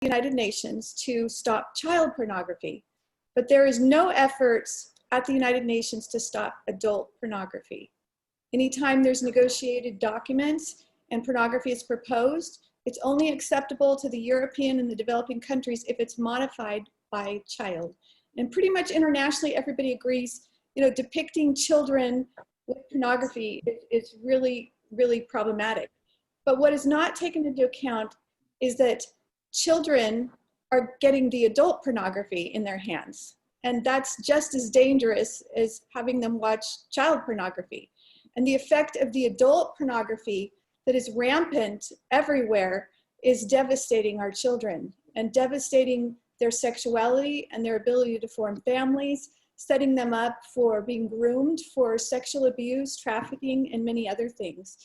the United Nations to stop child pornography, but there is no efforts at the United Nations to stop adult pornography. Anytime there's negotiated documents and pornography is proposed, it's only acceptable to the European and the developing countries if it's modified by child. And pretty much internationally, everybody agrees, you know, depicting children with pornography is really, really problematic. But what is not taken into account is that children are getting the adult pornography in their hands. And that's just as dangerous as having them watch child pornography. And the effect of the adult pornography that is rampant everywhere is devastating our children and devastating their sexuality and their ability to form families, setting them up for being groomed for sexual abuse, trafficking, and many other things.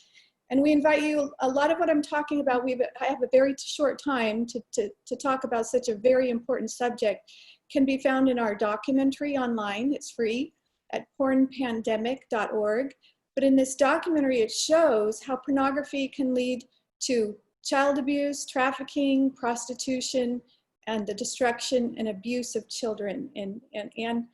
And we invite you, a lot of what I'm talking about, I have a very short time to talk about such a very important subject, can be found in our documentary online. It's free at pornpandemic.org. But in this documentary, it shows how pornography can lead to child abuse, trafficking, prostitution, and the destruction and abuse of children, and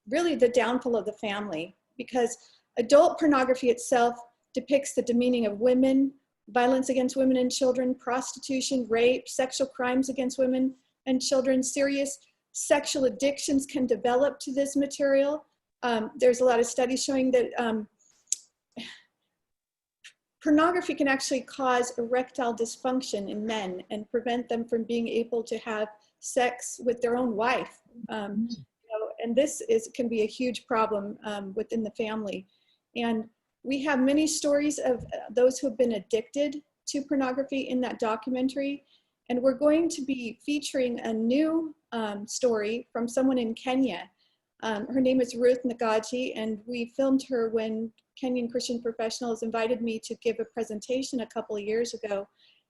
really the downfall of the family. Because adult pornography itself depicts the demeaning of women, violence against women and children, prostitution, rape, sexual crimes against women and children. Serious sexual addictions can develop to this material. There's a lot of studies showing that pornography can actually cause erectile dysfunction in men and prevent them from being able to have sex with their own wife. You know, and this can be a huge problem within the family. And we have many stories of those who have been addicted to pornography in that documentary. And we're going to be featuring a new story from someone in Kenya. Her name is Ruth Nagaji, and we filmed her when Kenyan Christian professionals invited me to give a presentation a couple of years ago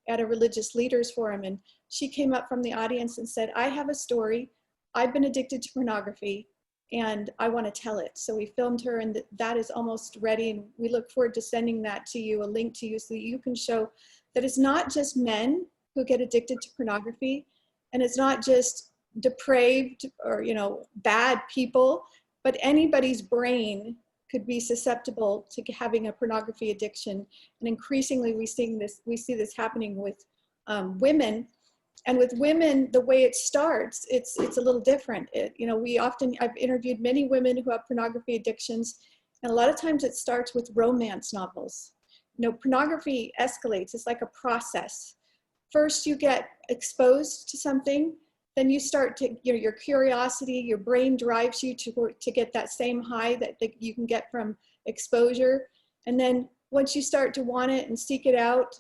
at a religious leaders forum. And she came up from the audience and said, I have a story. I've been addicted to pornography and I want to tell it. So we filmed her, and that is almost ready. And we look forward to sending that to you, a link to you, so that you can show that it's not just men who get addicted to pornography, and it's not just depraved or, you know, bad people, but anybody's brain could be susceptible to having a pornography addiction. And increasingly we see this happening with women. And with women, the way it starts, it's a little different. You know, I've interviewed many women who have pornography addictions, and a lot of times it starts with romance novels. You know, pornography escalates. It's like a process. First, you get exposed to something, then you start to, you know, your curiosity, your brain drives you to get that same high that you can get from exposure. And then once you start to want it and seek it out,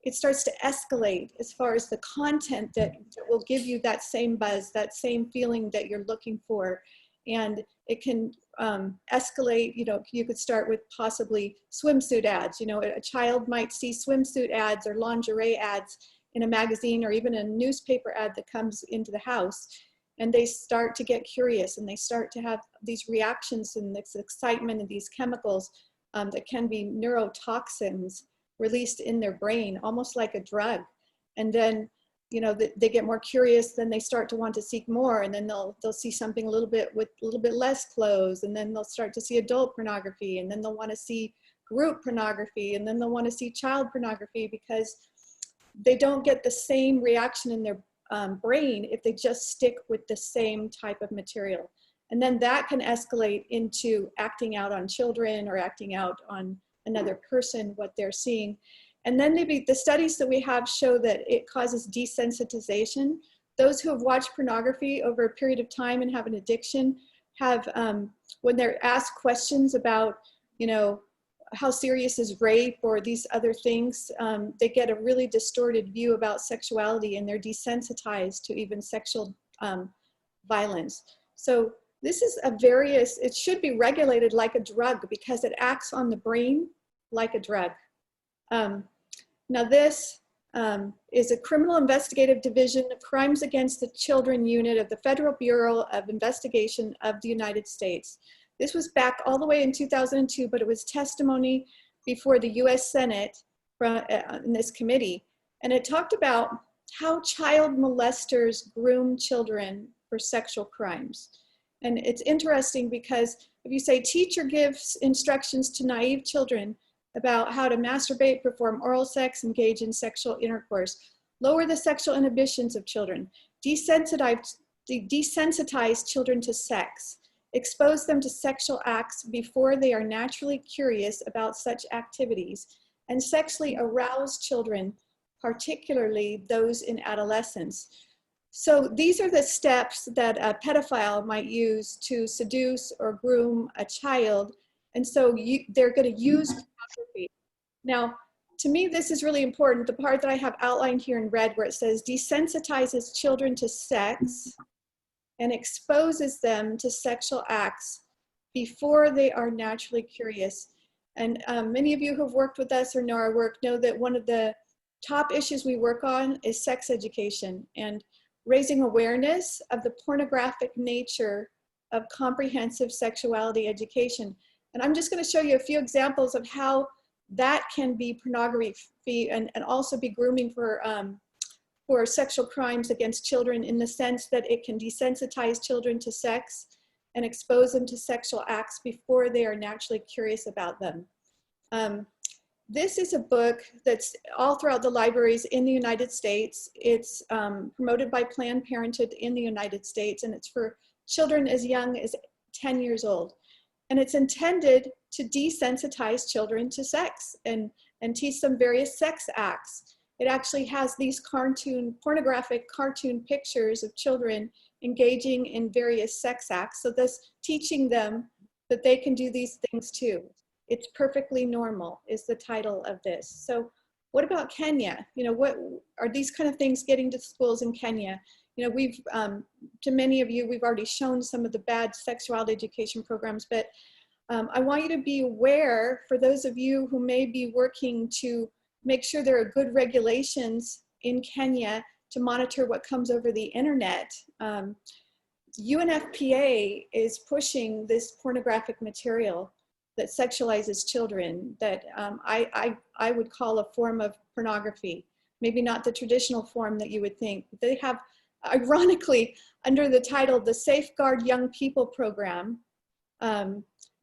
it starts to escalate as far as the content that will give you that same buzz, that same feeling that you're looking for. And it can escalate, you know, you could start with possibly swimsuit ads. You know, a child might see swimsuit ads or lingerie ads in a magazine or even a newspaper ad that comes into the house, and they start to get curious and they start to have these reactions and this excitement and these chemicals that can be neurotoxins released in their brain, almost like a drug. And then, you know, they get more curious, then they start to want to seek more, and then they'll see something a little bit with a little bit less clothes, and then they'll start to see adult pornography, and then they'll want to see group pornography, and then they'll want to see child pornography, because they don't get the same reaction in their brain if they just stick with the same type of material. And then that can escalate into acting out on children or acting out on another person, what they're seeing. And then the studies that we have show that it causes desensitization. Those who have watched pornography over a period of time and have an addiction have, when they're asked questions about, you know, how serious is rape or these other things, they get a really distorted view about sexuality, and they're desensitized to even sexual violence. So this is it should be regulated like a drug, because it acts on the brain like a drug. Now this is a Criminal Investigative Division of Crimes Against the Children Unit of the Federal Bureau of Investigation of the United States. This was back all the way in 2002, but it was testimony before the US Senate in this committee. And it talked about how child molesters groom children for sexual crimes. And it's interesting because if you say teacher gives instructions to naive children about how to masturbate, perform oral sex, engage in sexual intercourse, lower the sexual inhibitions of children, desensitize children to sex, expose them to sexual acts before they are naturally curious about such activities, and sexually arouse children, particularly those in adolescence. So these are the steps that a pedophile might use to seduce or groom a child. And so they're going to use pornography. Now, to me, this is really important. The part that I have outlined here in red where it says desensitizes children to sex and exposes them to sexual acts before they are naturally curious. And many of you who have worked with us or know our work know that one of the top issues we work on is sex education and raising awareness of the pornographic nature of comprehensive sexuality education. And I'm just going to show you a few examples of how that can be pornography and also be grooming for sexual crimes against children, in the sense that it can desensitize children to sex and expose them to sexual acts before they are naturally curious about them. This is a book that's all throughout the libraries in the United States. It's promoted by Planned Parenthood in the United States, and it's for children as young as 10 years old. And it's intended to desensitize children to sex and teach them various sex acts. It actually has these pornographic cartoon pictures of children engaging in various sex acts. So thus teaching them that they can do these things too. It's perfectly normal is the title of this. So what about Kenya? You know, what are these kind of things getting to schools in Kenya? You know, we've, to many of you, we've already shown some of the bad sexuality education programs, but I want you to be aware, for those of you who may be working to make sure there are good regulations in Kenya to monitor what comes over the internet. UNFPA is pushing this pornographic material that sexualizes children that I would call a form of pornography. Maybe not the traditional form that you would think. They have, ironically, under the title, the Safeguard Young People Program.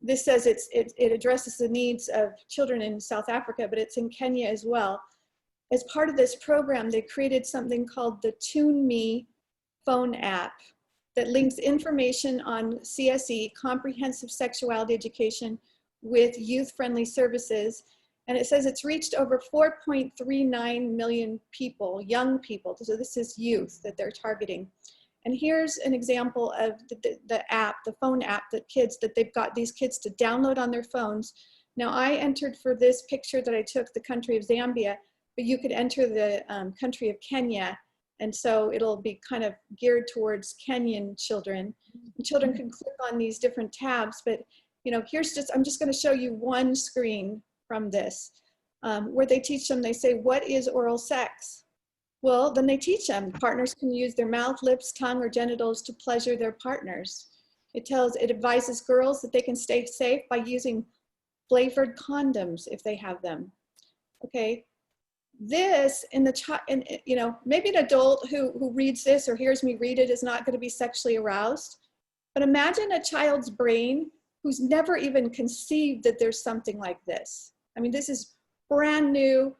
This says it addresses the needs of children in South Africa, but it's in Kenya as well. As part of this program, they created something called the Tune Me phone app that links information on CSE, comprehensive sexuality education, with youth-friendly services. And it says it's reached over 4.39 million people, young people. So this is youth that they're targeting. And here's an example of the app, the phone app that they've got these kids to download on their phones. Now I entered for this picture that I took the country of Zambia, but you could enter the country of Kenya. And so it'll be kind of geared towards Kenyan children. And children can click on these different tabs, but you know, I'm just going to show you one screen from this where they teach them, they say, what is oral sex? Well, then they teach them partners can use their mouth, lips, tongue, or genitals to pleasure their partners. It advises girls that they can stay safe by using flavored condoms if they have them. Okay, this you know, maybe an adult who reads this or hears me read it is not going to be sexually aroused, but imagine a child's brain who's never even conceived that there's something like this. I mean, this is brand new.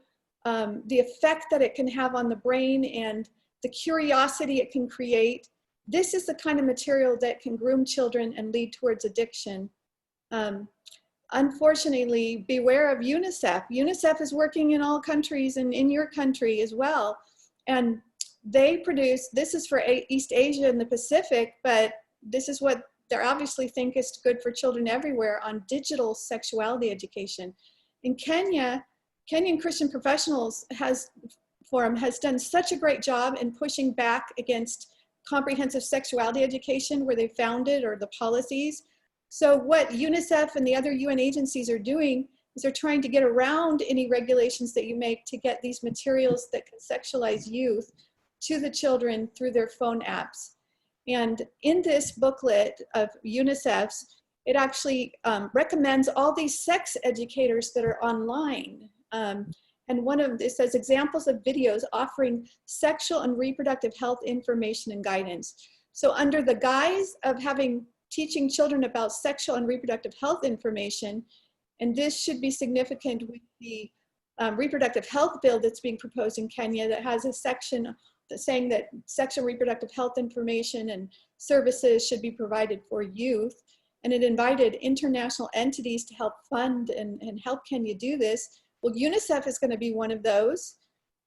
The effect that it can have on the brain and the curiosity it can create. This is the kind of material that can groom children and lead towards addiction. Unfortunately, beware of UNICEF. UNICEF is working in all countries and in your country as well. And they produce, this is for East Asia and the Pacific, but this is what they obviously think is good for children everywhere on digital sexuality education. In Kenya, Kenyan Christian Professionals Forum has done such a great job in pushing back against comprehensive sexuality education where they found it, or the policies. So what UNICEF and the other UN agencies are doing is they're trying to get around any regulations that you make to get these materials that can sexualize youth to the children through their phone apps. And in this booklet of UNICEF's, it actually recommends all these sex educators that are online. And And one of it says examples of videos offering sexual and reproductive health information and guidance. So under the guise of teaching children about sexual and reproductive health information, and this should be significant with the reproductive health bill that's being proposed in Kenya that has a section saying that sexual and reproductive health information and services should be provided for youth. And it invited international entities to help fund and help Kenya do this. Well, UNICEF is going to be one of those.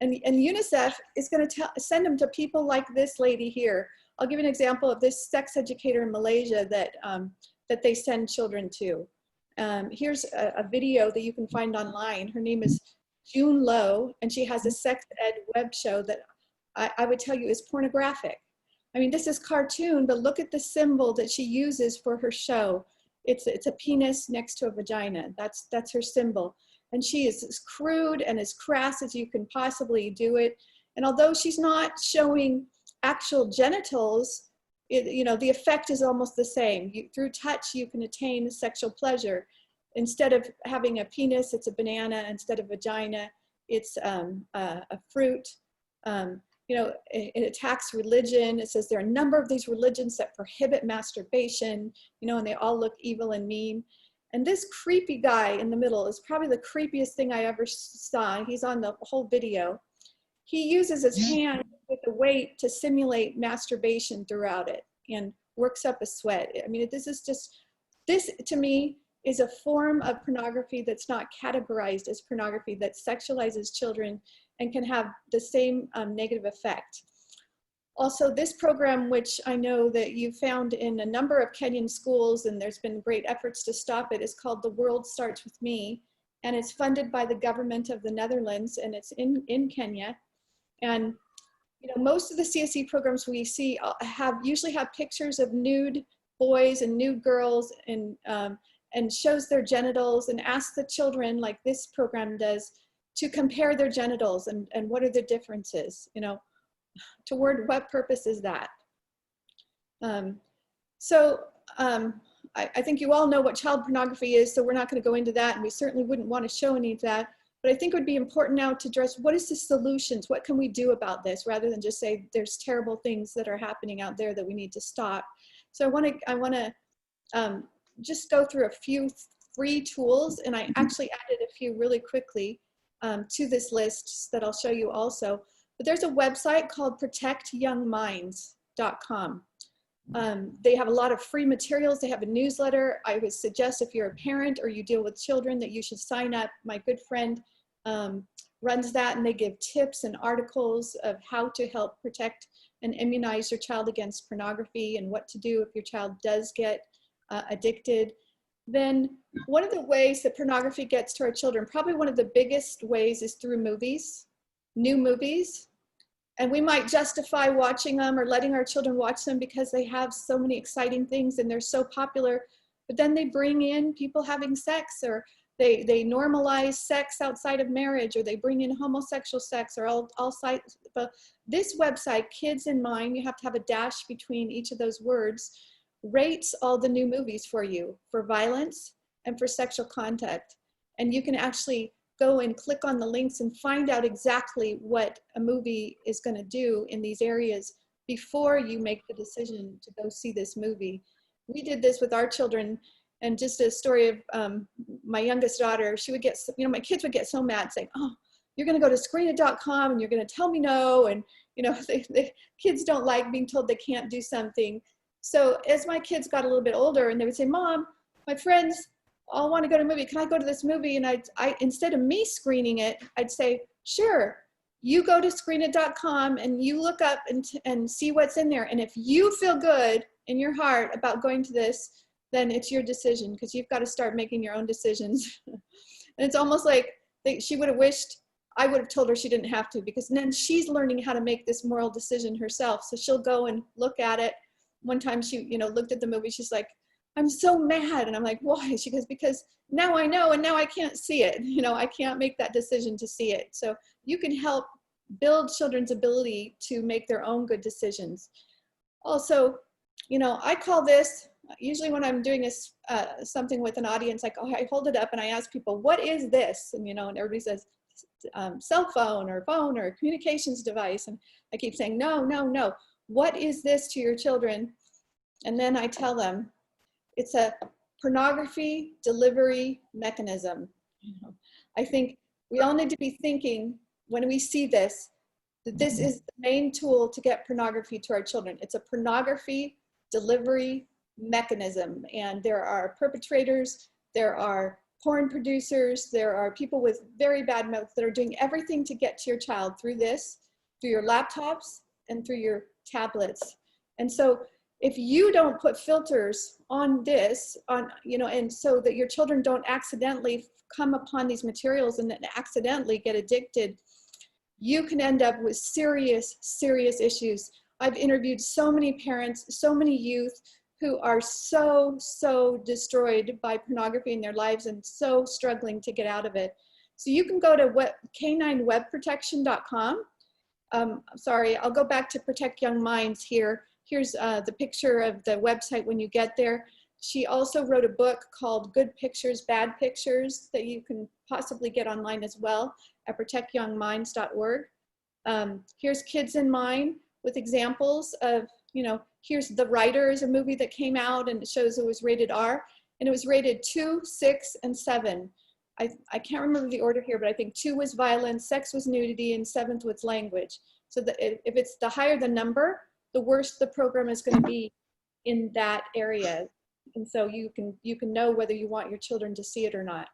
And UNICEF is going to send them to people like this lady here. I'll give you an example of this sex educator in Malaysia that, that they send children to. Here's a video that you can find online. Her name is June Low, and she has a sex ed web show that I would tell you is pornographic. I mean, this is cartoon, but look at the symbol that she uses for her show. It's a penis next to a vagina. That's her symbol. And she is as crude and as crass as you can possibly do it. And although she's not showing actual genitals, you know, the effect is almost the same. Through touch, you can attain sexual pleasure. Instead of having a penis, it's a banana. Instead of vagina, it's a fruit. You know, it attacks religion. It says there are a number of these religions that prohibit masturbation, you know, and they all look evil and mean. And this creepy guy in the middle is probably the creepiest thing I ever saw. He's on the whole video. He uses his hand with a weight to simulate masturbation throughout it and works up a sweat. I mean, this to me is a form of pornography that's not categorized as pornography, that sexualizes children and can have the same negative effect. Also, this program, which I know that you found in a number of Kenyan schools, and there's been great efforts to stop it, is called The World Starts With Me, and it's funded by the government of the Netherlands, and it's in Kenya. And you know, most of the CSE programs we see usually have pictures of nude boys and nude girls, and shows their genitals, and asks the children, like this program does, to compare their genitals and what are the differences, you know, toward what purpose is that? I think you all know what child pornography is, so we're not going to go into that, and we certainly wouldn't want to show any of that. But I think it would be important now to address what is the solutions, what can we do about this, rather than just say there's terrible things that are happening out there that we need to stop. So I want to just go through a few free tools, and I actually added a few really quickly to this list that I'll show you also. But there's a website called protectyoungminds.com. They have a lot of free materials. They have a newsletter. I would suggest if you're a parent or you deal with children that you should sign up. My good friend runs that, and they give tips and articles of how to help protect and immunize your child against pornography and what to do if your child does get addicted. Then one of the ways that pornography gets to our children, probably one of the biggest ways, is through movies, new movies. And we might justify watching them or letting our children watch them because they have so many exciting things and they're so popular. But then they bring in people having sex, or they normalize sex outside of marriage, or they bring in homosexual sex, or all sides. But this website, Kids in Mind, you have to have a dash between each of those words, rates all the new movies for you for violence and for sexual contact. And you can actually go and click on the links and find out exactly what a movie is going to do in these areas before you make the decision to go see this movie. We did this with our children, and just a story of my youngest daughter, she would get, you know, my kids would get so mad saying, oh, you're going to go to screenit.com and you're going to tell me no. And, you know, kids don't like being told they can't do something. So as my kids got a little bit older and they would say, Mom, my friends all want to go to a movie. Can I go to this movie? And I instead of me screening it, I'd say, sure, you go to screenit.com and you look up and see what's in there. And if you feel good in your heart about going to this, then it's your decision, because you've got to start making your own decisions. And it's almost like she would have wished I would have told her she didn't have to, because then she's learning how to make this moral decision herself. So she'll go and look at it. One time she, you know, looked at the movie, she's like, I'm so mad. And I'm like, why? She goes, because now I know, and now I can't see it. You know, I can't make that decision to see it. So you can help build children's ability to make their own good decisions. Also, you know, I call this, usually when I'm doing something with an audience, like, oh, I hold it up and I ask people, what is this? And, you know, and everybody says, cell phone or communications device. And I keep saying, no, no, no. What is this to your children? And then I tell them, it's a pornography delivery mechanism. I think we all need to be thinking when we see this, that this is the main tool to get pornography to our children. It's a pornography delivery mechanism. And there are perpetrators, there are porn producers, there are people with very bad motives that are doing everything to get to your child through this, through your laptops and through your tablets. And so if you don't put filters on this, and so that your children don't accidentally come upon these materials and then accidentally get addicted, you can end up with serious, serious issues. I've interviewed so many parents, so many youth who are so destroyed by pornography in their lives and so struggling to get out of it. So you can go to K9webprotection.com. Sorry, I'll go back to Protect Young Minds here. Here's the picture of the website when you get there. She also wrote a book called Good Pictures, Bad Pictures that you can possibly get online as well at protectyoungminds.org. Here's Kids in Mind with examples of, here's The Writer is a movie that came out and it shows it was rated R, and it was rated 2, 6, and 7. I can't remember the order here, but I think 2 was violence, 6 was nudity, and 7th was language. So if it's the higher the number, the worse the program is going to be in that area. And so you can know whether you want your children to see it or not.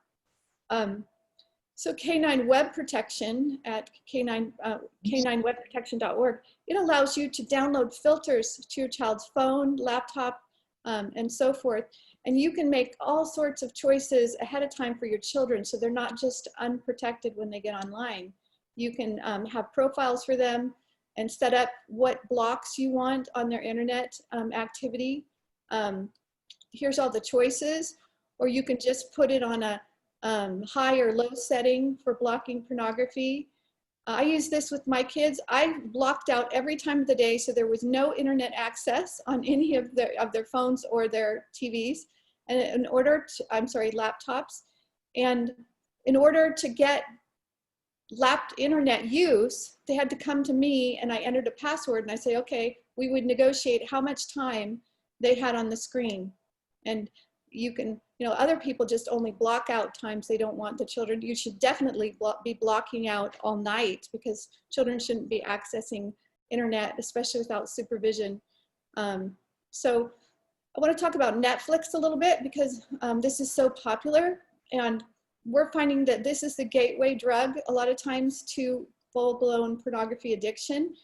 So K9 Web Protection at K9webprotection.org, it allows you to download filters to your child's phone, laptop, and so forth. And you can make all sorts of choices ahead of time for your children so they're not just unprotected when they get online. You can have profiles for them and set up what blocks you want on their internet activity. Here's all the choices, or you can just put it on a high or low setting for blocking pornography. I use this with my kids. I blocked out every time of the day so there was no internet access on any of their phones or their TVs, and laptops. And in order to get internet use, they had to come to me and I entered a password and I say, okay, we would negotiate how much time they had on the screen. And you can, other people just only block out times they don't want the children. You should definitely be blocking out all night because children shouldn't be accessing internet, especially without supervision. So I want to talk about Netflix a little bit because this is so popular, and we're finding that this is the gateway drug a lot of times to full-blown pornography addiction,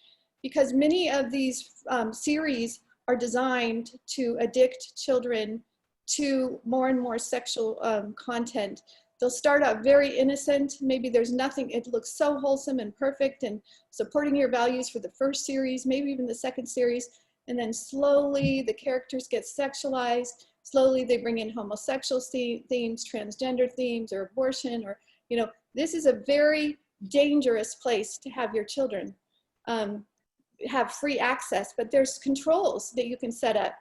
because many of these series are designed to addict children to more and more sexual content. They'll start out very innocent. Maybe there's nothing, it looks so wholesome and perfect and supporting your values for the first series, maybe even the second series. And then slowly the characters get sexualized. Slowly they bring in homosexual themes, transgender themes, or abortion, or, this is a very dangerous place to have your children have free access, but there's controls that you can set up.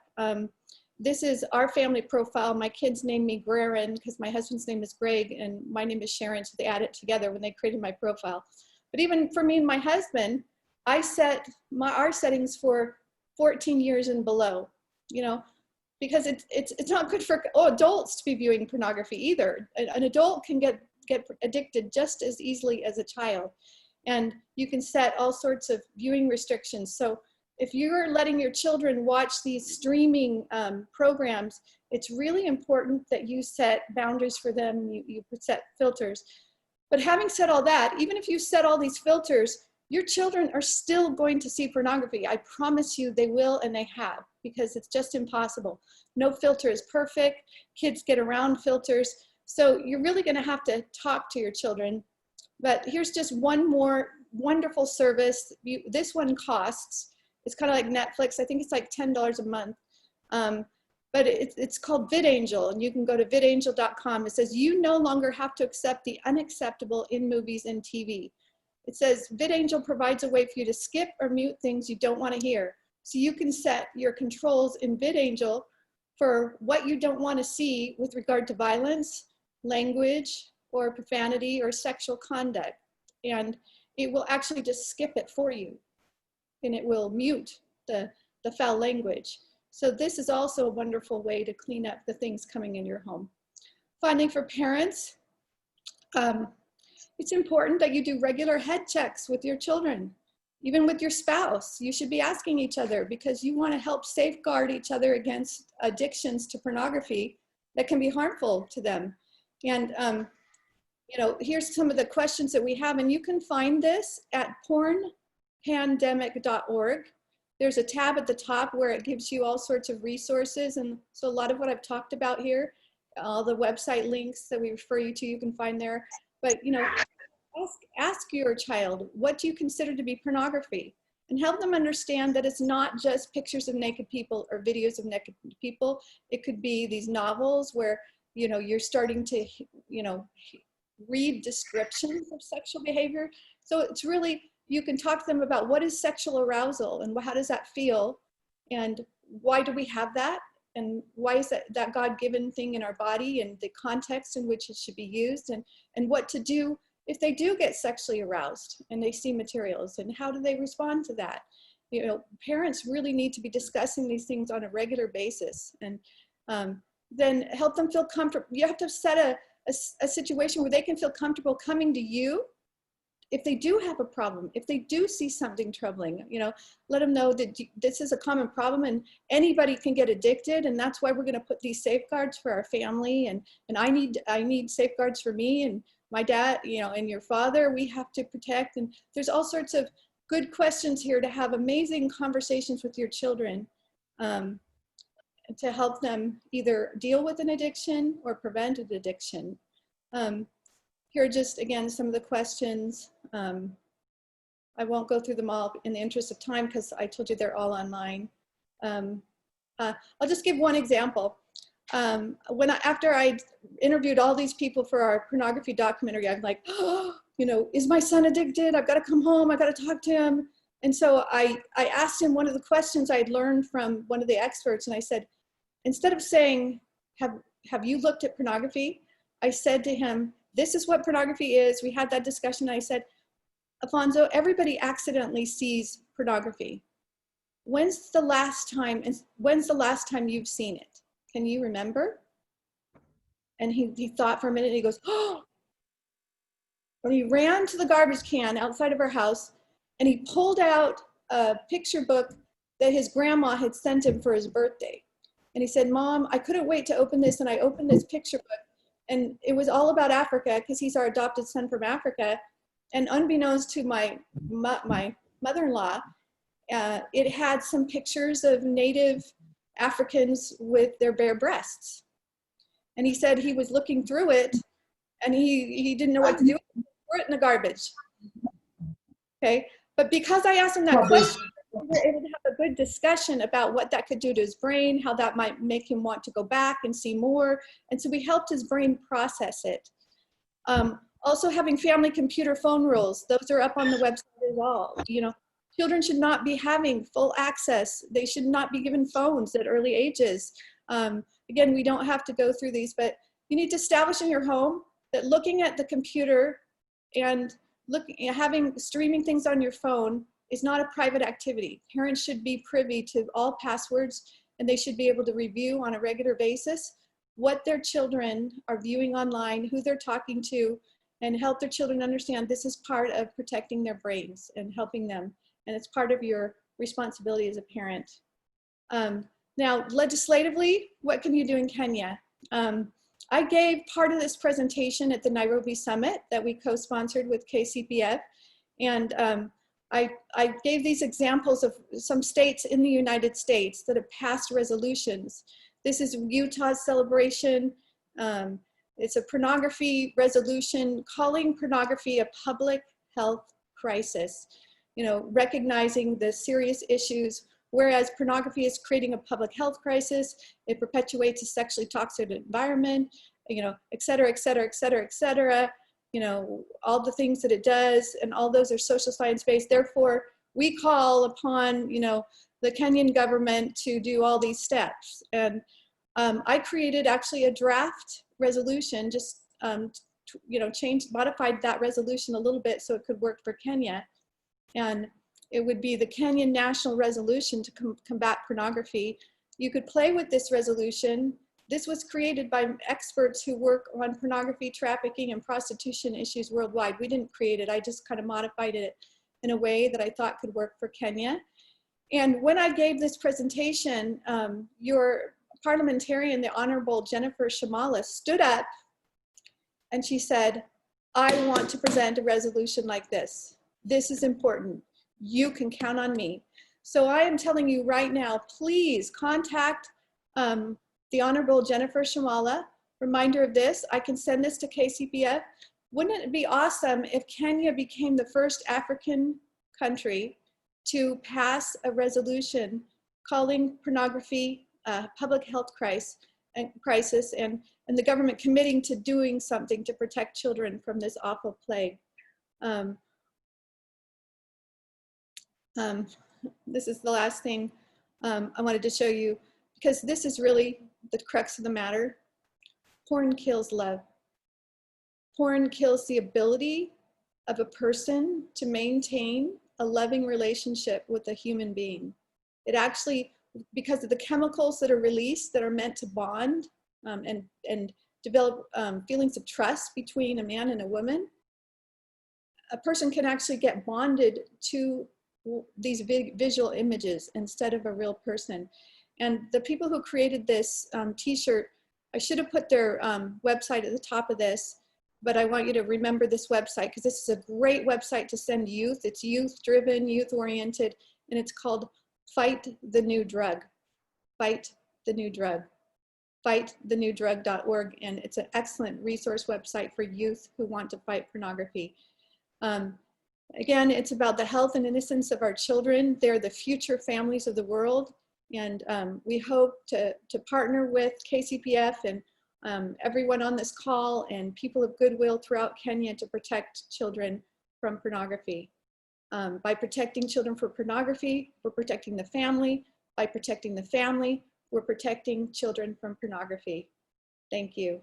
This is our family profile. My kids named me Guerin because my husband's name is Greg and my name is Sharon, so they added it together when they created my profile. But even for me and my husband, I set our settings for 14 years and below, because it's not good for adults to be viewing pornography either. An adult can get addicted just as easily as a child. And you can set all sorts of viewing restrictions. So if you're letting your children watch these streaming programs, it's really important that you set boundaries for them, you set filters. But having said all that, even if you set all these filters, your children are still going to see pornography. I promise you they will, and they have, because it's just impossible. No filter is perfect. Kids get around filters. So you're really gonna have to talk to your children. But here's just one more wonderful service. This one costs, it's kind of like Netflix. I think it's like $10 a month. But it's called VidAngel, and you can go to vidangel.com. It says you no longer have to accept the unacceptable in movies and TV. It says VidAngel provides a way for you to skip or mute things you don't want to hear. So you can set your controls in VidAngel for what you don't want to see with regard to violence, language, or profanity, or sexual conduct. and it will actually just skip it for you, and it will mute the foul language. So this is also a wonderful way to clean up the things coming in your home. Finally, for parents, it's important that you do regular head checks with your children. Even with your spouse, you should be asking each other, because you want to help safeguard each other against addictions to pornography that can be harmful to them. And you know, here's some of the questions that we have, and you can find this at pornpandemic.org. There's a tab at the top where it gives you all sorts of resources, and so a lot of what I've talked about here, all the website links that we refer you to, you can find there. But you know, ask your child, what do you consider to be pornography? And help them understand that it's not just pictures of naked people or videos of naked people. It could be these novels where, you know, you're starting to, you know, read descriptions of sexual behavior. So it's really, you can talk to them about what is sexual arousal and how does that feel, and why do we have that, and why is that God-given thing in our body, and the context in which it should be used, and what to do if they do get sexually aroused and they see materials, and how do they respond to that. You know, parents really need to be discussing these things on a regular basis, and then help them feel comfortable. You have to set a situation where they can feel comfortable coming to you if they do have a problem, if they do see something troubling. You know, let them know that this is a common problem and anybody can get addicted, and that's why we're going to put these safeguards for our family, and I need safeguards for me and my dad, you know, and your father, we have to protect. And there's all sorts of good questions here to have amazing conversations with your children, to help them either deal with an addiction or prevent an addiction. Here are just, again, some of the questions. I won't go through them all in the interest of time, because I told you they're all online. I'll just give one example. After I interviewed all these people for our pornography documentary, I'm like, oh, you know, is my son addicted? I've got to come home, I've got to talk to him. And so I asked him one of the questions I had learned from one of the experts, and I said, instead of saying, have you looked at pornography? I said to him, this is what pornography is. We had that discussion. I said, Alfonso, everybody accidentally sees pornography. When's the last time you've seen it? Can you remember? And he thought for a minute, and he goes, oh. And he ran to the garbage can outside of our house, and he pulled out a picture book that his grandma had sent him for his birthday. And he said, Mom, I couldn't wait to open this. And I opened this picture book, and it was all about Africa, because he's our adopted son from Africa. And unbeknownst to my mother-in-law, it had some pictures of native Africans with their bare breasts. And he said he was looking through it, and he didn't know what to do. He threw it in the garbage. Okay, but because I asked him that question, we were able to have a good discussion about what that could do to his brain, how that might make him want to go back and see more. And so we helped his brain process it. Also having family computer phone rules, those are up on the website as well. You know, children should not be having full access. They should not be given phones at early ages. Again, we don't have to go through these, but you need to establish in your home that looking at the computer and having streaming things on your phone is not a private activity. Parents should be privy to all passwords, and they should be able to review on a regular basis what their children are viewing online, who they're talking to, and help their children understand this is part of protecting their brains and helping them. And it's part of your responsibility as a parent. Now, legislatively, what can you do in Kenya? I gave part of this presentation at the Nairobi Summit that we co-sponsored with KCPF. And I gave these examples of some states in the United States that have passed resolutions. This is Utah's celebration. It's a pornography resolution calling pornography a public health crisis, you know, recognizing the serious issues. Whereas pornography is creating a public health crisis, it perpetuates a sexually toxic environment, you know, et cetera, et cetera, et cetera, et cetera. You know, all the things that it does, and all those are social science-based. Therefore, we call upon, you know, the Kenyan government to do all these steps. And I created actually a draft resolution just modified that resolution a little bit so it could work for Kenya. And it would be the Kenyan National Resolution to combat pornography. You could play with this resolution. This was created by experts who work on pornography, trafficking, and prostitution issues worldwide. We didn't create it. I just kind of modified it in a way that I thought could work for Kenya. And when I gave this presentation, your parliamentarian, the Honorable Jennifer Shamala, stood up and she said, I want to present a resolution like this. This is important. You can count on me. So I am telling you right now, please contact the Honorable Jennifer Shamala. Reminder of this, I can send this to KCPF. Wouldn't it be awesome if Kenya became the first African country to pass a resolution calling pornography a public health crisis and the government committing to doing something to protect children from this awful plague. This is the last thing I wanted to show you, because this is really the crux of the matter. Porn kills love. Porn kills the ability of a person to maintain a loving relationship with a human being. It actually, because of the chemicals that are released that are meant to bond and develop feelings of trust between a man and a woman, a person can actually get bonded to these visual images instead of a real person. And the people who created this t-shirt, I should have put their website at the top of this, but I want you to remember this website because this is a great website to send youth. It's youth-driven, youth-oriented, and it's called Fight the New Drug. Fight the New Drug. FightTheNewDrug.org, and it's an excellent resource website for youth who want to fight pornography. Again, it's about the health and innocence of our children. They're the future families of the world. And we hope to partner with KCPF and everyone on this call and people of goodwill throughout Kenya to protect children from pornography. By protecting children from pornography, we're protecting the family. By protecting the family, we're protecting children from pornography. Thank you.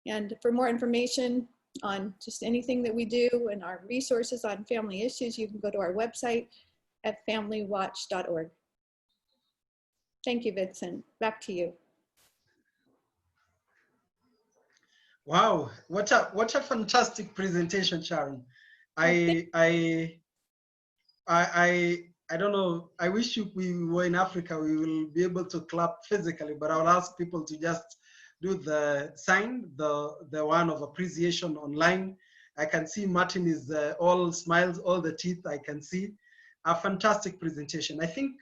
And for more information on just anything that we do and our resources on family issues, you can go to our website at familywatch.org. Thank you, Vincent. Back to you. Wow, what a fantastic presentation, Sharon. I don't know, I wish we were in Africa, we will be able to clap physically, but I'll ask people to just do the sign, the one of appreciation online. I can see Martin is all smiles, all the teeth I can see. A fantastic presentation. I think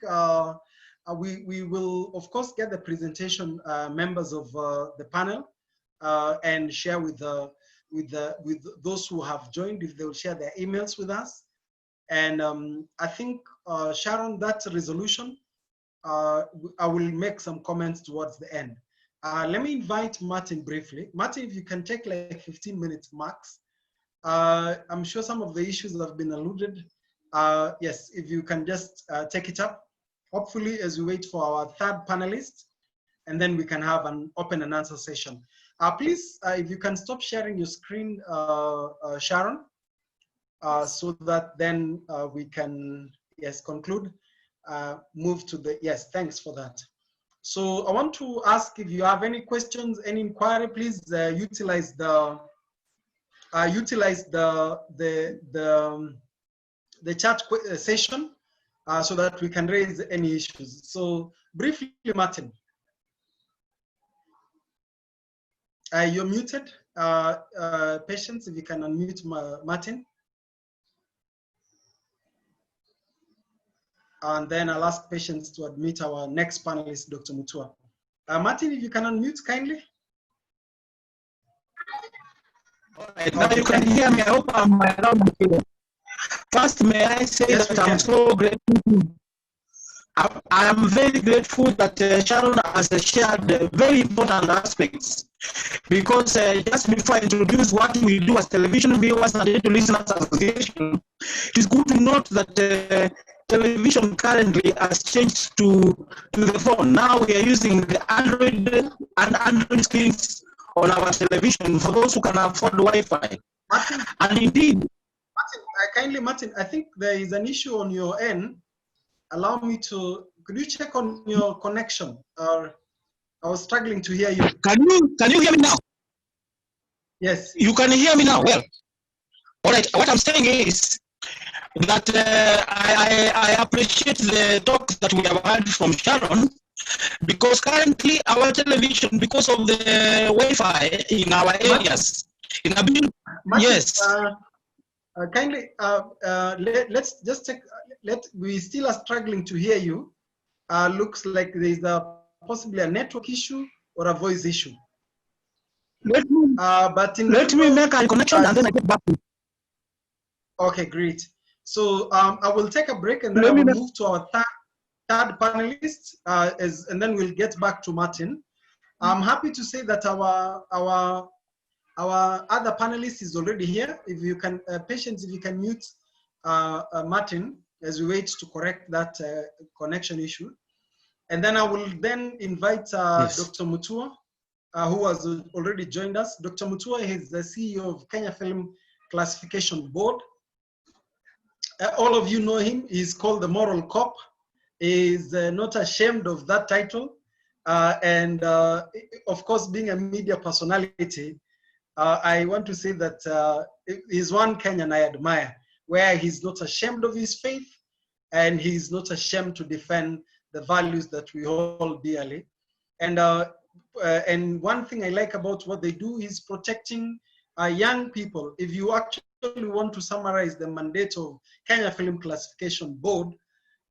we will, of course, get the presentation members of the panel and share with those who have joined, if they will share their emails with us. And I think, Sharon, that resolution, I will make some comments towards the end. Let me invite Martin briefly. Martin, if you can take like 15 minutes max. I'm sure some of the issues have been alluded. Yes, if you can just take it up, hopefully as we wait for our third panelist, and then we can have an open and answer session. Please, if you can stop sharing your screen, Sharon, so that then we can, yes, conclude, move to the, yes, thanks for that. So I want to ask if you have any questions, any inquiry, please utilize the chat session so that we can raise any issues. So briefly, Martin, you're muted. Patience, if you can unmute Martin. And then I'll ask Patience to admit our next panelist, Dr. Mutua. Martin, if you can unmute kindly. All right, now you can hear me. I hope I'm loud and clear. First, may I say yes, that I'm so grateful. I am very grateful that Sharon has shared very important aspects, because just before I introduce what we do as television viewers and radio listeners association, it is good to note that television currently has changed to the phone. Now we are using the Android and Android screens on our television for those who can afford Wi-Fi. Martin, And indeed, Martin, I think there is an issue on your end. Allow me to, could you check on your connection? I was struggling to hear you. can you hear me now? Yes. You can hear me now. Well, all right. What I'm saying is that I appreciate the talk that we have heard from Sharon, because currently our television, because of the Wi-Fi in our areas, Martin, yes. Kindly, let's just check. We still are struggling to hear you. Looks like there is possibly a network issue or a voice issue. Let me make a connection and then I get back to you. Okay, great. So I will take a break and then I will move to our third panelist, and then we'll get back to Martin. I'm happy to say that our other panelist is already here. If you can, patients, if you can mute Martin as we wait to correct that connection issue. And then I will then invite Dr. Mutua, who has already joined us. Dr. Mutua is the CEO of Kenya Film Classification Board. All of you know him. He's called the Moral Cop. He's not ashamed of that title. And of course, being a media personality, I want to say that he's one Kenyan I admire, where he's not ashamed of his faith and he's not ashamed to defend the values that we hold dearly. And one thing I like about what they do is protecting young people. If you actually want to summarize the mandate of Kenya Film Classification Board,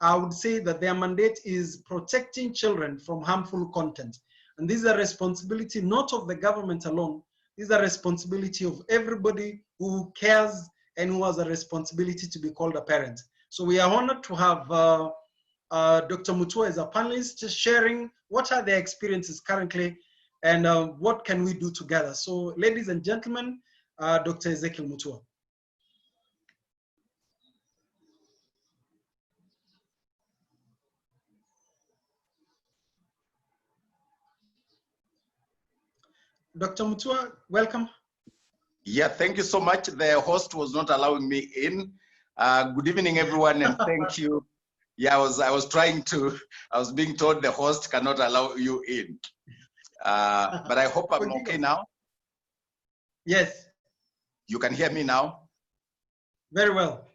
I would say that their mandate is protecting children from harmful content. And this is a responsibility not of the government alone. This is a responsibility of everybody who cares and who has a responsibility to be called a parent. So we are honored to have Dr. Mutua as a panelist, sharing what are their experiences currently and what can we do together. So ladies and gentlemen, Dr. Ezekiel Mutua. Dr. Mutua, welcome. Yeah, thank you so much. The host was not allowing me in. Good evening, everyone, and thank you. Yeah, I was being told the host cannot allow you in. But I hope I'm okay now. Yes. You can hear me now? Very well.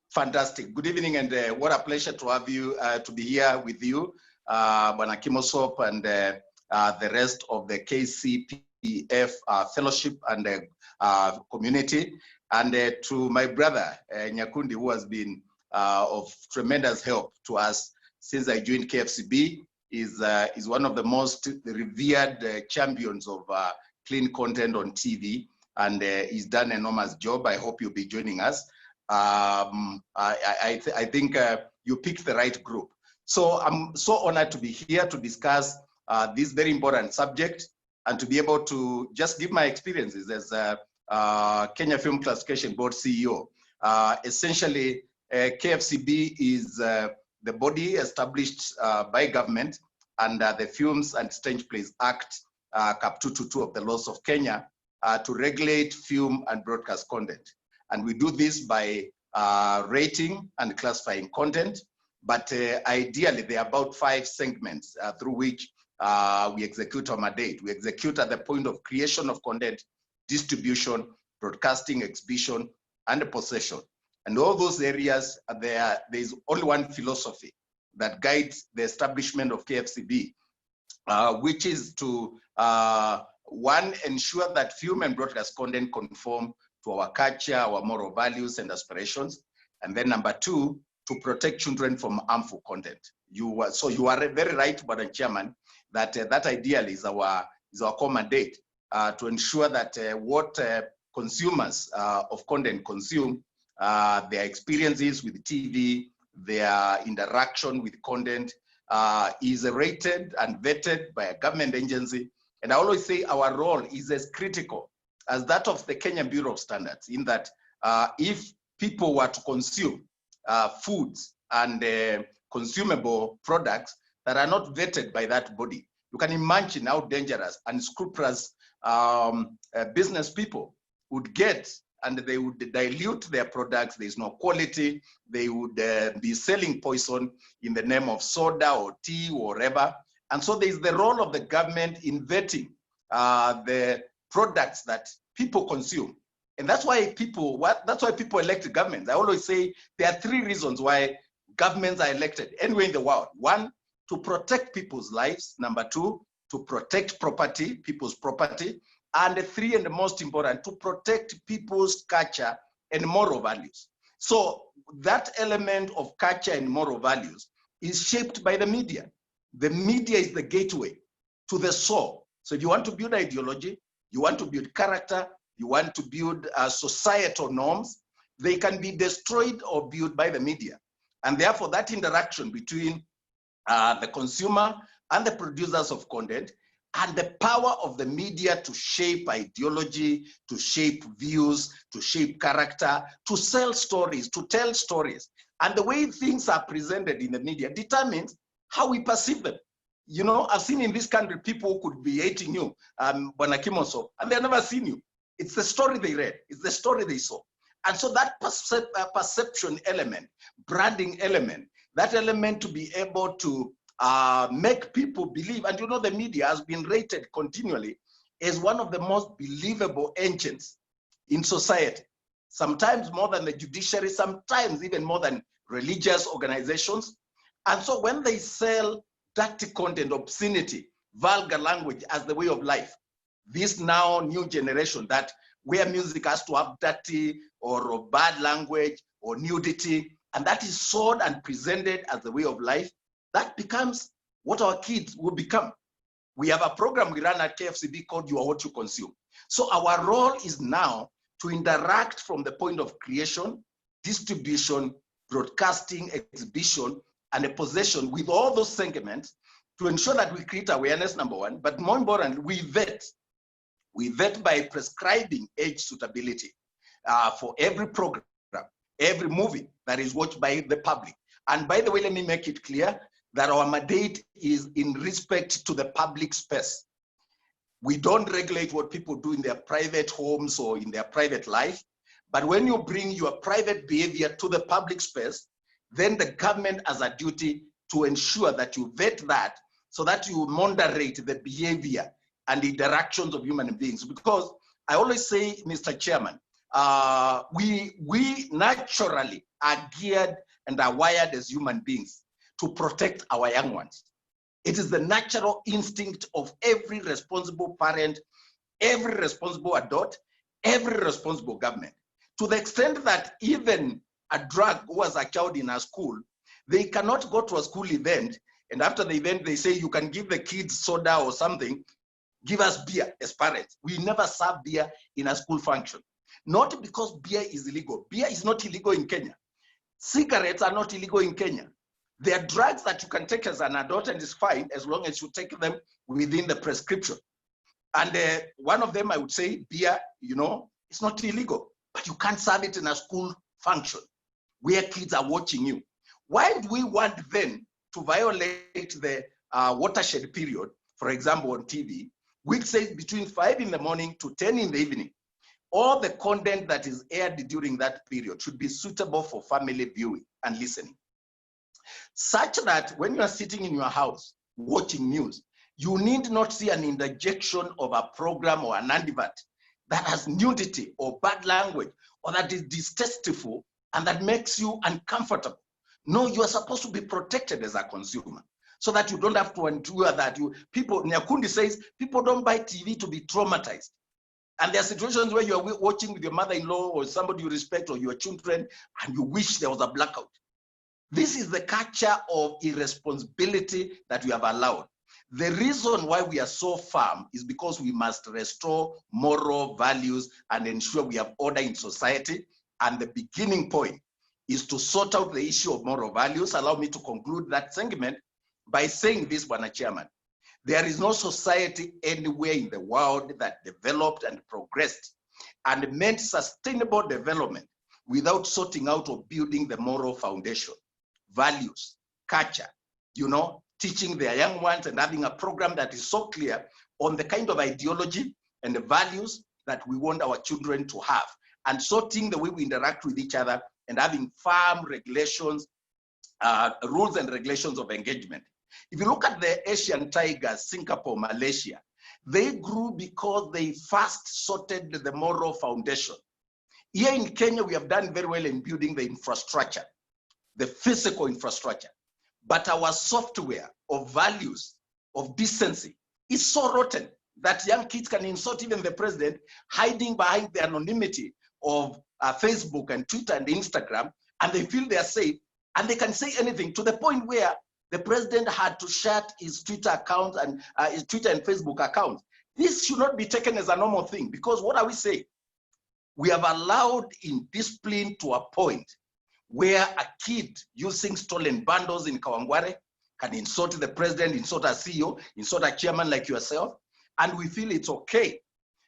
Fantastic. Good evening, and what a pleasure to have you, to be here with you, Bwana Kimosop, and the rest of the KCPF fellowship and community, and to my brother Nyakundi, who has been of tremendous help to us since I joined KFCB. Is one of the most revered champions of clean content on TV, and he's done an enormous job. I hope you'll be joining us. I think you picked the right group. So I'm so honored to be here to discuss this very important subject and to be able to just give my experiences as Kenya Film Classification Board CEO. Essentially, KFCB is the body established by government under the Films and Stage Plays Act, Cap 222 of the laws of Kenya, to regulate film and broadcast content. And we do this by rating and classifying content. But ideally, there are about 5 segments through which we execute our mandate. We execute at the point of creation of content, distribution, broadcasting, exhibition, and possession. And all those areas, there's only one philosophy that guides the establishment of KFCB, which is to, one, ensure that film and broadcast content conform to our culture, our moral values and aspirations. And then number 2, to protect children from harmful content. So you are very right, Madam Chairman, that that ideally is our core mandate, to ensure that what consumers of content consume, their experiences with TV, their interaction with content is rated and vetted by a government agency. And I always say our role is as critical as that of the Kenyan Bureau of Standards, in that if people were to consume foods and consumable products that are not vetted by that body, you can imagine how dangerous and unscrupulous business people would get, and they would dilute their products. There's no quality. They would be selling poison in the name of soda or tea or whatever. And so there's the role of the government in vetting the products that people consume. And that's why people elect governments. I always say there are 3 reasons why governments are elected anywhere in the world. 1, to protect people's lives. Number 2, to protect property, people's property. And 3, and the most important, to protect people's culture and moral values. So that element of culture and moral values is shaped by the media. The media is the gateway to the soul. So if you want to build ideology, you want to build character, you want to build societal norms, they can be destroyed or built by the media. And therefore that interaction between the consumer and the producers of content, and the power of the media to shape ideology, to shape views, to shape character, to sell stories, to tell stories. And the way things are presented in the media determines how we perceive them. You know, I've seen in this country people who could be hating you, Bwana Kimoso, and they've never seen you. It's the story they read, it's the story they saw. And so that perception element, branding element, that element to be able to make people believe, and you know the media has been rated continually as one of the most believable engines in society, sometimes more than the judiciary, sometimes even more than religious organizations. And so when they sell dirty content, obscenity, vulgar language as the way of life, this now new generation that where music has to have dirty or bad language or nudity, and that is sold and presented as the way of life, that becomes what our kids will become. We have a program we run at KFCB called You Are What You Consume. So our role is now to interact from the point of creation, distribution, broadcasting, exhibition, and a possession with all those segments to ensure that we create awareness, number 1, but more importantly, we vet. We vet by prescribing age suitability for every program, every movie that is watched by the public. And by the way, let me make it clear that our mandate is in respect to the public space. We don't regulate what people do in their private homes or in their private life, but when you bring your private behavior to the public space, then the government has a duty to ensure that you vet that so that you moderate the behavior and the interactions of human beings. Because I always say, Mr. Chairman, we naturally are geared and are wired as human beings to protect our young ones. It is the natural instinct of every responsible parent, every responsible adult, every responsible government. To the extent that even a drug who was a child in a school, they cannot go to a school event, and after the event they say you can give the kids soda or something, give us beer as parents. We never serve beer in a school function. Not because beer is illegal. Beer is not illegal in Kenya. Cigarettes are not illegal in Kenya. They are drugs that you can take as an adult and it's fine as long as you take them within the prescription. And one of them, I would say, beer, you know, it's not illegal, but you can't serve it in a school function where kids are watching you. Why do we want then to violate the watershed period, for example, on TV, which says between 5 in the morning to 10 in the evening? All the content that is aired during that period should be suitable for family viewing and listening, such that when you are sitting in your house watching news, you need not see an interjection of a program or an advert that has nudity or bad language or that is distasteful and that makes you uncomfortable. No, you are supposed to be protected as a consumer so that you don't have to endure that. Nyakundi says people don't buy TV to be traumatized. And there are situations where you are watching with your mother-in-law or somebody you respect or your children and you wish there was a blackout. This is the culture of irresponsibility that we have allowed. The reason why we are so firm is because we must restore moral values and ensure we have order in society. And the beginning point is to sort out the issue of moral values. Allow me to conclude that segment by saying this, Bwana Chairman. There is no society anywhere in the world that developed and progressed and meant sustainable development without sorting out or building the moral foundation, values, culture, you know, teaching their young ones and having a program that is so clear on the kind of ideology and the values that we want our children to have, and sorting the way we interact with each other and having firm regulations, rules and regulations of engagement. If you look at the Asian tigers, Singapore, Malaysia, they grew because they first sorted the moral foundation. Here in Kenya, we have done very well in building the infrastructure, the physical infrastructure. But our software of values, of decency, is so rotten that young kids can insult even the president, hiding behind the anonymity of Facebook and Twitter and Instagram, and they feel they are safe, and they can say anything, to the point where the president had to shut his Twitter account and his Twitter and Facebook accounts. This should not be taken as a normal thing, because what are we saying? We have allowed indiscipline to a point where a kid using stolen bundles in Kawangware can insult the president, insult a CEO, insult a chairman like yourself, and we feel it's okay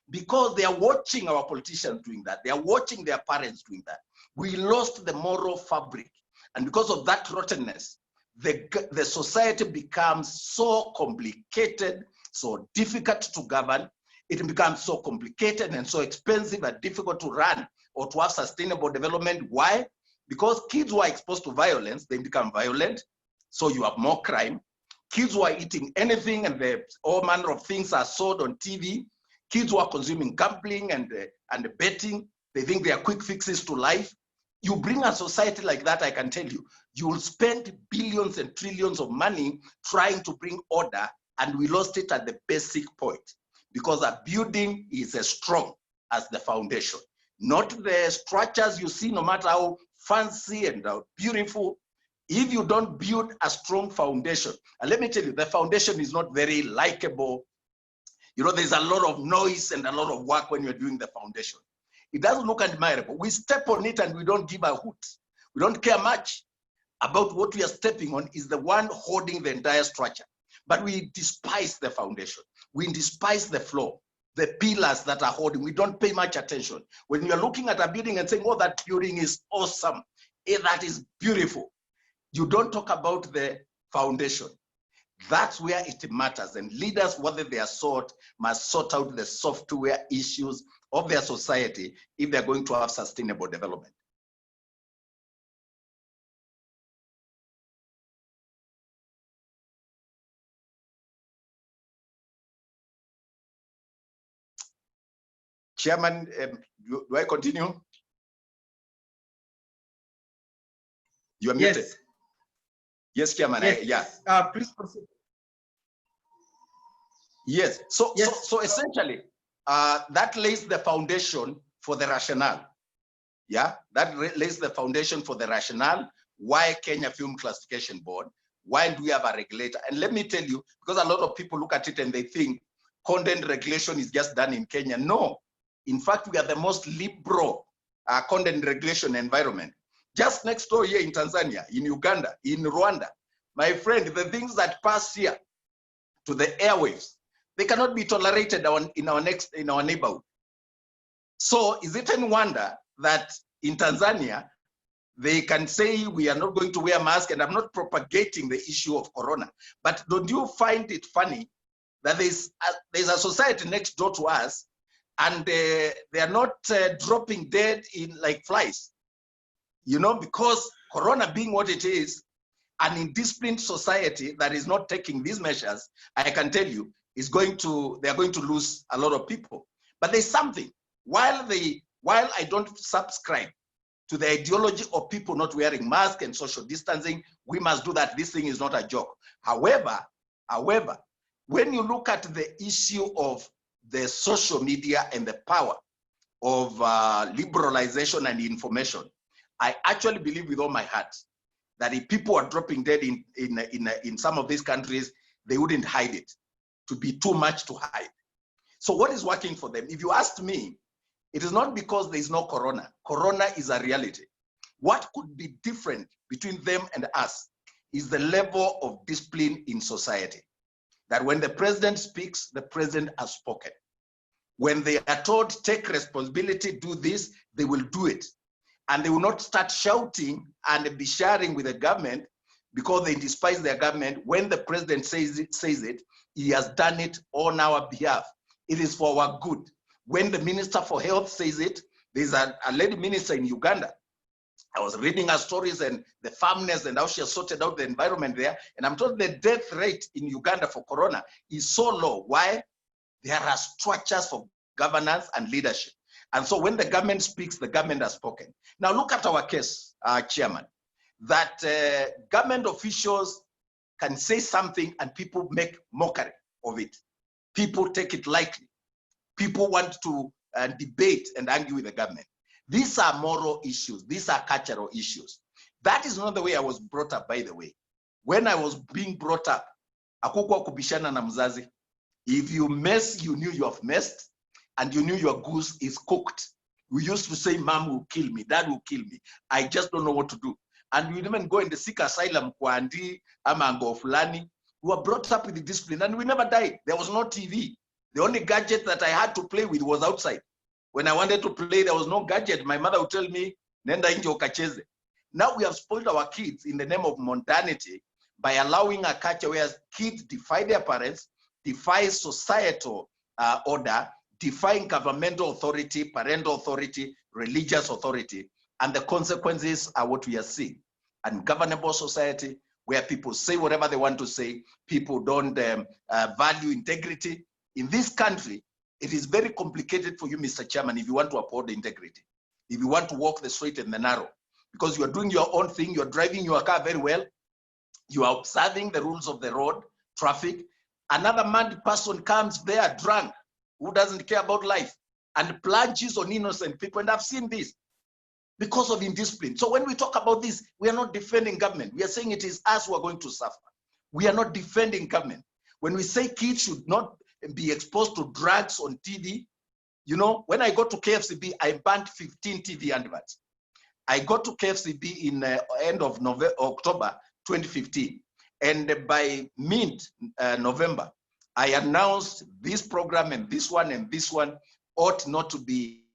because they are watching our politicians doing that. They are watching their parents doing that. We lost the moral fabric, and because of that rottenness, the society becomes so complicated, so difficult to govern. It becomes so complicated and so expensive and difficult to run or to have sustainable development. Why? Because kids who are exposed to violence, they become violent, so you have more crime. Kids who are eating anything and all manner of things are sold on TV. Kids who are consuming gambling and betting, they think they are quick fixes to life. You bring a society like that, I can tell you, you will spend billions and trillions of money trying to bring order, and we lost it at the basic point. Because a building is as strong as the foundation, not the structures you see, no matter how fancy and how beautiful. If you don't build a strong foundation, and let me tell you, the foundation is not very likable. You know, there's a lot of noise and a lot of work when you're doing the foundation. It doesn't look admirable. We step on it and we don't give a hoot. We don't care much about what we are stepping on is the one holding the entire structure. But we despise the foundation. We despise the floor, the pillars that are holding. We don't pay much attention. When you're looking at a building and saying, oh, that building is awesome, that is beautiful, you don't talk about the foundation. That's where it matters. And leaders, whether they are must sort out the software issues of their society if they're going to have sustainable development. Chairman, do I continue? You are muted. Yes. Yes, Chairman. Yes. Please proceed. Yes. So Yes. So essentially, that lays the foundation for the rationale. Yeah, that lays the foundation for the rationale. Why Kenya Film Classification Board? Why do we have a regulator? And let me tell you, because a lot of people look at it and they think content regulation is just done in Kenya. No. In fact, we are the most liberal content regulation environment. Just next door here in Tanzania, in Uganda, in Rwanda, my friend, the things that pass here to the airwaves, they cannot be tolerated in our neighborhood. So is it any wonder that in Tanzania, they can say we are not going to wear masks, and I'm not propagating the issue of corona. But don't you find it funny that there's a society next door to us, and they are not dropping dead in like flies? You know, because corona being what it is, an indisciplined society that is not taking these measures, I can tell you, they are going to lose a lot of people. But there's something, while I don't subscribe to the ideology of people not wearing masks and social distancing, we must do that. This thing is not a joke. However, when you look at the issue of the social media and the power of liberalization and information, I actually believe with all my heart that if people are dropping dead in some of these countries, they wouldn't hide it, to be too much to hide. So what is working for them? If you ask me, it is not because there is no corona. Corona is a reality. What could be different between them and us is the level of discipline in society. That when the president speaks, the president has spoken. When they are told, take responsibility, do this, they will do it. And they will not start shouting and be sharing with the government because they despise their government. When the president says it, he has done it on our behalf. It is for our good. When the Minister for Health says it, there's a lady minister in Uganda. I was reading her stories and the farmness and how she has sorted out the environment there. And I'm told the death rate in Uganda for corona is so low. Why? There are structures for governance and leadership. And so when the government speaks, the government has spoken. Now look at our case, Chairman, that government officials can say something and people make mockery of it. People take it lightly. People want to debate and argue with the government. These are moral issues. These are cultural issues. That is not the way I was brought up, by the way. When I was being brought up, akukwa kubishana na mzazi. If you mess, you knew you have messed, and you knew your goose is cooked. We used to say, Mom will kill me, Dad will kill me. I just don't know what to do. And we didn't go in the sick asylum, Kwandi, Amango, Fulani. We were brought up with the discipline, and we never died. There was no TV. The only gadget that I had to play with was outside. When I wanted to play, there was no gadget. My mother would tell me, Nenda inje ukacheze. Now we have spoiled our kids in the name of modernity by allowing a culture where kids defy their parents, defy societal order, defying governmental authority, parental authority, religious authority, and the consequences are what we are seeing. Ungovernable society where people say whatever they want to say, people don't value integrity. In this country, it is very complicated for you, Mr. Chairman, if you want to uphold integrity, if you want to walk the straight and the narrow, because you are doing your own thing, you're driving your car very well, you are observing the rules of the road, traffic. Another mad person comes there drunk, who doesn't care about life, and plunges on innocent people, and I've seen this because of indiscipline. So when we talk about this, we are not defending government. We are saying it is us who are going to suffer. We are not defending government. When we say kids should not be exposed to drugs on TV, you know, when I got to KFCB, I banned 15 TV adverts. I got to KFCB in end of October 2015. And by mid-November, I announced this program and this one ought not to be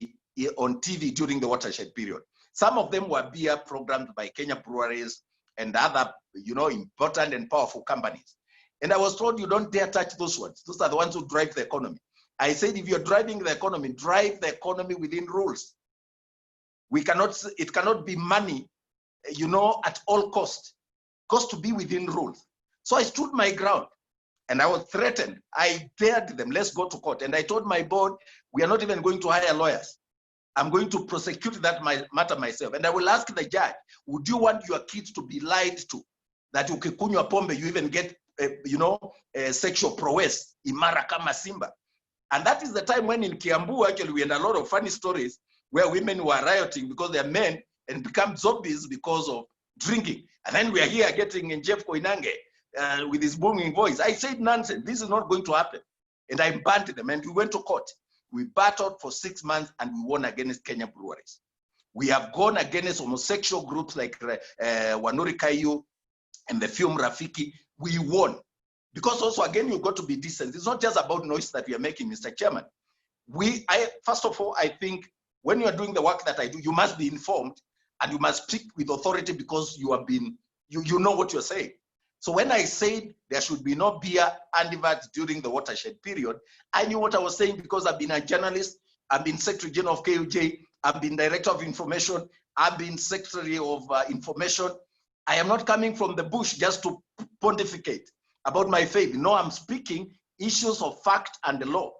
on TV during the watershed period. Some of them were beer programmed by Kenya breweries and other, you know, important and powerful companies. And I was told, you don't dare touch those ones. Those are the ones who drive the economy. I said, if you're driving the economy, drive the economy within rules. We cannot, it cannot be money, you know, at all cost. Cost to be within rules. So I stood my ground and I was threatened. I dared them, let's go to court. And I told my board, we are not even going to hire lawyers. I'm going to prosecute that matter myself. And I will ask the judge, would you want your kids to be lied to? That ukikunywa pombe, you even get, you know, sexual prowess, imara kama simba. And that is the time when in Kiambu, actually, we had a lot of funny stories where women were rioting because they're men and become zombies because of drinking. And then we are here getting in Jeff Koinange with his booming voice. I said, nonsense, this is not going to happen. And I banned them and we went to court. We battled for 6 months and we won against Kenya breweries. We have gone against homosexual groups like Wanuri Kayu and the film Rafiki. We won. Because also, again, you've got to be decent. It's not just about noise that we are making, Mr. Chairman. First of all, I think when you are doing the work that I do, you must be informed and you must speak with authority because you have been, you know what you're saying. So when I said there should be no beer adverts during the watershed period, I knew what I was saying because I've been a journalist, I've been Secretary General of KUJ, I've been Director of Information, I've been Secretary of Information. I am not coming from the bush just to pontificate about my faith. No, I'm speaking issues of fact and the law.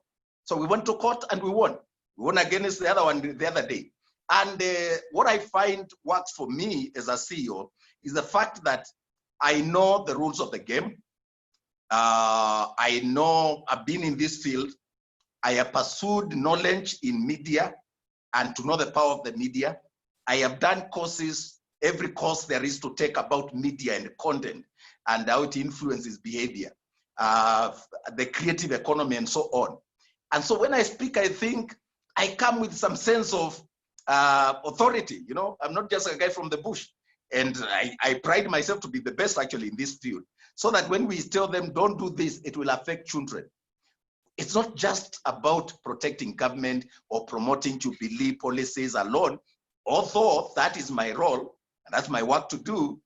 So we went to court and we won. We won against the other one the other day. And what I find works for me as a CEO is the fact that I know the rules of the game. I know I've been in this field. I have pursued knowledge in media and to know the power of the media. I have done courses, every course there is to take about media and content and how it influences behavior, the creative economy and so on. And so when I speak, I think I come with some sense of authority. You know, I'm not just a guy from the bush. And I pride myself to be the best actually in this field. So that when we tell them, don't do this, it will affect children. It's not just about protecting government or promoting Jubilee policies alone, although that is my role and that's my work to do.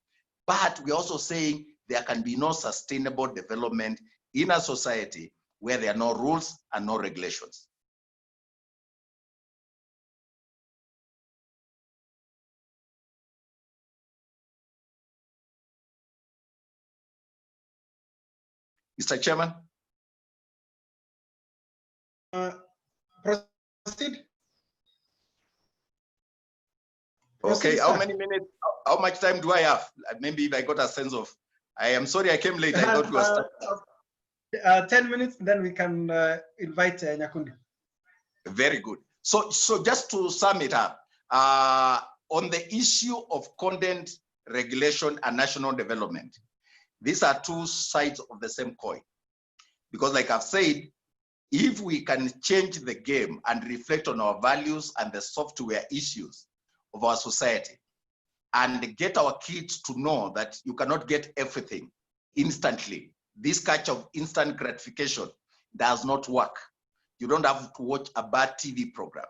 But we're also saying there can be no sustainable development in a society where there are no rules and no regulations. Mr. Chairman? Proceed. Okay, Proceed, how sir. many minutes, how much time do I have? Maybe if I got a sense of, I am sorry I came late, I thought we were starting. 10 minutes, then we can invite Nyakundi. Very good. So just to sum it up, on the issue of content regulation and national development, these are two sides of the same coin. Because like I've said, if we can change the game and reflect on our values and the software issues of our society, and get our kids to know that you cannot get everything instantly. This culture of instant gratification does not work. You don't have to watch a bad TV program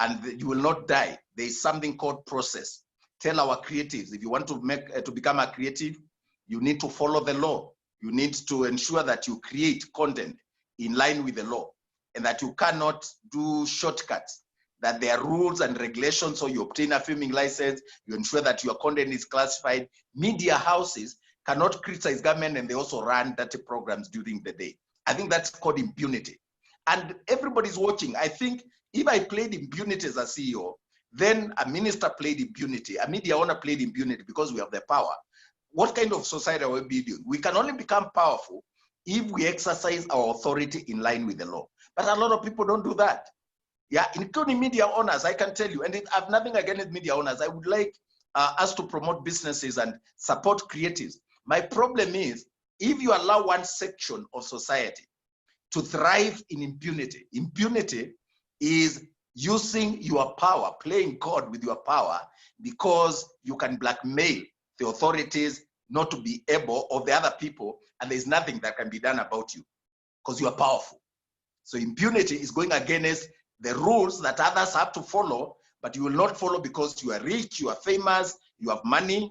and you will not die. There is something called process. Tell our creatives, if you want to become a creative, you need to follow the law. You need to ensure that you create content in line with the law and that you cannot do shortcuts, that there are rules and regulations. So you obtain a filming license, you ensure that your content is classified. Media houses cannot criticize government and they also run dirty programs during the day. I think that's called impunity. And everybody's watching. I think if I played impunity as a CEO, then a minister played impunity, a media owner played impunity because we have the power. What kind of society will we be doing? We can only become powerful if we exercise our authority in line with the law. But a lot of people don't do that. Yeah, including media owners, I can tell you, and I have nothing against media owners. I would like us to promote businesses and support creatives. My problem is, if you allow one section of society to thrive in impunity, impunity is using your power, playing God with your power, because you can blackmail the authorities not to be able, or the other people, and there's nothing that can be done about you, because you are powerful. So impunity is going against the rules that others have to follow, but you will not follow because you are rich, you are famous, you have money,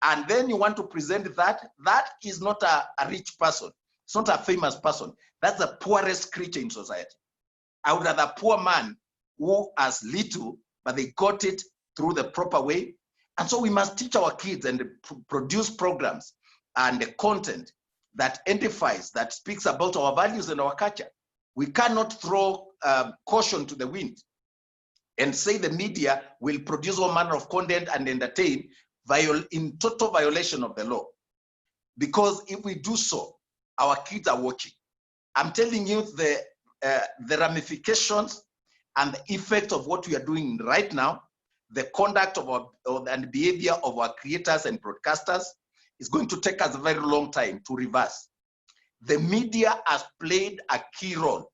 and then you want to present that. That is not a rich person. It's not a famous person. That's the poorest creature in society. I would rather a poor man who has little, but they got it through the proper way. And so we must teach our kids and produce programs and the content that edifies, that speaks about our values and our culture. We cannot throw caution to the wind and say the media will produce all manner of content and entertain in total violation of the law. Because if we do so, our kids are watching. I'm telling you the ramifications and the effect of what we are doing right now, the conduct of our and behavior of our creators and broadcasters is going to take us a very long time to reverse. The media has played a key role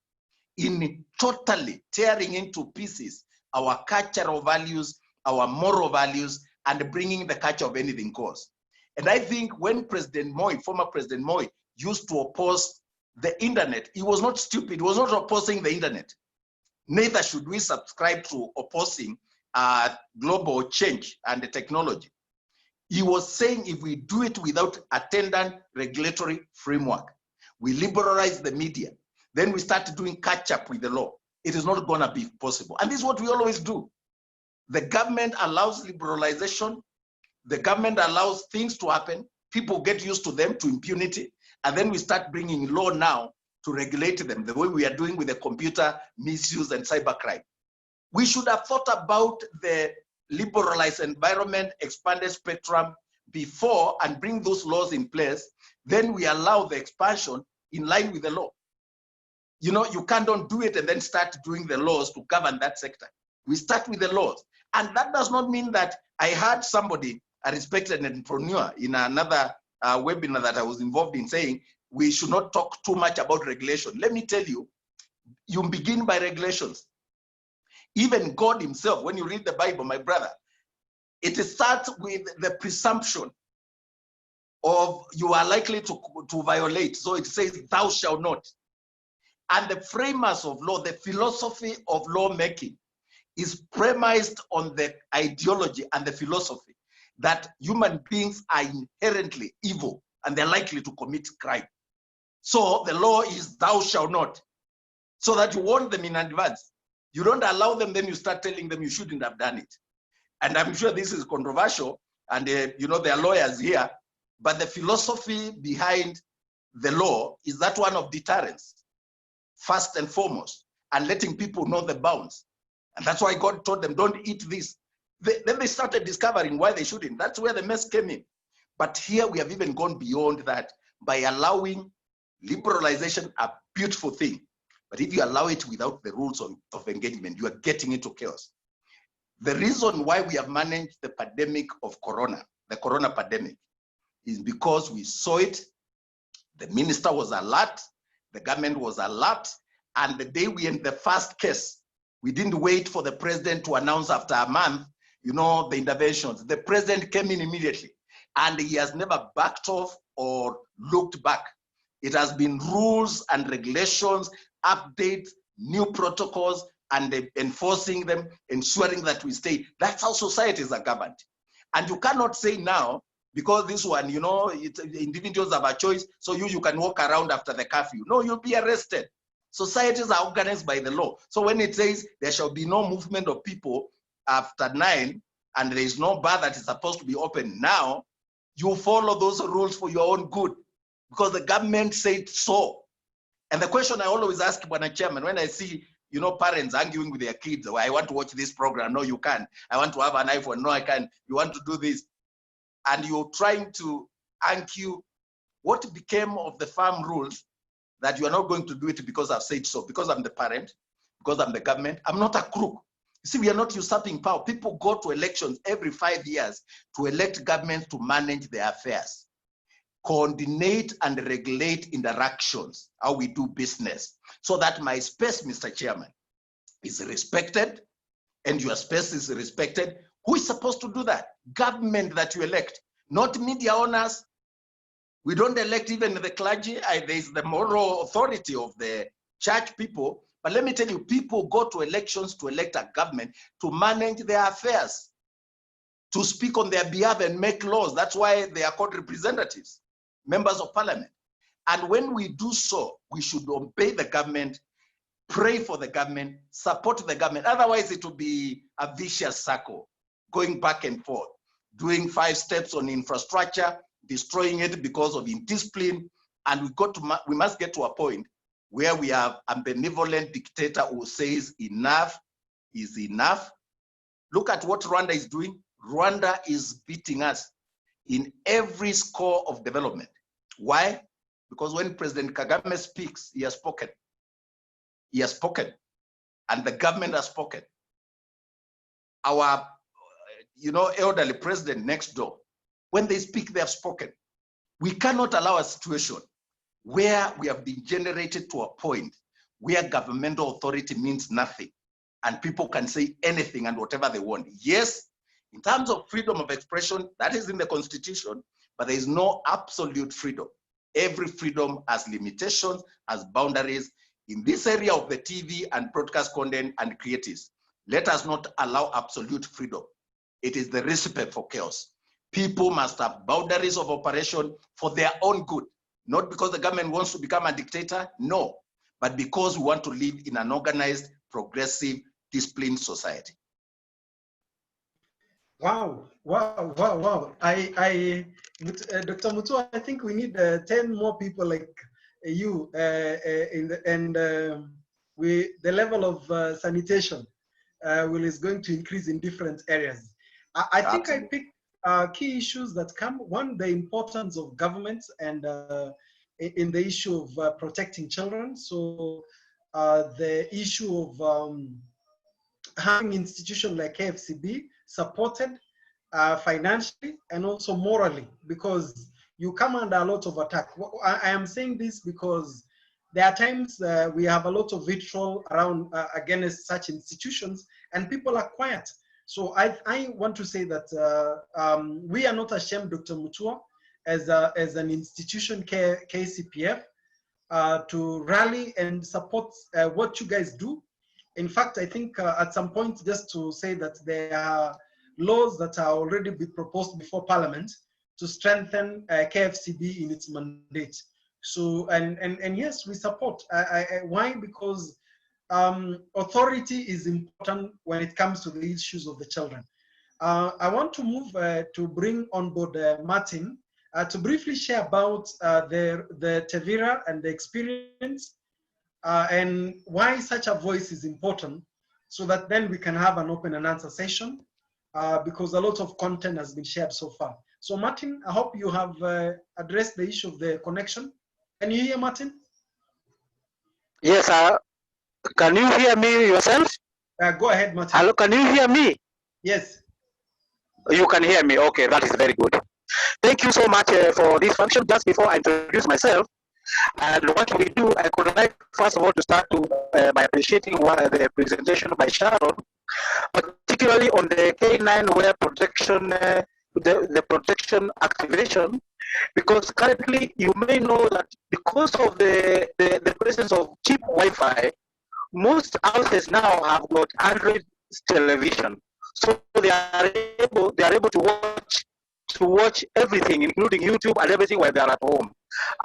in totally tearing into pieces our cultural values, our moral values, and bringing the culture of anything goes. And I think when President Moi, former President Moi, used to oppose the internet, he was not stupid. He was not opposing the internet. Neither should we subscribe to opposing global change and the technology. He was saying if we do it without attendant regulatory framework, we liberalize the media, then we start doing catch up with the law. It is not gonna be possible. And this is what we always do. The government allows liberalization. The government allows things to happen. People get used to them, to impunity. And then we start bringing law now to regulate them the way we are doing with the computer misuse and cybercrime. We should have thought about the liberalized environment, expanded spectrum before and bring those laws in place. Then we allow the expansion in line with the law. You know, you can't do it and then start doing the laws to govern that sector. We start with the laws. And that does not mean that I heard somebody, a respected entrepreneur in another webinar that I was involved in, saying we should not talk too much about regulation. Let me tell you, you begin by regulations. Even God himself, when you read the Bible, my brother, it starts with the presumption of you are likely to violate. So it says, thou shalt not. And the framers of law, the philosophy of lawmaking is premised on the ideology and the philosophy that human beings are inherently evil and they're likely to commit crime. So the law is thou shalt not, so that you warn them in advance. You don't allow them, then you start telling them you shouldn't have done it. And I'm sure this is controversial, and you know, there are lawyers here, but the philosophy behind the law is that one of deterrence, first and foremost, and letting people know the bounds. And that's why God told them, don't eat this. Then they started discovering why they shouldn't. That's where the mess came in. But here we have even gone beyond that by allowing liberalization, a beautiful thing. But if you allow it without the rules of engagement, you are getting into chaos. The reason why we have managed the pandemic of corona, the corona pandemic, is because we saw it. The minister was alert, the government was alert, and the day we end the first case, we didn't wait for the president to announce after a month, you know, the interventions. The president came in immediately, and he has never backed off or looked back. It has been rules and regulations, updates, new protocols, and enforcing them, ensuring that we stay. That's how societies are governed. And you cannot say now, because this one, you know, individuals have a choice, so you can walk around after the curfew. No, you'll be arrested. Societies are organized by the law. So when it says there shall be no movement of people after 9, and there is no bar that is supposed to be open now, you follow those rules for your own good, because the government said so. And the question I always ask, Bwana Chairman, when I see, you know, parents arguing with their kids, oh, I want to watch this program, no, you can't. I want to have an iPhone, no, I can't. You want to do this. And you're trying to argue what became of the farm rules, that you are not going to do it because I've said so, because I'm the parent, because I'm the government. I'm not a crook. You see, we are not usurping power. People go to elections every 5 years to elect governments to manage their affairs, coordinate and regulate interactions, how we do business, so that my space, Mr. Chairman, is respected and your space is respected. Who is supposed to do that? Government that you elect, not media owners. We don't elect even the clergy. There is the moral authority of the church people. But let me tell you, people go to elections to elect a government to manage their affairs, to speak on their behalf and make laws. That's why they are called representatives, members of parliament. And when we do so, we should obey the government, pray for the government, support the government. Otherwise, it will be a vicious circle, going back and forth, doing 5 steps on infrastructure, destroying it because of indiscipline. And we must get to a point where we have a benevolent dictator who says enough is enough. Look at what Rwanda is doing. Rwanda is beating us in every score of development. Why? Because when President Kagame speaks, he has spoken. He has spoken, and the government has spoken. Our, you know, elderly president next door, when they speak, they have spoken. We cannot allow a situation where we have been generated to a point where governmental authority means nothing and people can say anything and whatever they want. Yes, in terms of freedom of expression, that is in the Constitution, but there is no absolute freedom. Every freedom has limitations, has boundaries. In this area of the TV and broadcast content and creatives, let us not allow absolute freedom. It is the recipe for chaos. People must have boundaries of operation for their own good, not because the government wants to become a dictator, no, but because we want to live in an organized, progressive, disciplined society. Wow, wow, wow, wow. Dr. Mutua, I think we need 10 more people like you, the level of sanitation is going to increase in different areas. I think I picked key issues that come. One, the importance of government and in the issue of protecting children. So the issue of having institutions like KFCB supported financially and also morally, because you come under a lot of attack. I am saying this because there are times we have a lot of vitriol around against such institutions and people are quiet. So I want to say that we are not ashamed, Dr. Mutua, as an institution, KCPF, to rally and support what you guys do. In fact, I think at some point, just to say that there are laws that are already be proposed before Parliament to strengthen KFCB in its mandate. So, and yes, we support. Why? Because authority is important when it comes to the issues of the children. I want to move to bring on board Martin to briefly share about the TEVIRA and the experience and why such a voice is important, so that then we can have an open and answer session because a lot of content has been shared so far. So Martin, I hope you have addressed the issue of the connection. Can you hear Martin? Yes, can you hear me yourself? Go ahead, Martin. Hello, can you hear me? Yes. You can hear me. Okay, that is very good. Thank you so much for this function. Just before I introduce myself and what we do, I could like first of all to start by appreciating the presentation by Sharon, particularly on the K9 ware protection, the protection activation, because currently you may know that because of the presence of cheap Wi-Fi, most houses now have got Android television, so they are able to watch everything, including YouTube and everything, while they are at home,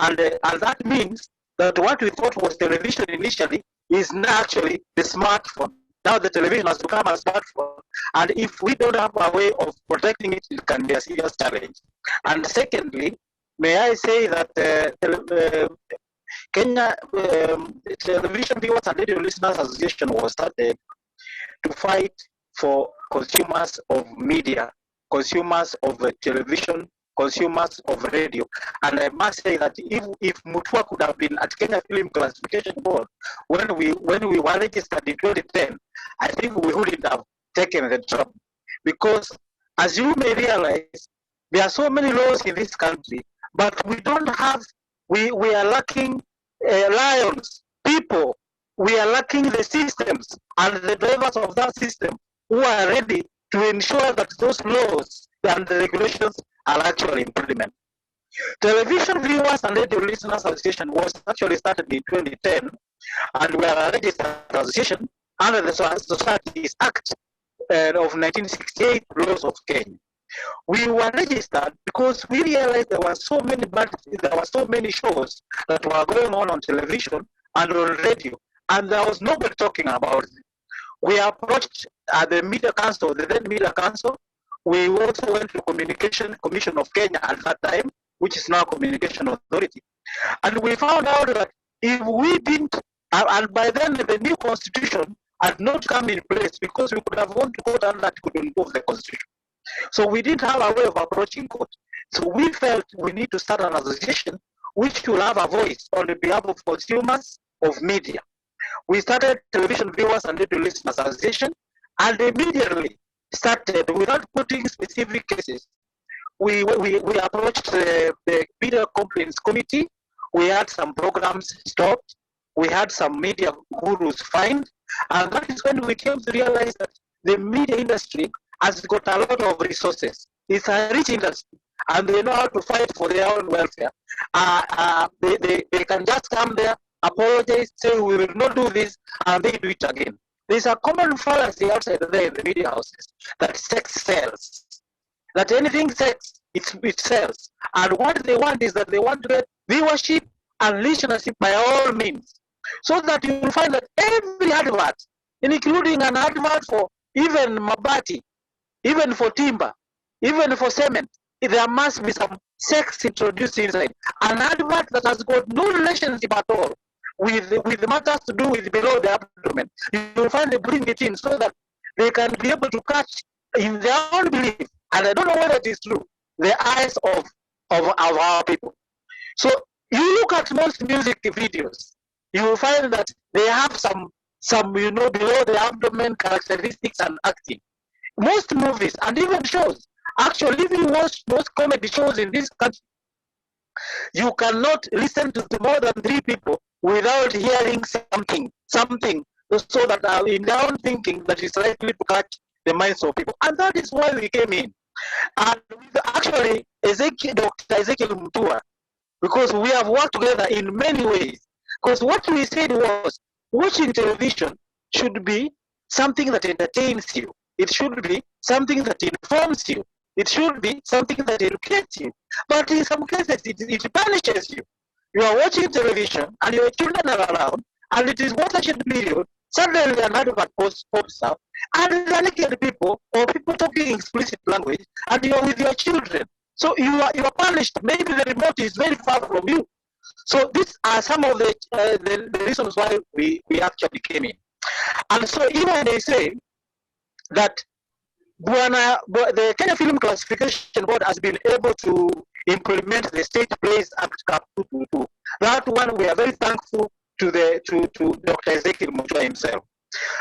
and that means that what we thought was television initially is now actually the smartphone. Now the television has become a smartphone, and if we don't have a way of protecting it, it can be a serious challenge. And secondly, may I say that Kenya Television Viewers and Radio Listeners Association was started to fight for consumers of media, consumers of television, consumers of radio. And I must say that if Mutua could have been at Kenya Film Classification Board when we were registered in 2010, I think we wouldn't have taken the job. Because as you may realize, there are so many laws in this country, but we don't have, we are lacking lions, people. We are lacking the systems and the drivers of that system who are ready to ensure that those laws and the regulations are actually implemented. Television Viewers and Radio Listeners Association was actually started in 2010, and we are a registered association under the Societies Act of 1968 laws of Kenya. We were registered because we realized there were so many shows that were going on television and on radio, and there was nobody talking about it. We approached the Media Council, the then Media Council. We also went to Communication Commission of Kenya at that time, which is now Communication Authority. And we found out that if we didn't, and by then the new constitution had not come in place because we could have gone to court and that could improve the constitution. So we didn't have a way of approaching court. So we felt we need to start an association which will have a voice on behalf of consumers of media. We started Television Viewers and Radio Listeners Association, and immediately started, without putting specific cases, we approached the Media Complaints Committee. We had some programs stopped. We had some media gurus fined, and that is when we came to realize that the media industry has got a lot of resources. It's a rich industry, and they know how to fight for their own welfare. They can just come there, apologize, say we will not do this, and they do it again. There's a common fallacy outside there in the media houses that sex sells. That anything sex, it sells. And what they want is that they want to get viewership and listenership by all means. So that you will find that every advert, including an advert for even mabati, even for timber, even for cement, there must be some sex introduced inside. An advert that has got no relationship at all with matters to do with below the abdomen. You will find they bring it in so that they can be able to catch in their own belief, and I don't know whether it is true, the eyes of our people. So you look at most music videos, you will find that they have some below the abdomen characteristics and acting. Most movies and even shows, actually if you watch most comedy shows in this country, you cannot listen to more than 3 people without hearing something, so that in their own thinking that is likely to catch the minds of people. And that is why we came in. And actually, Dr. Ezekiel Mutua, because we have worked together in many ways. Because what we said was, watching television should be something that entertains you. It should be something that informs you. It should be something that educates you. But in some cases, it punishes you. you are watching television and your children are around, and it is watershed period, suddenly an advert pops up, and there are naked people or people talking explicit language, and you are with your children. So you are punished. Maybe the remote is very far from you. So these are some of the reasons why we actually came in. And so even they say that the Kenya Film Classification Board has been able to implement the State Plays Act Cap 222. That one we are very thankful to Dr. Ezekiel Mutua himself.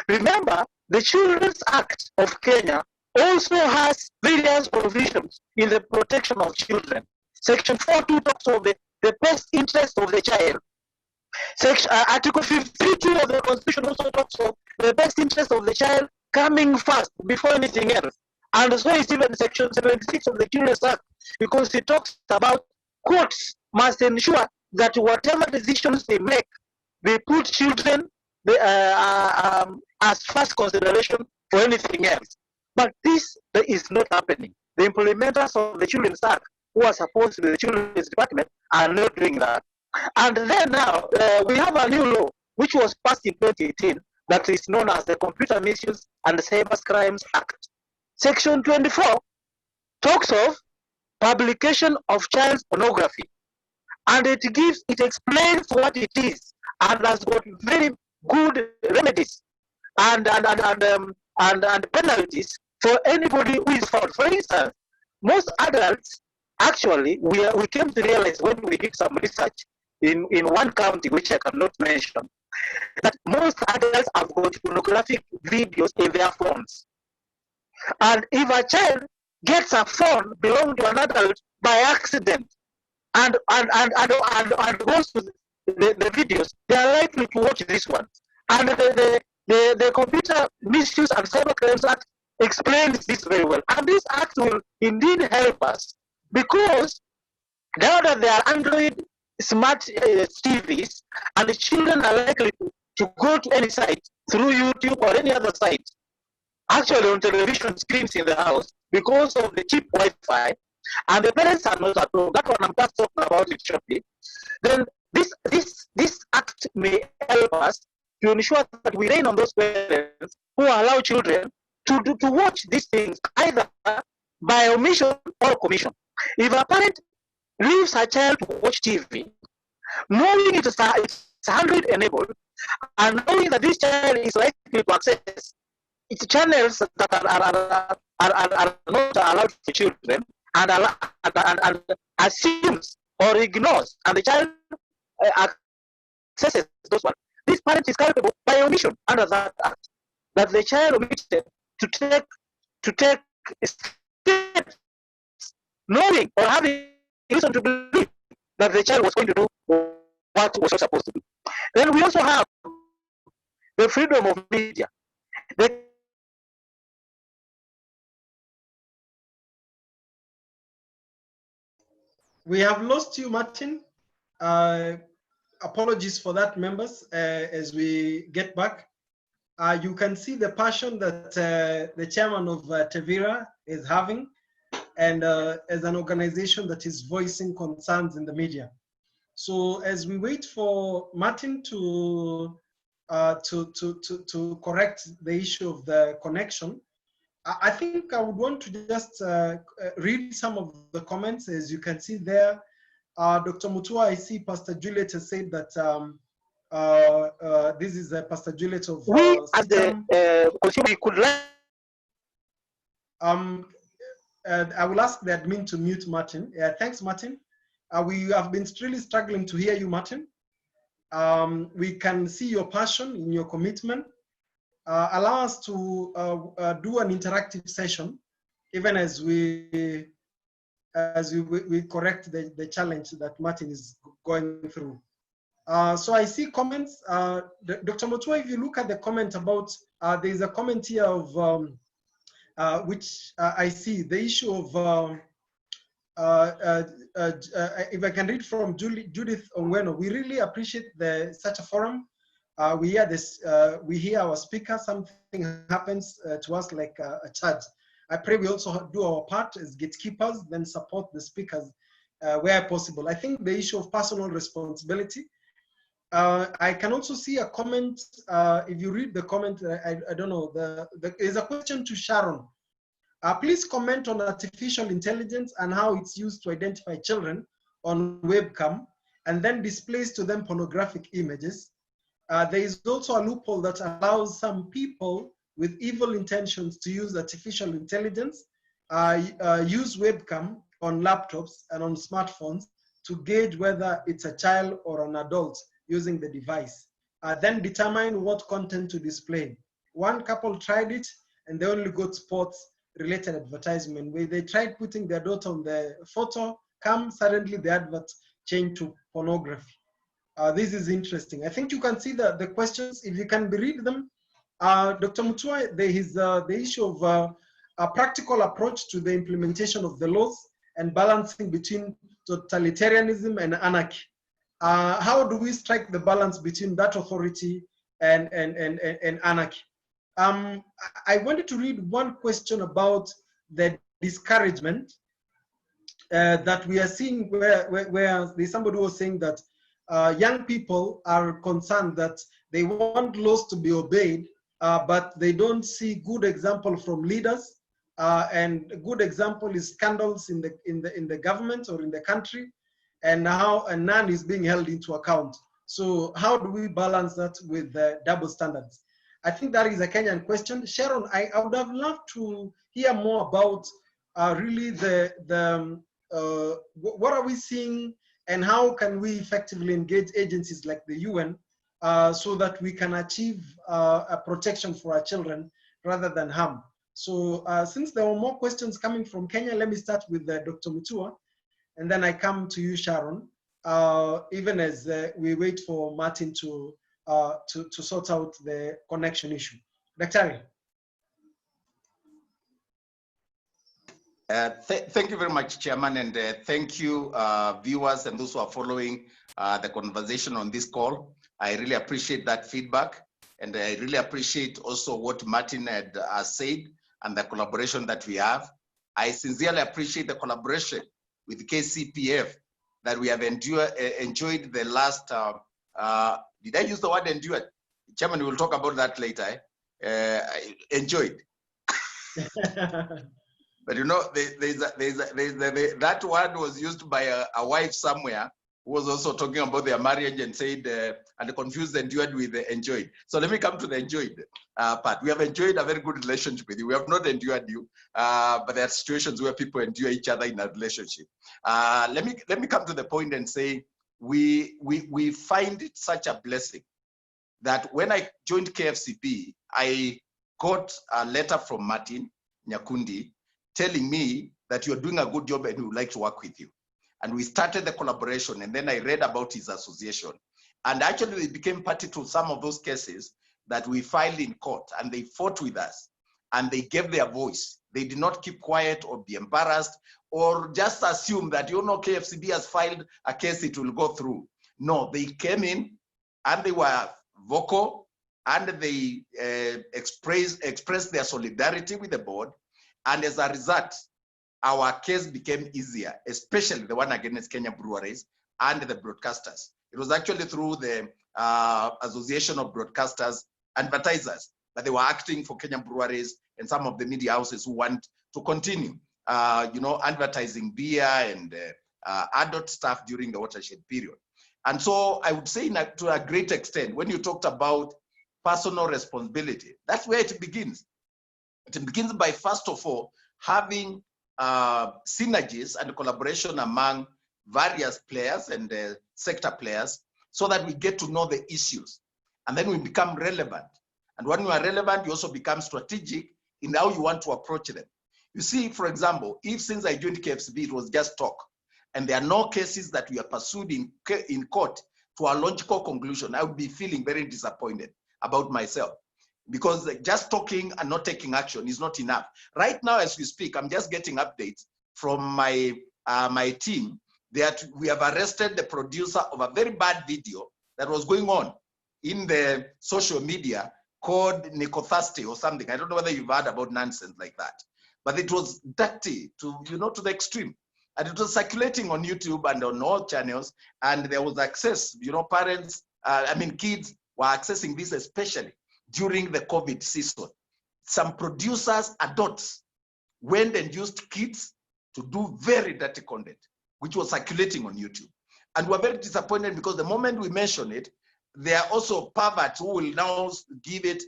Remember, the Children's Act of Kenya also has various provisions in the protection of children. Section 4.2 talks of the best interest of the child. Article 52 of the Constitution also talks of the best interest of the child coming first before anything else. And so is even Section 76 of the Children's Act, because it talks about courts must ensure that whatever decisions they make, they put children as first consideration for anything else. But this is not happening. The implementers of the Children's Act, who are supposed to be the Children's Department, are not doing that. And then now, we have a new law, which was passed in 2018, that is known as the Computer Misuse and Cyber Crimes Act. Section 24 talks of publication of child pornography. And it explains what it is, and has got very good remedies and penalties for anybody who is found. For instance, most adults, actually, we came to realize when we did some research in one county, which I cannot mention, that most adults have got pornographic videos in their phones. And if a child gets a phone belonging to an adult by accident and goes to the videos, they are likely to watch this one. And the Computer Misuse and Cyber Crimes Act explains this very well. And this act will indeed help us, because now that there are Android smart TVs, and the children are likely to go to any site through YouTube or any other site, actually on television screens in the house, because of the cheap Wi-Fi, and the parents are not at home. That one I'm just talking about it shortly. Then this act may help us to ensure that we rein on those parents who allow children to watch these things either by omission or commission. If a parent leaves a child to watch TV, knowing it's Android enabled, and knowing that this child is likely to access its channels that are not allowed for children, and assumes or ignores, and the child accesses those ones, this parent is culpable by omission under that act, that the child omitted to take steps, knowing or having reason to believe that the child was going to do what was supposed to do. Then we also have the freedom of media. We have lost you, Martin. Apologies for that, members, as we get back. You can see the passion that the chairman of TEVIRA is having, and as an organization that is voicing concerns in the media. So as we wait for Martin to correct the issue of the connection, I think I would want to just read some of the comments. As you can see there, Dr. Mutua, I see Pastor Juliet has said that this is Pastor Juliet of we as the consumer could learn. I will ask the admin to mute Martin. Thanks, Martin. We have been really struggling to hear you, Martin. We can see your passion in your commitment. Allow us to do an interactive session, even as we correct the challenge that Martin is going through. So I see comments. Dr. Mutua, if you look at the comment about, there's a comment here of, which I see, the issue of, if I can read from Judith Ongweno, we really appreciate such a forum. We hear this, we hear our speaker, something happens to us like a charge. I pray we also do our part as gatekeepers, then support the speakers where possible. I think the issue of personal responsibility. I can also see a comment. If you read the comment, I don't know. There's a question to Sharon. Please comment on artificial intelligence and how it's used to identify children on webcam and then displays to them pornographic images. There is also a loophole that allows some people with evil intentions to use artificial intelligence, use webcam on laptops and on smartphones to gauge whether it's a child or an adult using the device. Then determine what content to display. One couple tried it and they only got sports-related advertisement. Where they tried putting their daughter on the photo cam, suddenly the advert changed to pornography. This is interesting. I think you can see the questions, if you can read them. Dr. Mutua, there is the issue of a practical approach to the implementation of the laws and balancing between totalitarianism and anarchy. How do we strike the balance between that authority and anarchy? I wanted to read one question about the discouragement that we are seeing where there's somebody who was saying that young people are concerned that they want laws to be obeyed, but they don't see good example from leaders, and a good example is scandals in the government or in the country, and how none is being held into account. So how do we balance that with the double standards? I think that is a Kenyan question. Sharon, I would have loved to hear more about really what are we seeing and how can we effectively engage agencies like the UN so that we can achieve a protection for our children rather than harm. So since there were more questions coming from Kenya, let me start with Dr. Mutua, and then I come to you, Sharon, even as we wait for Martin to sort out the connection issue. Dr. Thank you very much, Chairman, and thank you, viewers and those who are following the conversation on this call. I really appreciate that feedback, and I really appreciate also what Martin had said and the collaboration that we have. I appreciate the collaboration with KCPF that we have enjoyed the last, did I use the word endured? Chairman, we will talk about that later. Enjoyed. But you know, that word was used by a wife somewhere who was also talking about their marriage and said, and confused endured with enjoyed. So let me come to the enjoyed part. We have enjoyed a very good relationship with you. We have not endured you, but there are situations where people endure each other in a relationship. Let me come to the point and say, we find it such a blessing that when I joined KFCB, I got a letter from Martin Nyakundi telling me that you're doing a good job and we would like to work with you. And we started the collaboration, and then I read about his association. And actually they became party to some of those cases that we filed in court, and they fought with us and they gave their voice. They did not keep quiet or be embarrassed or just assume that, you know, KFCB has filed a case, it will go through. No, they came in and they were vocal, and they expressed their solidarity with the board. And as a result, our case became easier, especially the one against Kenya breweries and the broadcasters. It was actually through the Association of Broadcasters Advertisers that they were acting for Kenya breweries and some of the media houses who want to continue, you know, advertising beer and adult stuff during the watershed period. And so I would say to a great extent, when you talked about personal responsibility, that's where it begins. It begins by, first of all, having synergies and collaboration among various players and sector players so that we get to know the issues. And then we become relevant. And when you are relevant, you also become strategic in how you want to approach them. You see, for example, if since I joined KFCB, it was just talk, and there are no cases that we are pursued in court to a logical conclusion, I would be feeling very disappointed about myself. Because just talking and not taking action is not enough. Right now, as we speak, I'm just getting updates from my team that we have arrested the producer of a very bad video that was going on in the social media called Nico Thirsty or something. I don't know whether you've heard about nonsense like that, but it was dirty to, you know, to the extreme. And it was circulating on YouTube and on all channels, and there was access, you know, parents, kids were accessing this, especially during the COVID season. Some producers, adults, went and used kids to do very dirty content, which was circulating on YouTube. And we're very disappointed because the moment we mention it, there are also perverts who will now give it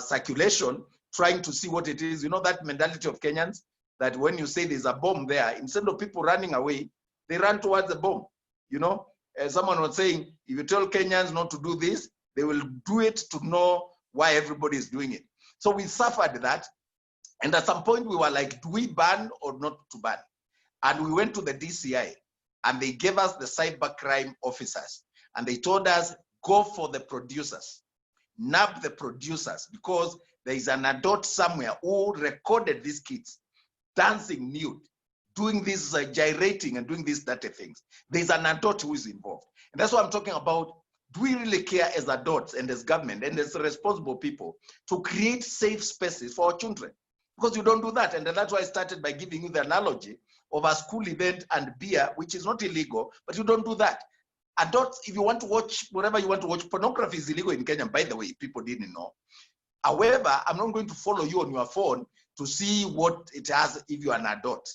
circulation, trying to see what it is. You know that mentality of Kenyans, that when you say there's a bomb there, instead of people running away, they run towards the bomb. You know, someone was saying, if you tell Kenyans not to do this, they will do it to know why everybody is doing it. So we suffered that. And at some point we were like, do we ban or not to ban? And we went to the DCI and they gave us the cybercrime officers. And they told us, go for the producers, nab the producers, because there is an adult somewhere who recorded these kids dancing nude, doing this gyrating and doing these dirty things. There's an adult who is involved. And that's what I'm talking about. Do we really care as adults and as government and as responsible people to create safe spaces for our children? Because you don't do that. And that's why I started by giving you the analogy of a school event and beer, which is not illegal, but you don't do that. Adults, if you want to watch whatever you want to watch, pornography is illegal in Kenya, by the way, people didn't know. However, I'm not going to follow you on your phone to see what it has if you're an adult.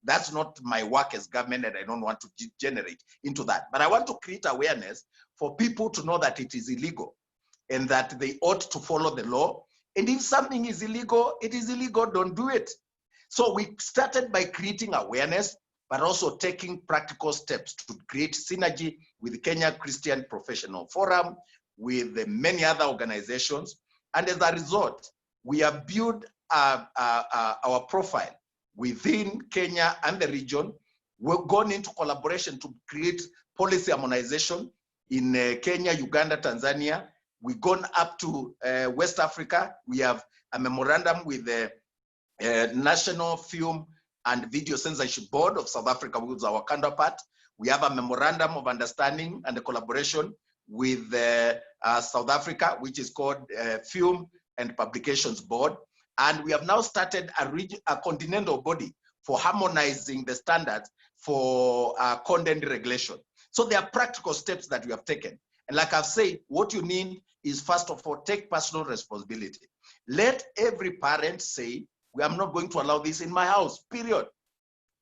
That's not my work as government, and I don't want to generate into that. But I want to create awareness for people to know that it is illegal and that they ought to follow the law. And if something is illegal, it is illegal, don't do it. So we started by creating awareness, but also taking practical steps to create synergy with the Kenya Christian Professional Forum, with many other organizations. And as a result, we have built our profile within Kenya and the region. We've gone into collaboration to create policy harmonization in Kenya, Uganda, Tanzania. We've gone up to West Africa. We have a memorandum with the National Film and Video Censorship Board of South Africa, which is our counterpart. We have a memorandum of understanding and a collaboration with South Africa, which is called Film and Publications Board. And we have now started a continental body for harmonizing the standards for content regulation. So there are practical steps that we have taken. And like I've said, what you need is, first of all, take personal responsibility. Let every parent say, I'm not going to allow this in my house, period.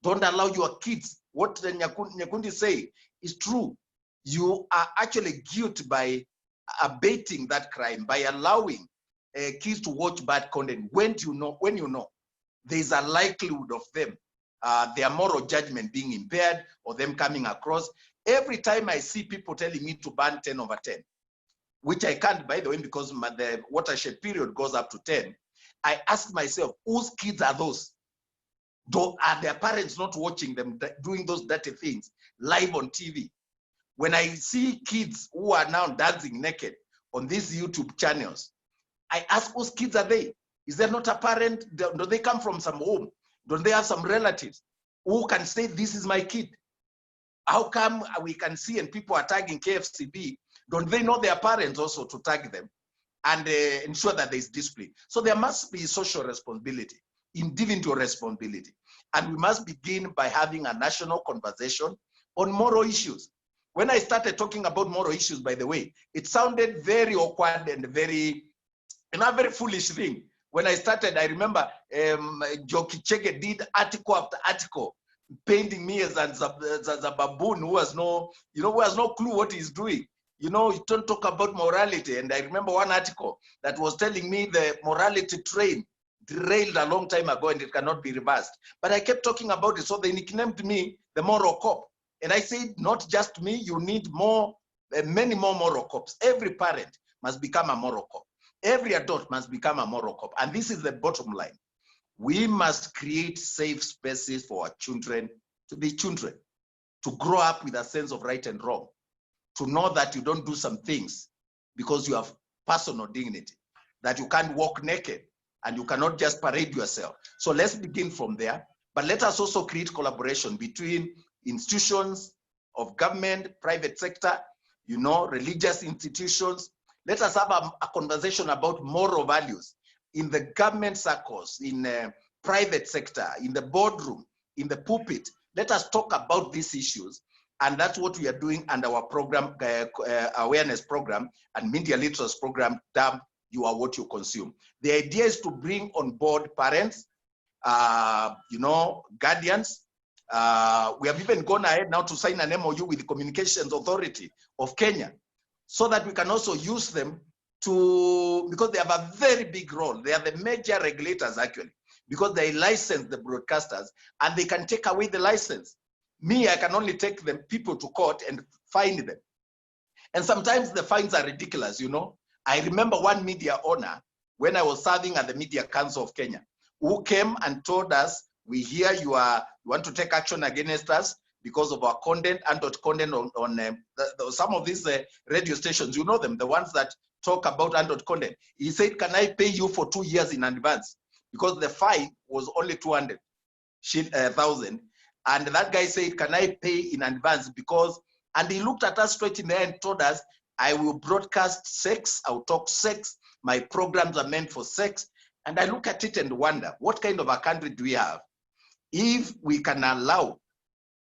Don't allow your kids. What Nyakundi say is true. You are actually guilty by abating that crime, by allowing kids to watch bad content when you know there's a likelihood of them, their moral judgment being impaired or them coming across. Every time I see people telling me to ban 10/10, which I can't, by the way, because the watershed period goes up to 10, I ask myself, whose kids are those? Are their parents not watching them doing those dirty things live on TV? When I see kids who are now dancing naked on these YouTube channels, I ask, whose kids are they? Is there not a parent? Do they come from some home? Don't they have some relatives who can say, this is my kid? How come we can see and people are tagging KFCB? Don't they know their parents also to tag them and ensure that there is discipline? So there must be social responsibility, individual responsibility. And we must begin by having a national conversation on moral issues. When I started talking about moral issues, by the way, it sounded very awkward and very foolish thing. When I started, I remember Joki Chege did article after article, painting me as a baboon who has no clue what he's doing. You don't talk about morality. And I remember one article that was telling me the morality train derailed a long time ago and it cannot be reversed. But I kept talking about it, so they nicknamed me the moral cop. And I said, not just me, you need more, many more moral cops. Every parent must become a moral cop. Every adult must become a moral cop. And this is the bottom line. We must create safe spaces for our children to be children, to grow up with a sense of right and wrong, to know that you don't do some things because you have personal dignity, that you can't walk naked and you cannot just parade yourself. So let's begin from there. But let us also create collaboration between institutions of government, private sector, religious institutions. Let us have a conversation about moral values in the government circles, in the private sector, in the boardroom, in the pulpit. Let us talk about these issues. And that's what we are doing under our program, awareness program and media literacy program, dubbed You Are What You Consume. The idea is to bring on board parents, guardians. We have even gone ahead now to sign an MOU with the Communications Authority of Kenya, so that we can also use them to, because they have a very big role. They are the major regulators actually, because they license the broadcasters and they can take away the license. Me, I can only take them people to court and fine them. And sometimes the fines are ridiculous, you know. I remember one media owner, when I was serving at the Media Council of Kenya, who came and told us, we hear you want to take action against us because of our content, content on some of these radio stations, you know them, the ones that talk about content. He said, can I pay you for 2 years in advance? Because the fine was only 200,000. And that guy said, can I pay in advance? Because, and he looked at us straight in the eye and told us, I will broadcast sex, I'll talk sex, my programs are meant for sex. And I look at it and wonder, what kind of a country do we have? If we can allow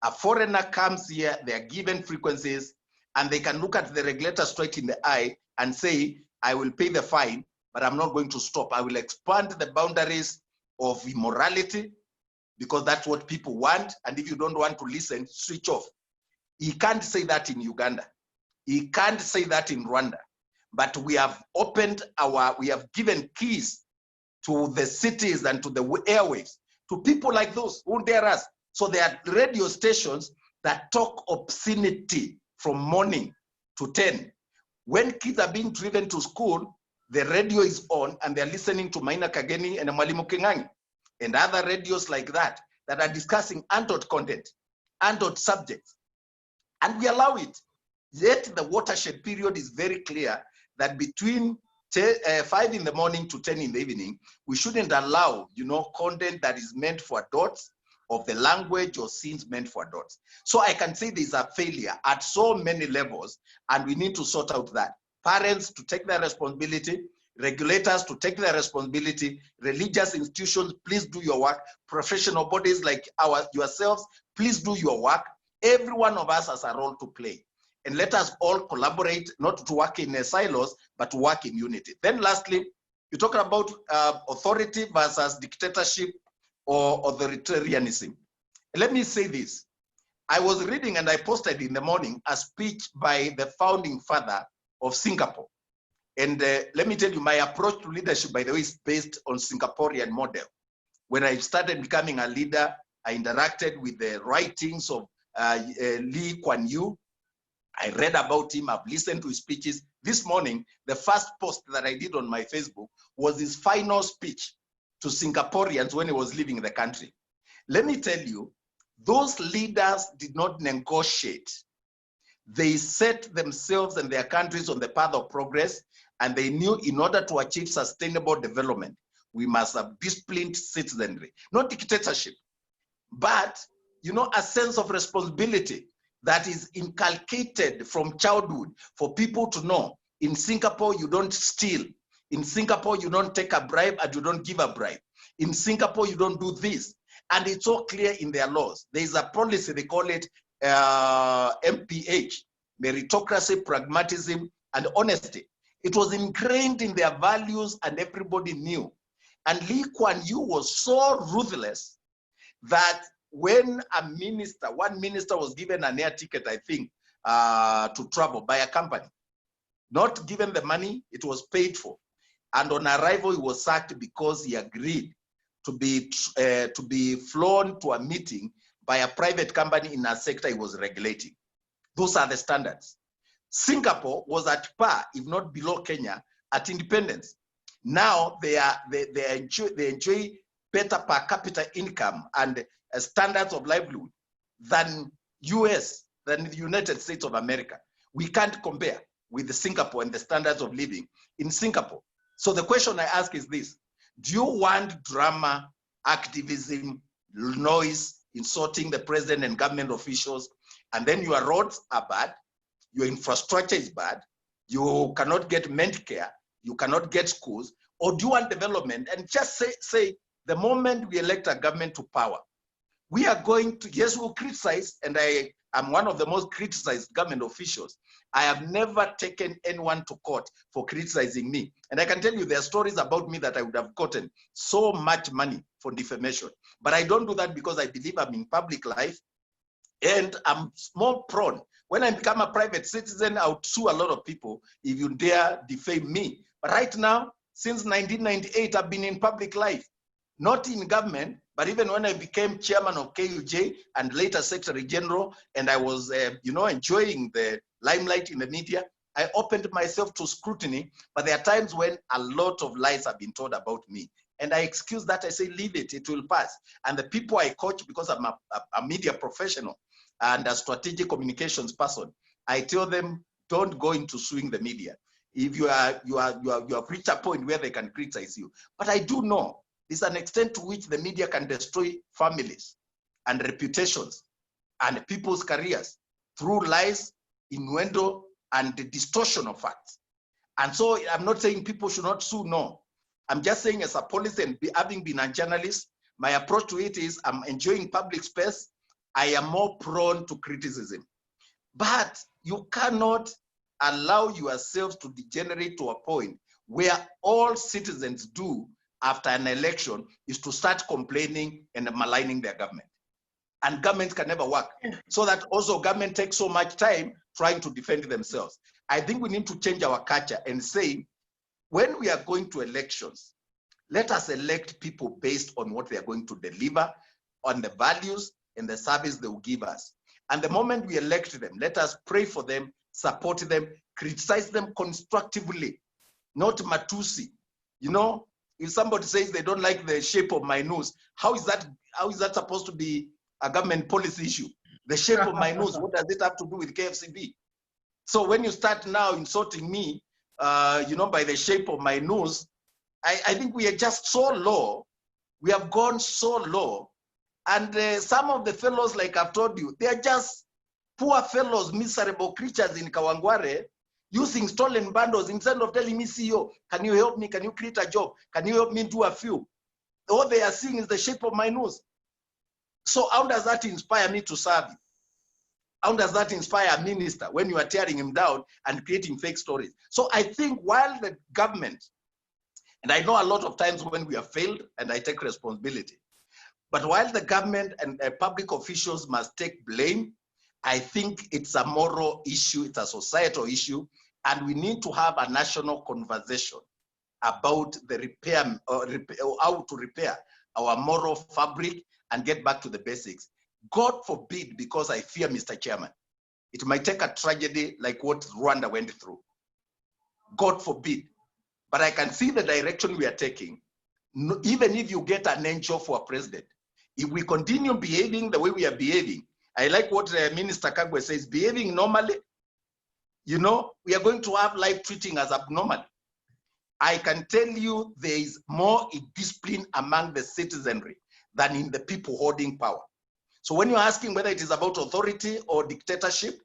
a foreigner comes here, they are given frequencies, and they can look at the regulator straight in the eye and say, I will pay the fine, but I'm not going to stop. I will expand the boundaries of immorality, because that's what people want. And if you don't want to listen, switch off. He can't say that in Uganda. He can't say that in Rwanda. But we have opened we have given keys to the cities and to the airwaves, to people like those who dare us. So there are radio stations that talk obscenity from morning to 10. When kids are being driven to school, the radio is on and they're listening to Maina Kageni and Mwalimu Kingangi and other radios like that are discussing untold content, untold subjects. And we allow it. Yet the watershed period is very clear that between 5 in the morning to 10 in the evening, we shouldn't allow, content that is meant for adults, of the language or scenes meant for adults. So I can say there's a failure at so many levels, and we need to sort out that. Parents to take their responsibility, regulators to take their responsibility, religious institutions, please do your work, professional bodies like yourselves, please do your work. Every one of us has a role to play. And let us all collaborate, not to work in silos, but to work in unity. Then lastly, you're talking about authority versus dictatorship or authoritarianism. Let me say this. I was reading and I posted in the morning a speech by the founding father of Singapore. And let me tell you, my approach to leadership, by the way, is based on Singaporean model. When I started becoming a leader, I interacted with the writings of Lee Kuan Yew. I read about him, I've listened to his speeches. This morning, the first post that I did on my Facebook was his final speech to Singaporeans when he was leaving the country. Let me tell you, those leaders did not negotiate. They set themselves and their countries on the path of progress, and they knew in order to achieve sustainable development, we must have disciplined citizenry, not dictatorship, but a sense of responsibility that is inculcated from childhood for people to know. In Singapore, you don't steal. In Singapore, you don't take a bribe and you don't give a bribe. In Singapore, you don't do this. And it's all clear in their laws. There is a policy, they call it MPH, meritocracy, pragmatism, and honesty. It was ingrained in their values and everybody knew. And Lee Kuan Yew was so ruthless that when one minister was given an air ticket, I think, to travel by a company, not given the money, it was paid for. And on arrival, he was sacked because he agreed to be flown to a meeting by a private company in a sector he was regulating. Those are the standards. Singapore was at par, if not below Kenya, at independence. Now they enjoy better per capita income and standards of livelihood than US, than the United States of America. We can't compare with Singapore and the standards of living in Singapore. So the question I ask is this: do you want drama, activism, noise, insulting the president and government officials, and then your roads are bad, your infrastructure is bad, you cannot get mental care, you cannot get schools, or do you want development? And just say the moment we elect a government to power, We are going to, yes, we'll criticize, and I am one of the most criticized government officials. I have never taken anyone to court for criticizing me. And I can tell you there are stories about me that I would have gotten so much money for defamation. But I don't do that because I believe I'm in public life, and I'm more prone. When I become a private citizen, I would sue a lot of people if you dare defame me. But right now, since 1998, I've been in public life, not in government, but even when I became chairman of KUJ and later secretary general, and I was, enjoying the limelight in the media, I opened myself to scrutiny. But there are times when a lot of lies have been told about me. And I excuse that. I say, leave it, it will pass. And the people I coach, because I'm a media professional and a strategic communications person, I tell them, don't go into suing the media. If you have reached a point where they can criticize you. But I do know there's an extent to which the media can destroy families and reputations and people's careers through lies, innuendo, and the distortion of facts. And so I'm not saying people should not sue, no. I'm just saying as a policy, and having been a journalist, my approach to it is I'm enjoying public space. I am more prone to criticism. But you cannot allow yourselves to degenerate to a point where all citizens do after an election is to start complaining and maligning their government. And government can never work. So that also government takes so much time trying to defend themselves. I think we need to change our culture and say, when we are going to elections, let us elect people based on what they are going to deliver, on the values and the service they will give us. And the moment we elect them, let us pray for them, support them, criticize them constructively, not matusi. You know, if somebody says they don't like the shape of my nose, how is that supposed to be a government policy issue? The shape of my nose, what does it have to do with KFCB? So when you start now insulting me, by the shape of my nose, I think we are just so low. We have gone so low. And some of the fellows, like I've told you, they are just poor fellows, miserable creatures in Kawangware, using stolen bundles instead of telling me, CEO, can you help me? Can you create a job? Can you help me do a few? All they are seeing is the shape of my nose. So how does that inspire me to serve you? How does that inspire a minister when you are tearing him down and creating fake stories? So I think while the government, and I know a lot of times when we have failed, and I take responsibility, but while the government and public officials must take blame, I think it's a moral issue, it's a societal issue, and we need to have a national conversation about the repair, or how to repair our moral fabric and get back to the basics. God forbid, because I fear, Mr. Chairman, it might take a tragedy like what Rwanda went through. God forbid. But I can see the direction we are taking. Even if you get an angel for a president, if we continue behaving the way we are behaving, I like what Minister Kagwe says, behaving normally, we are going to have life treating us abnormal. I can tell you there is more discipline among the citizenry than in the people holding power. So when you're asking whether it is about authority or dictatorship,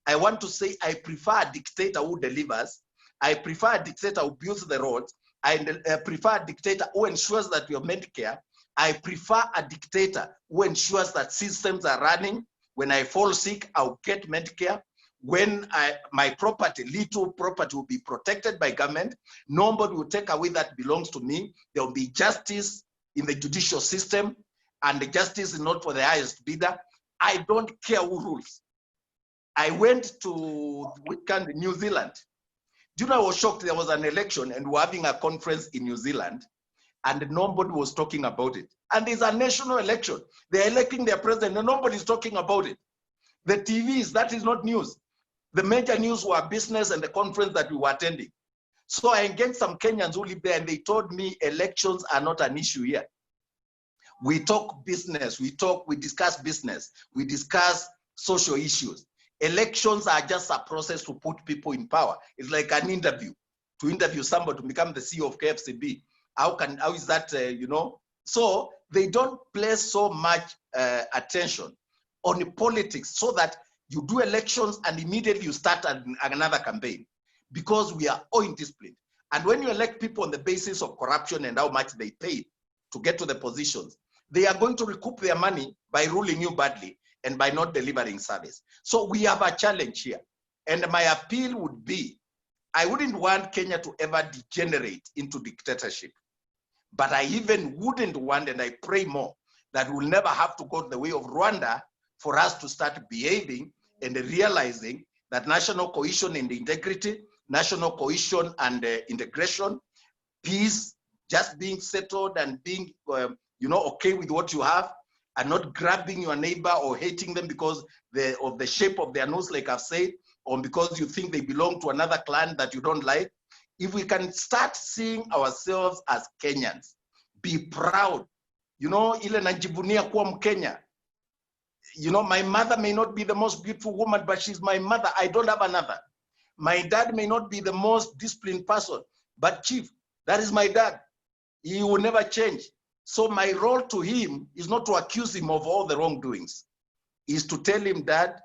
I want to say I prefer a dictator who delivers. I prefer a dictator who builds the roads. I prefer a dictator who ensures that we have Medicare. I prefer a dictator who ensures that systems are running. When I fall sick, I'll get Medicare. When my property, little property, will be protected by government, nobody will take away that belongs to me. There will be justice in the judicial system, and the justice is not for the highest bidder. I don't care who rules. I went to New Zealand. Do you know, I was shocked. There was an election and we're having a conference in New Zealand and nobody was talking about it. And there's a national election. They're electing their president and nobody's talking about it. The TVs, that is not news. The major news were business and the conference that we were attending. So I engaged some Kenyans who live there and they told me elections are not an issue here. We talk business, we discuss business, we discuss social issues. Elections are just a process to put people in power. It's like an interview. To interview somebody to become the CEO of KFCB. How is that, So they don't place so much attention on politics so that you do elections and immediately you start another campaign because we are all indisciplined. And when you elect people on the basis of corruption and how much they paid to get to the positions, they are going to recoup their money by ruling you badly and by not delivering service. So we have a challenge here. And my appeal would be, I wouldn't want Kenya to ever degenerate into dictatorship. But I even wouldn't want, and I pray more, that we'll never have to go the way of Rwanda for us to start behaving and realizing that national cohesion and integrity, national cohesion and integration, peace, just being settled and being okay with what you have, and not grabbing your neighbor or hating them because of the shape of their nose, like I've said, or because you think they belong to another clan that you don't like. If we can start seeing ourselves as Kenyans, be proud, ile najivunia kuwa Mkenya. My mother may not be the most beautiful woman, but she's my mother. I don't have another. My dad may not be the most disciplined person, but chief, that is my dad. He will never change. So my role to him is not to accuse him of all the wrongdoings, is to tell him that,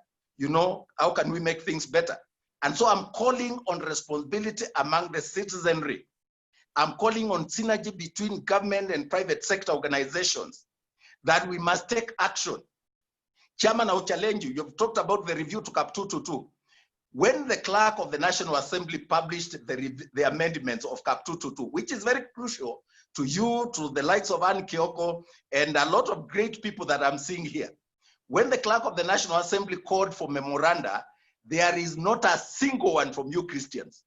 how can we make things better? And so I'm calling on responsibility among the citizenry. I'm calling on synergy between government and private sector organizations, that we must take action. Chairman, I'll challenge you. You've talked about the review to Cap 222. When the clerk of the National Assembly published the amendments of Cap 222, which is very crucial to you, to the likes of Ann Kioko, and a lot of great people that I'm seeing here. When the clerk of the National Assembly called for memoranda, there is not a single one from you Christians.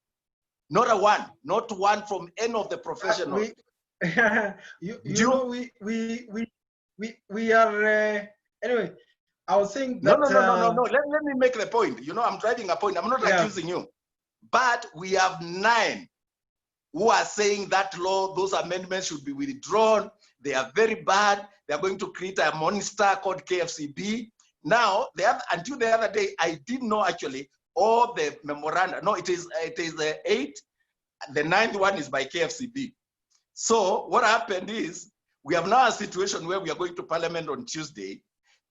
Not one from any of the professionals. We are, anyway, I was saying that... No. Let me make the point. I'm driving a point. I'm not accusing you. But we have 9 who are saying that law, those amendments should be withdrawn. They are very bad. They are going to create a monster called KFCB. Now, until the other day, I didn't know actually all the memoranda. No, it is 8. The 9th one is by KFCB. So what happened is, we have now a situation where we are going to Parliament on Tuesday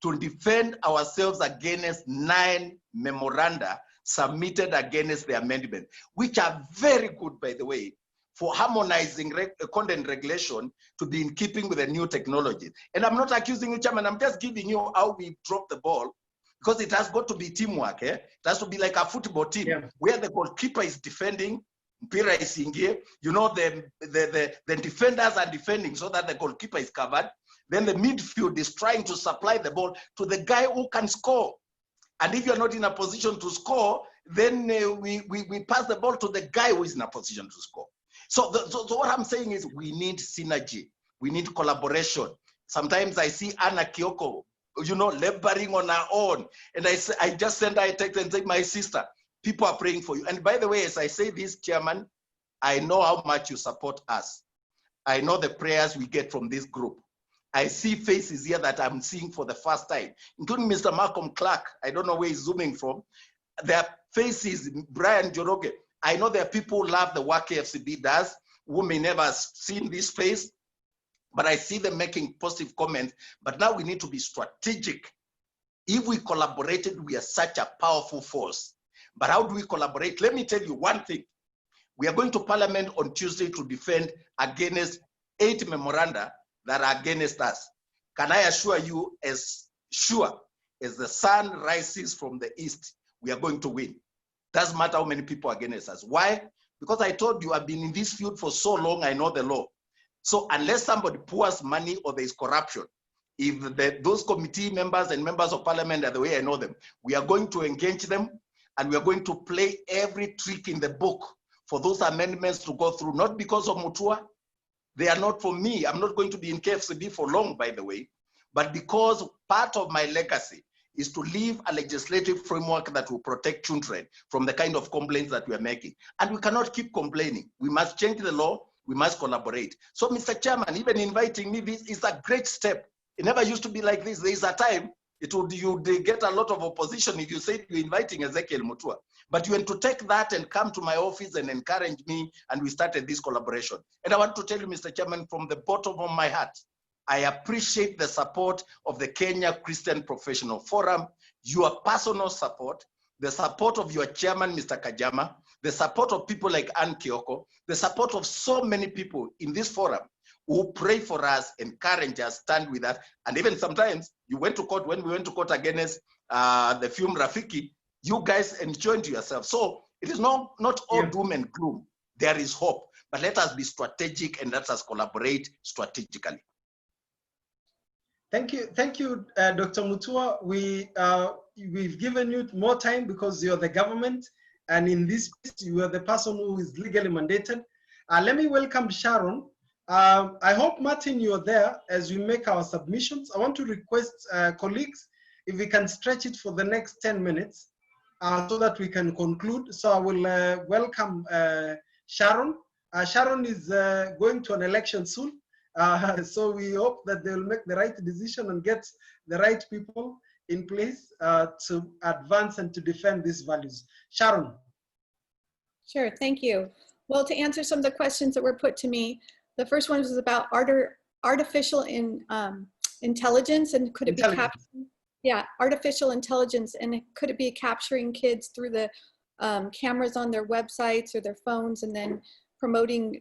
to defend ourselves against 9 memoranda submitted against the amendment, which are very good, by the way, for harmonizing content regulation to be in keeping with the new technology. And I'm not accusing you, Chairman, I'm just giving you how we dropped the ball, because it has got to be teamwork. It has to be like a football team, where the goalkeeper is defending, mpira is ingie, the defenders are defending so that the goalkeeper is covered. Then the midfield is trying to supply the ball to the guy who can score. And if you're not in a position to score, then we pass the ball to the guy who is in a position to score. So what I'm saying is, we need synergy. We need collaboration. Sometimes I see Anna Kioko, laboring on her own. And I just send her a text and say, my sister, people are praying for you. And by the way, as I say this, Chairman, I know how much you support us. I know the prayers we get from this group. I see faces here that I'm seeing for the first time, including Mr. Malcolm Clark. I don't know where he's zooming from. Their faces, Brian Joroge. I know there are people who love the work KFCB does, who may never have seen this face, but I see them making positive comments. But now we need to be strategic. If we collaborated, we are such a powerful force. But how do we collaborate? Let me tell you one thing. We are going to Parliament on Tuesday to defend against 8 memoranda that are against us. Can I assure you, as sure as the sun rises from the east, we are going to win. Doesn't matter how many people are against us. Why? Because I told you, I've been in this field for so long, I know the law. So unless somebody pours money or there is corruption, if those committee members and members of Parliament are the way I know them, we are going to engage them, and we are going to play every trick in the book for those amendments to go through, not because of Mutua. They are not for me. I'm not going to be in KFCB for long, by the way, but because part of my legacy is to leave a legislative framework that will protect children from the kind of complaints that we are making. And we cannot keep complaining. We must change the law. We must collaborate. So, Mr. Chairman, even inviting me, this is a great step. It never used to be like this. There is a time you'd get a lot of opposition if you said you're inviting Ezekiel Mutua. But you want to take that and come to my office and encourage me, and we started this collaboration. And I want to tell you, Mr. Chairman, from the bottom of my heart, I appreciate the support of the Kenya Christian Professional Forum, your personal support, the support of your chairman, Mr. Kajama, the support of people like Ann Kioko, the support of so many people in this forum who pray for us, encourage us, stand with us. And even sometimes you went to court, when we went to court against the film Rafiki, you guys enjoyed yourself. So it is not all doom and gloom. There is hope, but let us be strategic and let us collaborate strategically. Thank you, Dr. Mutua. We've given you more time because you're the government, and in this case, you are the person who is legally mandated. Let me welcome Sharon. I hope, Martin, you're there as we make our submissions. I want to request colleagues, if we can stretch it for the next 10 minutes so that we can conclude. So I will welcome Sharon. Sharon is going to an election soon. So we hope that they will make the right decision and get the right people in place to advance and to defend these values. Sharon. Sure, thank you. Well, to answer some of the questions that were put to me, the first one was about artificial intelligence, and could it be capturing? Yeah, artificial intelligence, and could it be capturing kids through the cameras on their websites or their phones, and then promoting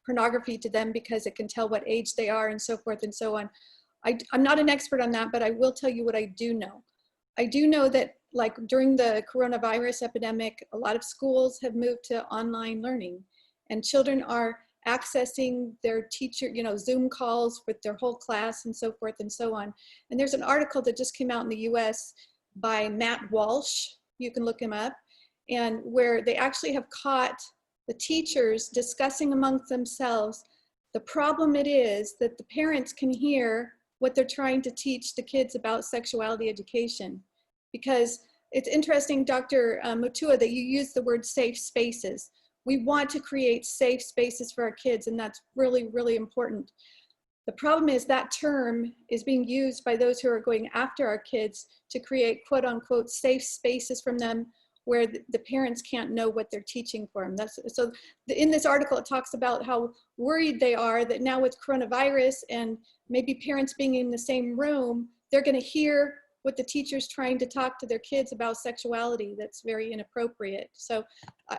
pornography to them because it can tell what age they are and so forth and so on. I'm not an expert on that, but I will tell you what I do know. I do know that, like during the coronavirus epidemic, a lot of schools have moved to online learning, and children are accessing their teacher, Zoom calls with their whole class and so forth and so on. And there's an article that just came out in the US by Matt Walsh, you can look him up, and where they actually have caught the teachers discussing amongst themselves the problem it is that the parents can hear what they're trying to teach the kids about sexuality education. Because it's interesting, Dr. Mutua, that you use the word safe spaces. We want to create safe spaces for our kids, and that's really, really important. The problem is that term is being used by those who are going after our kids to create quote unquote safe spaces from them where the parents can't know what they're teaching for them. So in this article, it talks about how worried they are that now with coronavirus and maybe parents being in the same room, they're gonna hear what the teacher's trying to talk to their kids about sexuality that's very inappropriate. So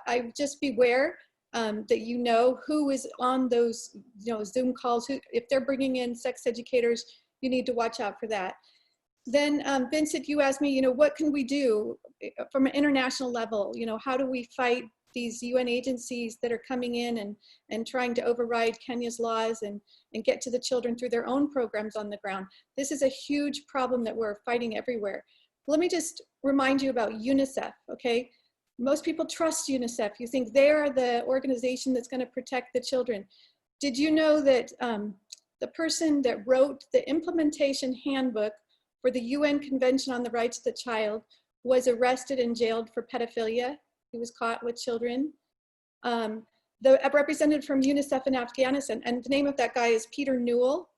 I just beware that you know who is on those Zoom calls. If they're bringing in sex educators, you need to watch out for that. Then Vincent, you asked me, what can we do from an international level? How do we fight these UN agencies that are coming in and trying to override Kenya's laws and get to the children through their own programs on the ground? This is a huge problem that we're fighting everywhere. Let me just remind you about UNICEF, okay? Most people trust UNICEF. You think they are the organization that's going to protect the children. Did you know that the person that wrote the implementation handbook for the UN Convention on the Rights of the Child was arrested and jailed for pedophilia? He was caught with children. The representative from UNICEF in Afghanistan, and the name of that guy is Peter Newell.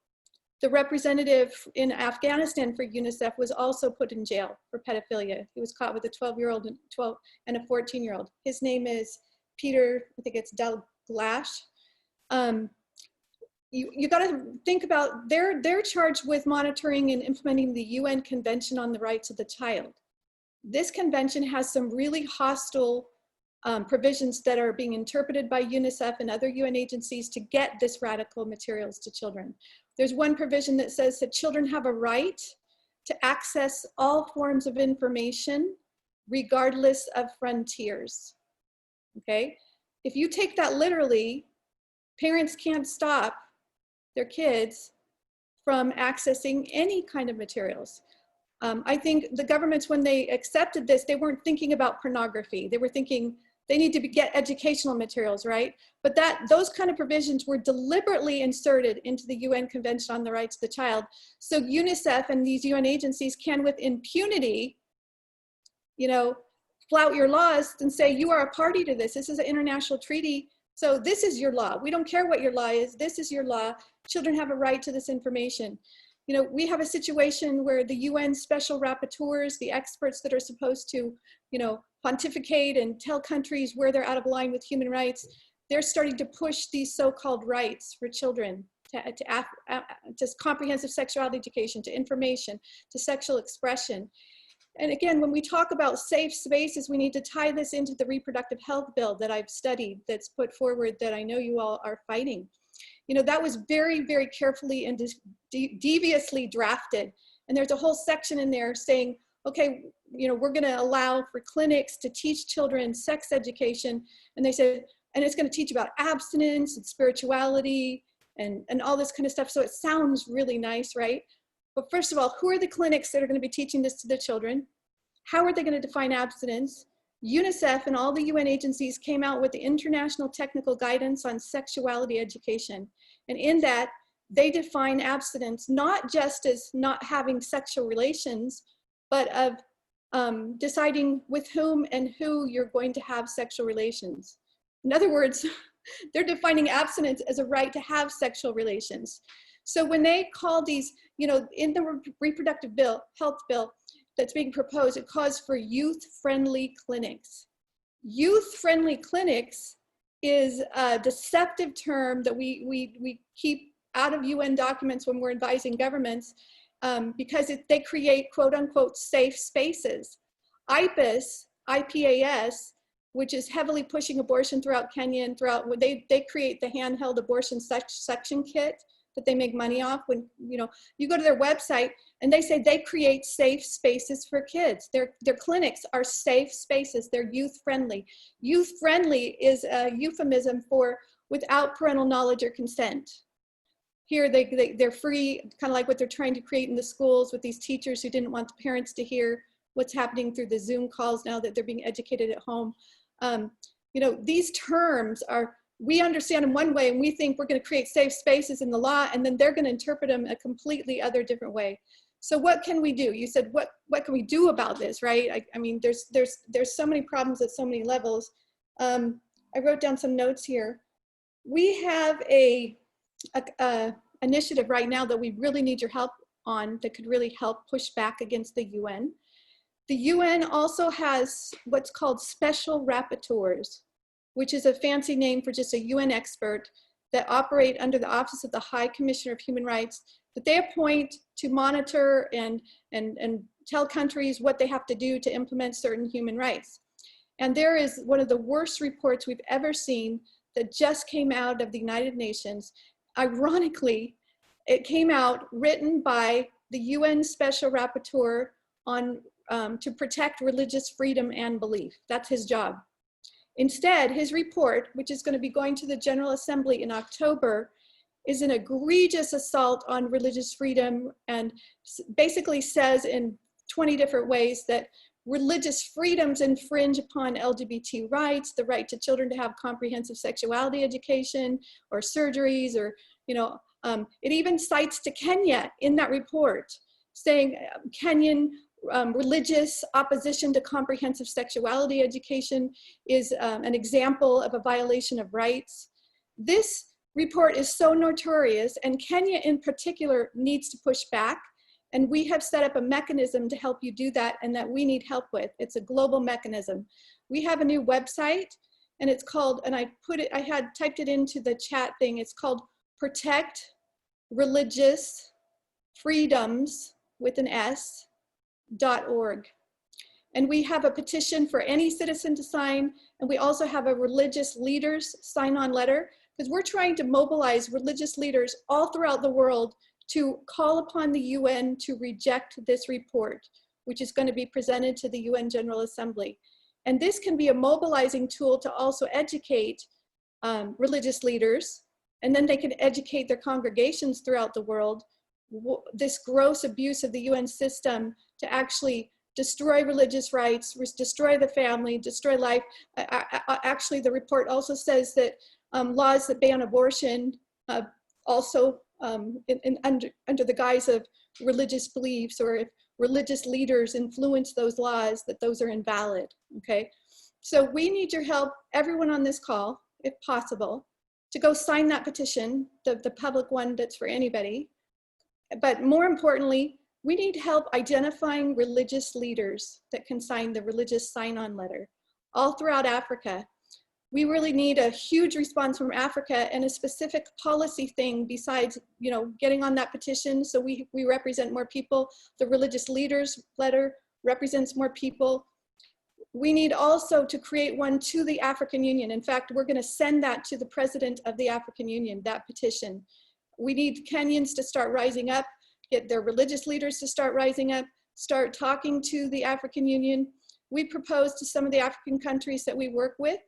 The representative in Afghanistan for UNICEF was also put in jail for pedophilia. He was caught with a 12-year-old and a 14-year-old. His name is Peter, I think it's Dalglash. You got to think about, they're charged with monitoring and implementing the UN Convention on the Rights of the Child. This convention has some really hostile provisions that are being interpreted by UNICEF and other UN agencies to get this radical materials to children. There's one provision that says that children have a right to access all forms of information regardless of frontiers, okay? If you take that literally, parents can't stop their kids from accessing any kind of materials. I think the governments, when they accepted this, they weren't thinking about pornography. They were thinking they need to get educational materials, right? But those kind of provisions were deliberately inserted into the UN Convention on the Rights of the Child. So UNICEF and these UN agencies can, with impunity, flout your laws and say, you are a party to this. This is an international treaty. So this is your law. We don't care what your law is. This is your law. Children have a right to this information. We have a situation where the UN special rapporteurs, the experts that are supposed to, pontificate and tell countries where they're out of line with human rights, they're starting to push these so-called rights for children to comprehensive sexuality education, to information, to sexual expression. And again, when we talk about safe spaces, we need to tie this into the reproductive health bill that I've studied, that's put forward, that I know you all are fighting. You know, that was very, very carefully and deviously drafted. And there's a whole section in there saying, okay, you know, we're going to allow for clinics to teach children sex education. And they said, and it's going to teach about abstinence and spirituality and all this kind of stuff. So it sounds really nice, right? But first of all, who are the clinics that are going to be teaching this to the children? How are they going to define abstinence? UNICEF and all the UN agencies came out with the International Technical Guidance on Sexuality Education. And in that, they define abstinence not just as not having sexual relations, but of deciding with whom and who you're going to have sexual relations. In other words, they're defining abstinence as a right to have sexual relations. So when they call these, you know, in the reproductive bill, health bill that's being proposed, it calls for youth-friendly clinics. Youth-friendly clinics is a deceptive term that we keep out of UN documents when we're advising governments because they create quote unquote safe spaces. IPAS, which is heavily pushing abortion throughout Kenya and throughout, they create the handheld abortion suction kit that they make money off. When, you know, you go to their website and they say they create safe spaces for kids. Their clinics are safe spaces. They're youth friendly. Youth friendly is a euphemism for without parental knowledge or consent. Here they're free, kind of like what they're trying to create in the schools with these teachers who didn't want the parents to hear what's happening through the Zoom calls now that they're being educated at home. You know, these terms are, we understand in one way and we think we're going to create safe spaces in the law, and then they're going to interpret them a completely other different way. So what can we do? You said, what can we do about this, right? I mean, there's so many problems at so many levels. I wrote down some notes here. We have a initiative right now that we really need your help on that could really help push back against the UN. The UN also has what's called special rapporteurs, which is a fancy name for just a UN expert that operate under the Office of the High Commissioner of Human Rights, that they appoint to monitor and tell countries what they have to do to implement certain human rights. And there is one of the worst reports we've ever seen that just came out of the United Nations. Ironically, it came out written by the UN Special Rapporteur on to protect religious freedom and belief. That's his job. Instead, his report, which is going to be going to the General Assembly in October, is an egregious assault on religious freedom and basically says in 20 different ways that religious freedoms infringe upon LGBT rights, the right to children to have comprehensive sexuality education or surgeries, or, you know, it even cites to Kenya in that report, saying Kenyan religious opposition to comprehensive sexuality education is an example of a violation of rights. This report is so notorious, and Kenya in particular needs to push back, and we have set up a mechanism to help you do that, and that we need help with. It's a global mechanism. We have a new website, and it's called, and I had typed it into the chat thing, it's called Protect Religious Freedoms with an S.org. And we have a petition for any citizen to sign, and we also have a religious leaders sign-on letter, because we're trying to mobilize religious leaders all throughout the world to call upon the UN to reject this report, which is going to be presented to the UN General Assembly. And this can be a mobilizing tool to also educate religious leaders, and then they can educate their congregations throughout the world, this gross abuse of the UN system to actually destroy religious rights, destroy the family, destroy life. Actually, the report also says that laws that ban abortion also under the guise of religious beliefs, or if religious leaders influence those laws, that those are invalid, okay? So we need your help, everyone on this call, if possible, to go sign that petition, the public one that's for anybody. But more importantly, we need help identifying religious leaders that can sign the religious sign-on letter all throughout Africa. We really need a huge response from Africa, and a specific policy thing besides, you know, getting on that petition so we represent more people. The religious leaders letter represents more people. we need also to create one to the African Union. In fact, we're going to send that to the President of the African Union, that petition. We need Kenyans to start rising up, get their religious leaders to start rising up, start talking to the African Union. We propose to some of the African countries that we work with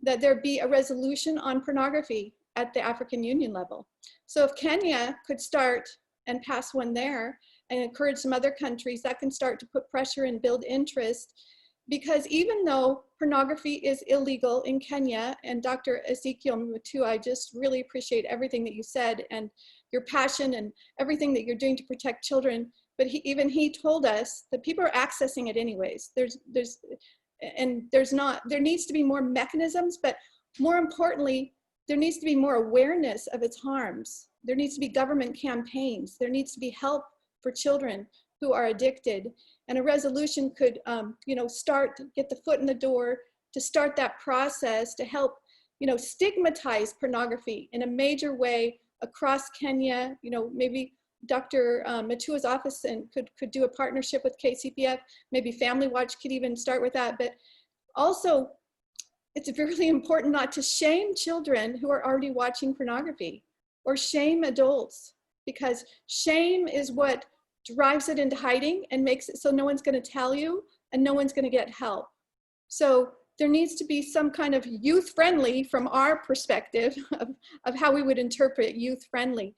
that there be a resolution on pornography at the African Union level. So if Kenya could start and pass one there and encourage some other countries, that can start to put pressure and build interest. Because even though pornography is illegal in Kenya, and Dr. Ezekiel Mutua, I just really appreciate everything that you said and your passion and everything that you're doing to protect children. But even he told us that people are accessing it anyways. There needs to be more mechanisms, but more importantly, there needs to be more awareness of its harms. There needs to be government campaigns. There needs to be help for children who are addicted. And a resolution could, get the foot in the door to start that process to help, stigmatize pornography in a major way across Kenya. Maybe Dr. Matua's office could do a partnership with KCPF. Maybe Family Watch could even start with that. But also, it's really important not to shame children who are already watching pornography or shame adults, because shame is what drives it into hiding and makes it so no one's going to tell you and no one's going to get help. So there needs to be some kind of youth-friendly, from our perspective of how we would interpret youth-friendly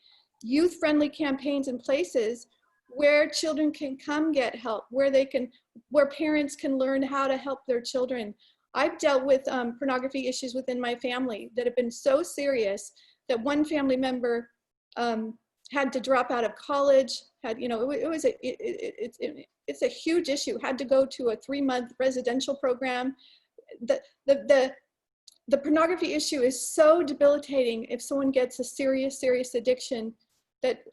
campaigns in places where children can come get help, where parents can learn how to help their children. I've dealt with pornography issues within my family that have been so serious that one family member had to drop out of college. It's a huge issue. Had to go to a 3-month residential program. The pornography issue is so debilitating if someone gets a serious addiction that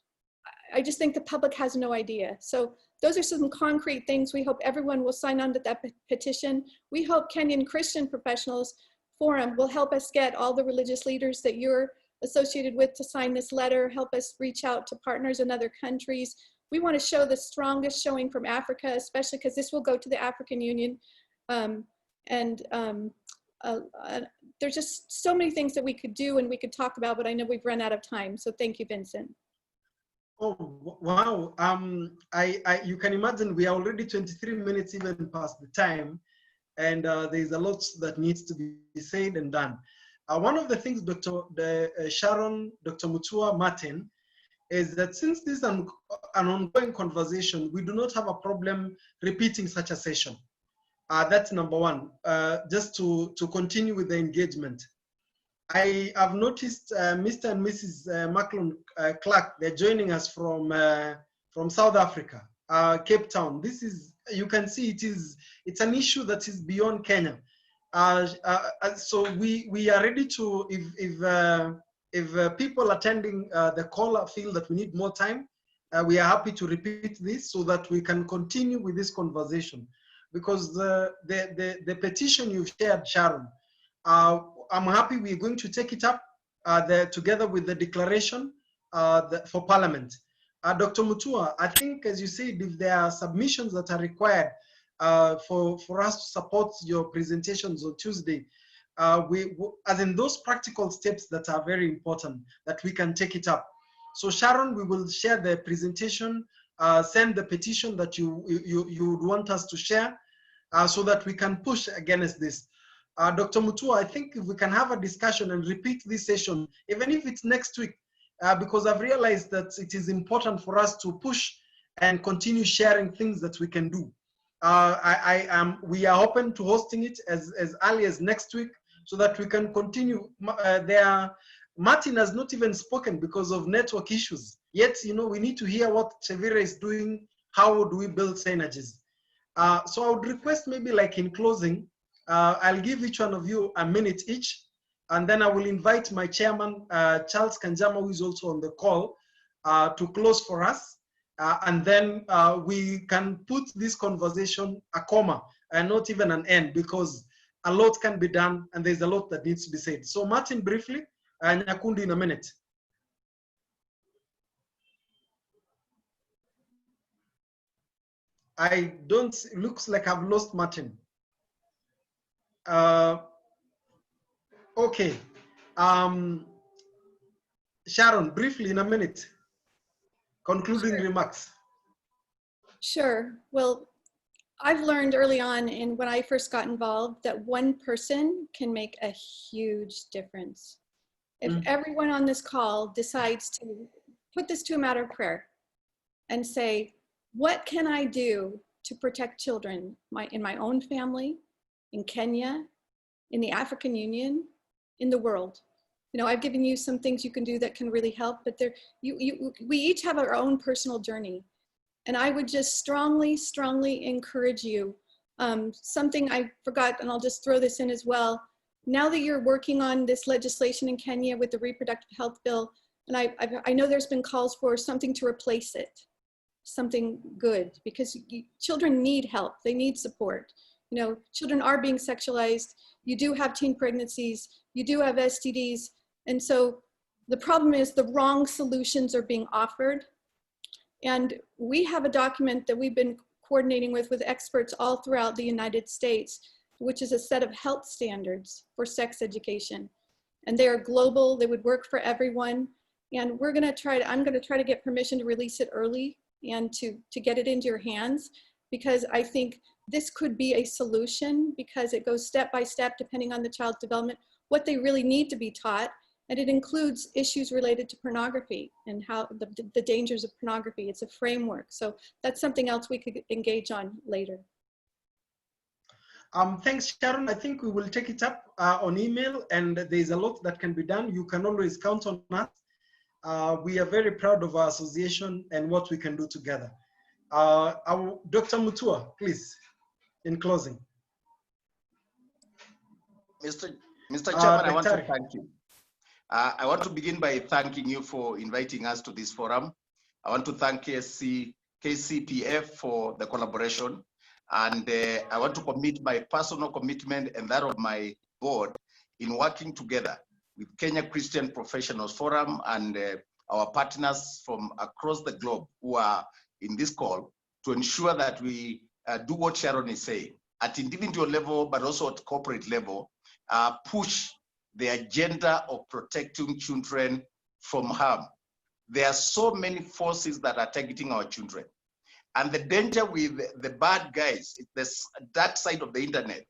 I just think the public has no idea. So those are some concrete things. We hope everyone will sign on to that petition. We hope Kenyan Christian Professionals Forum will help us get all the religious leaders that you're associated with to sign this letter, help us reach out to partners in other countries. We want to show the strongest showing from Africa, especially because this will go to the African Union. There's just so many things that we could do and we could talk about, but I know we've run out of time. So thank you, Vincent. Oh, wow. You can imagine we are already 23 minutes even past the time, and there's a lot that needs to be said and done. One of the things, Sharon, Dr. Mutua, Martin, is that since this is an ongoing conversation, we do not have a problem repeating such a session. That's number one, just to continue with the engagement. I have noticed Mr. and Mrs. Macklon Clark, they're joining us from South Africa, Cape Town. This is, you can see it's an issue that is beyond Kenya. So we are ready to, if people attending the call feel that we need more time, we are happy to repeat this so that we can continue with this conversation. Because the petition you've shared, Sharon, I'm happy we're going to take it up together with the declaration for Parliament. Dr. Mutua, I think, as you said, if there are submissions that are required for us to support your presentations on Tuesday, as in those practical steps that are very important, that we can take it up. So Sharon, we will share the presentation, send the petition that you would want us to share, so that we can push against this. Dr. Mutua, I think if we can have a discussion and repeat this session, even if it's next week, because I've realized that it is important for us to push and continue sharing things that we can do. We are open to hosting it as early as next week so that we can continue. Martin has not even spoken because of network issues. Yet, we need to hear what TEVIRA is doing. How would we build synergies? So I would request, maybe like in closing, I'll give each one of you a minute each, and then I will invite my chairman, Charles Kanjama, who is also on the call, to close for us. And then we can put this conversation a comma and not even an end, because a lot can be done and there's a lot that needs to be said. So Martin, briefly, and Nyakundi in a minute. Looks like I've lost Martin. Okay. Sharon, briefly in a minute, concluding remarks. Sure. Well, I've learned early on when I first got involved that one person can make a huge difference. If everyone on this call decides to put this to a matter of prayer and say, what can I do to protect children in my own family, in Kenya, in the African Union, in the world? You know, I've given you some things you can do that can really help, but we each have our own personal journey. And I would just strongly, strongly encourage you. Something I forgot, and I'll just throw this in as well. Now that you're working on this legislation in Kenya with the reproductive health bill, and I know there's been calls for something to replace it, something good, because children need help, they need support. You know, children are being sexualized, you do have teen pregnancies, you do have STDs, and so the problem is the wrong solutions are being offered. And we have a document that we've been coordinating with experts all throughout the United States, which is a set of health standards for sex education. And they are global, they would work for everyone. And I'm gonna try to get permission to release it early and to get it into your hands, because I think this could be a solution, because it goes step by step depending on the child's development, what they really need to be taught. And it includes issues related to pornography and how the dangers of pornography. It's a framework. So that's something else we could engage on later. Thanks, Sharon. I think we will take it up on email, and there's a lot that can be done. You can always count on us. We are very proud of our association and what we can do together. Dr. Mutua, please, in closing. Mr. Chairman, I want to thank you. I want to begin by thanking you for inviting us to this forum. I want to thank KCPF for the collaboration. And I want to commit my personal commitment and that of my board in working together with Kenya Christian Professionals Forum and our partners from across the globe who are in this call to ensure that we do what Sharon is saying at individual level, but also at corporate level, push the agenda of protecting children from harm. There are so many forces that are targeting our children. And the danger with the bad guys, the dark side of the internet,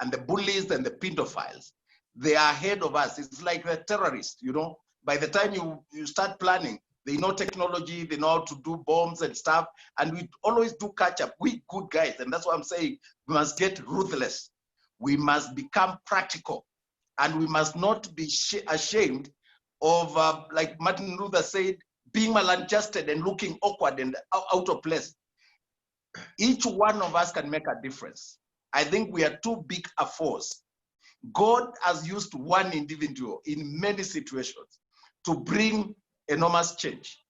and the bullies and the pedophiles, they are ahead of us. It's like the terrorists, you know. By the time you start planning, they know technology, they know how to do bombs and stuff, and we always do catch up. We good guys, and that's what I'm saying. We must get ruthless. We must become practical, and we must not be ashamed of, like Martin Luther said, being maladjusted and looking awkward and out of place. Each one of us can make a difference. I think we are too big a force. God has used one individual in many situations to bring enormous change.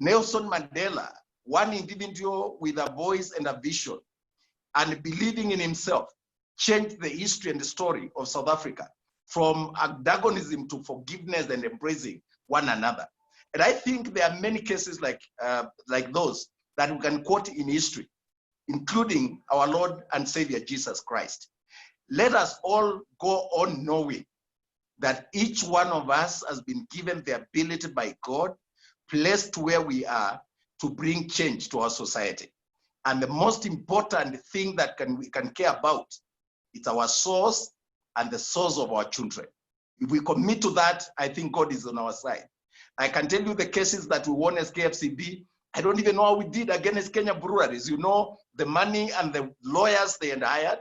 Nelson Mandela, one individual with a voice and a vision and believing in himself, changed the history and the story of South Africa from antagonism to forgiveness and embracing one another. And I think there are many cases like those that we can quote in history, including our Lord and Savior, Jesus Christ. Let us all go on knowing that each one of us has been given the ability by God, placed where we are to bring change to our society. And the most important thing that we can care about is our source and the source of our children. If we commit to that, I think God is on our side. I can tell you the cases that we won as KFCB. I don't even know how we did against Kenya breweries. You know, the money and the lawyers they had hired.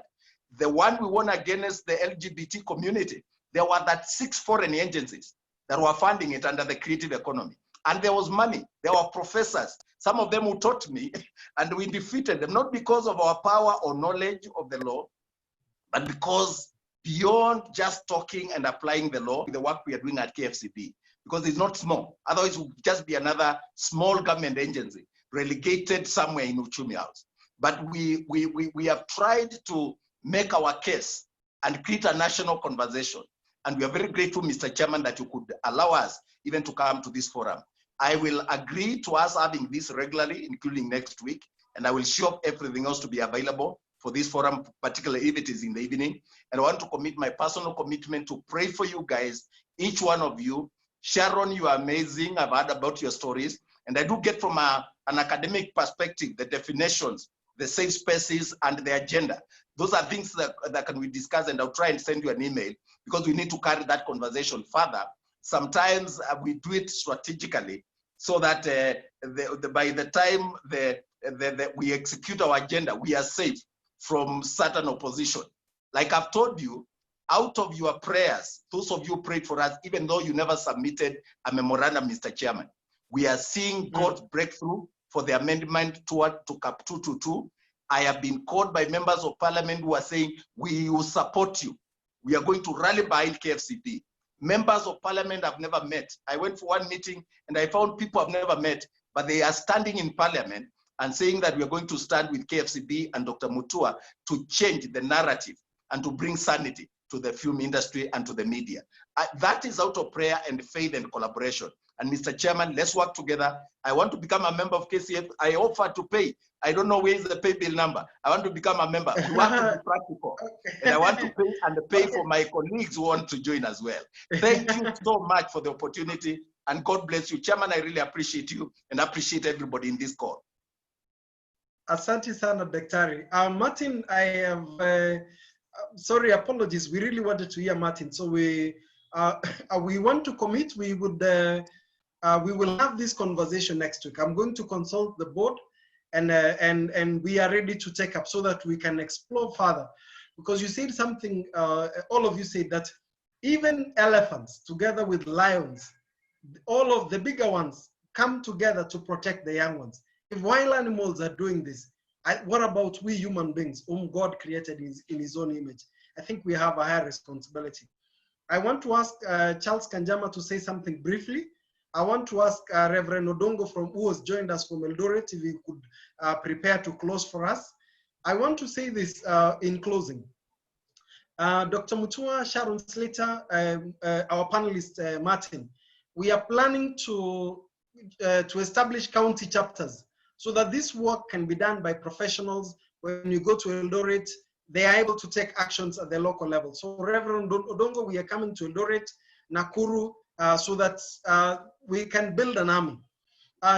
The one we won against the LGBT community, there were that 6 foreign agencies that were funding it under the creative economy. And there was money. There were professors, some of them who taught me, and we defeated them, not because of our power or knowledge of the law, but because beyond just talking and applying the law, the work we are doing at KFCB, because it's not small. Otherwise, it would just be another small government agency relegated somewhere in Uchumi House. But we have tried to make our case and create a national conversation. And we are very grateful, Mr. Chairman, that you could allow us even to come to this forum. I will agree to us having this regularly, including next week, and I will show up everything else to be available. for this forum, particularly if it is in the evening. And I want to commit my personal commitment to pray for you guys, each one of you. Sharon, you are amazing. I've heard about your stories. And I do get from an academic perspective, the definitions, the safe spaces, and the agenda. Those are things that can we discuss, and I'll try and send you an email because we need to carry that conversation further. Sometimes we do it strategically so that by the time we execute our agenda, we are safe from certain opposition. Like I've told you, out of your prayers, those of you prayed for us, even though you never submitted a memorandum, Mr. Chairman, we are seeing God's breakthrough for the amendment to CAP 222. I have been called by members of parliament who are saying, we will support you. We are going to rally behind KFCB. Members of parliament have never met. I went for one meeting and I found people I've never met, but they are standing in parliament and saying that we are going to stand with KFCB and Dr. Mutua to change the narrative and to bring sanity to the film industry and to the media. That is out of prayer and faith and collaboration. And Mr. Chairman, let's work together. I want to become a member of KCF. I offer to pay. I don't know where is the pay bill number. I want to become a member. We want to be practical. And I want to pay and pay for my colleagues who want to join as well. Thank you so much for the opportunity, and God bless you. Chairman, I really appreciate you and appreciate everybody in this call. Asante sana, Daktari. Martin, I have, sorry, apologies. We really wanted to hear Martin. So we want to commit. We will have this conversation next week. I'm going to consult the board, and we are ready to take up so that we can explore further. Because you said something, all of you said that even elephants together with lions, all of the bigger ones come together to protect the young ones. If wild animals are doing this, what about we human beings whom God created in his own image? I think we have a high responsibility. I want to ask Charles Kanjama to say something briefly. I want to ask Reverend Odongo who has joined us from Eldoret, if he could prepare to close for us. I want to say this in closing. Dr. Mutua, Sharon Slater, our panelist, Martin, we are planning to establish county chapters so that this work can be done by professionals. When you go to Eldoret, they are able to take actions at the local level. So Reverend Odongo, we are coming to Eldoret, Nakuru, so that we can build an army.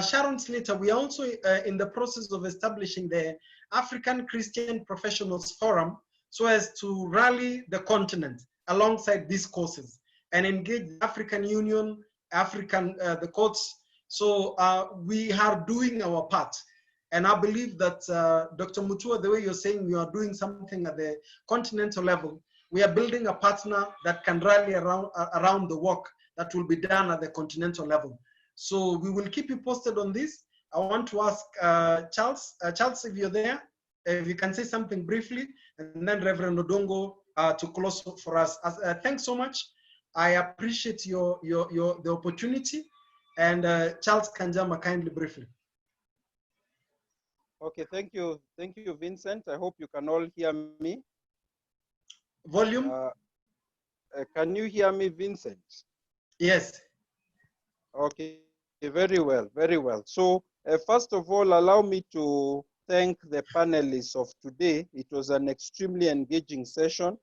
Sharon Slater, we are also in the process of establishing the African Christian Professionals Forum so as to rally the continent alongside these causes and engage the African Union, the courts. So we are doing our part. And I believe that Dr. Mutua, the way you're saying you are doing something at the continental level, we are building a partner that can rally around the work that will be done at the continental level. So we will keep you posted on this. I want to ask Charles. Charles, if you're there, if you can say something briefly, and then Reverend Odongo to close for us. Thanks so much. I appreciate the opportunity. And Charles Kanjama, kindly briefly. Okay, thank you, Vincent. I hope you can all hear me. Volume? Can you hear me, Vincent? Yes. Okay, very well, very well. So first of all, allow me to thank the panelists of today. It was an extremely engaging session.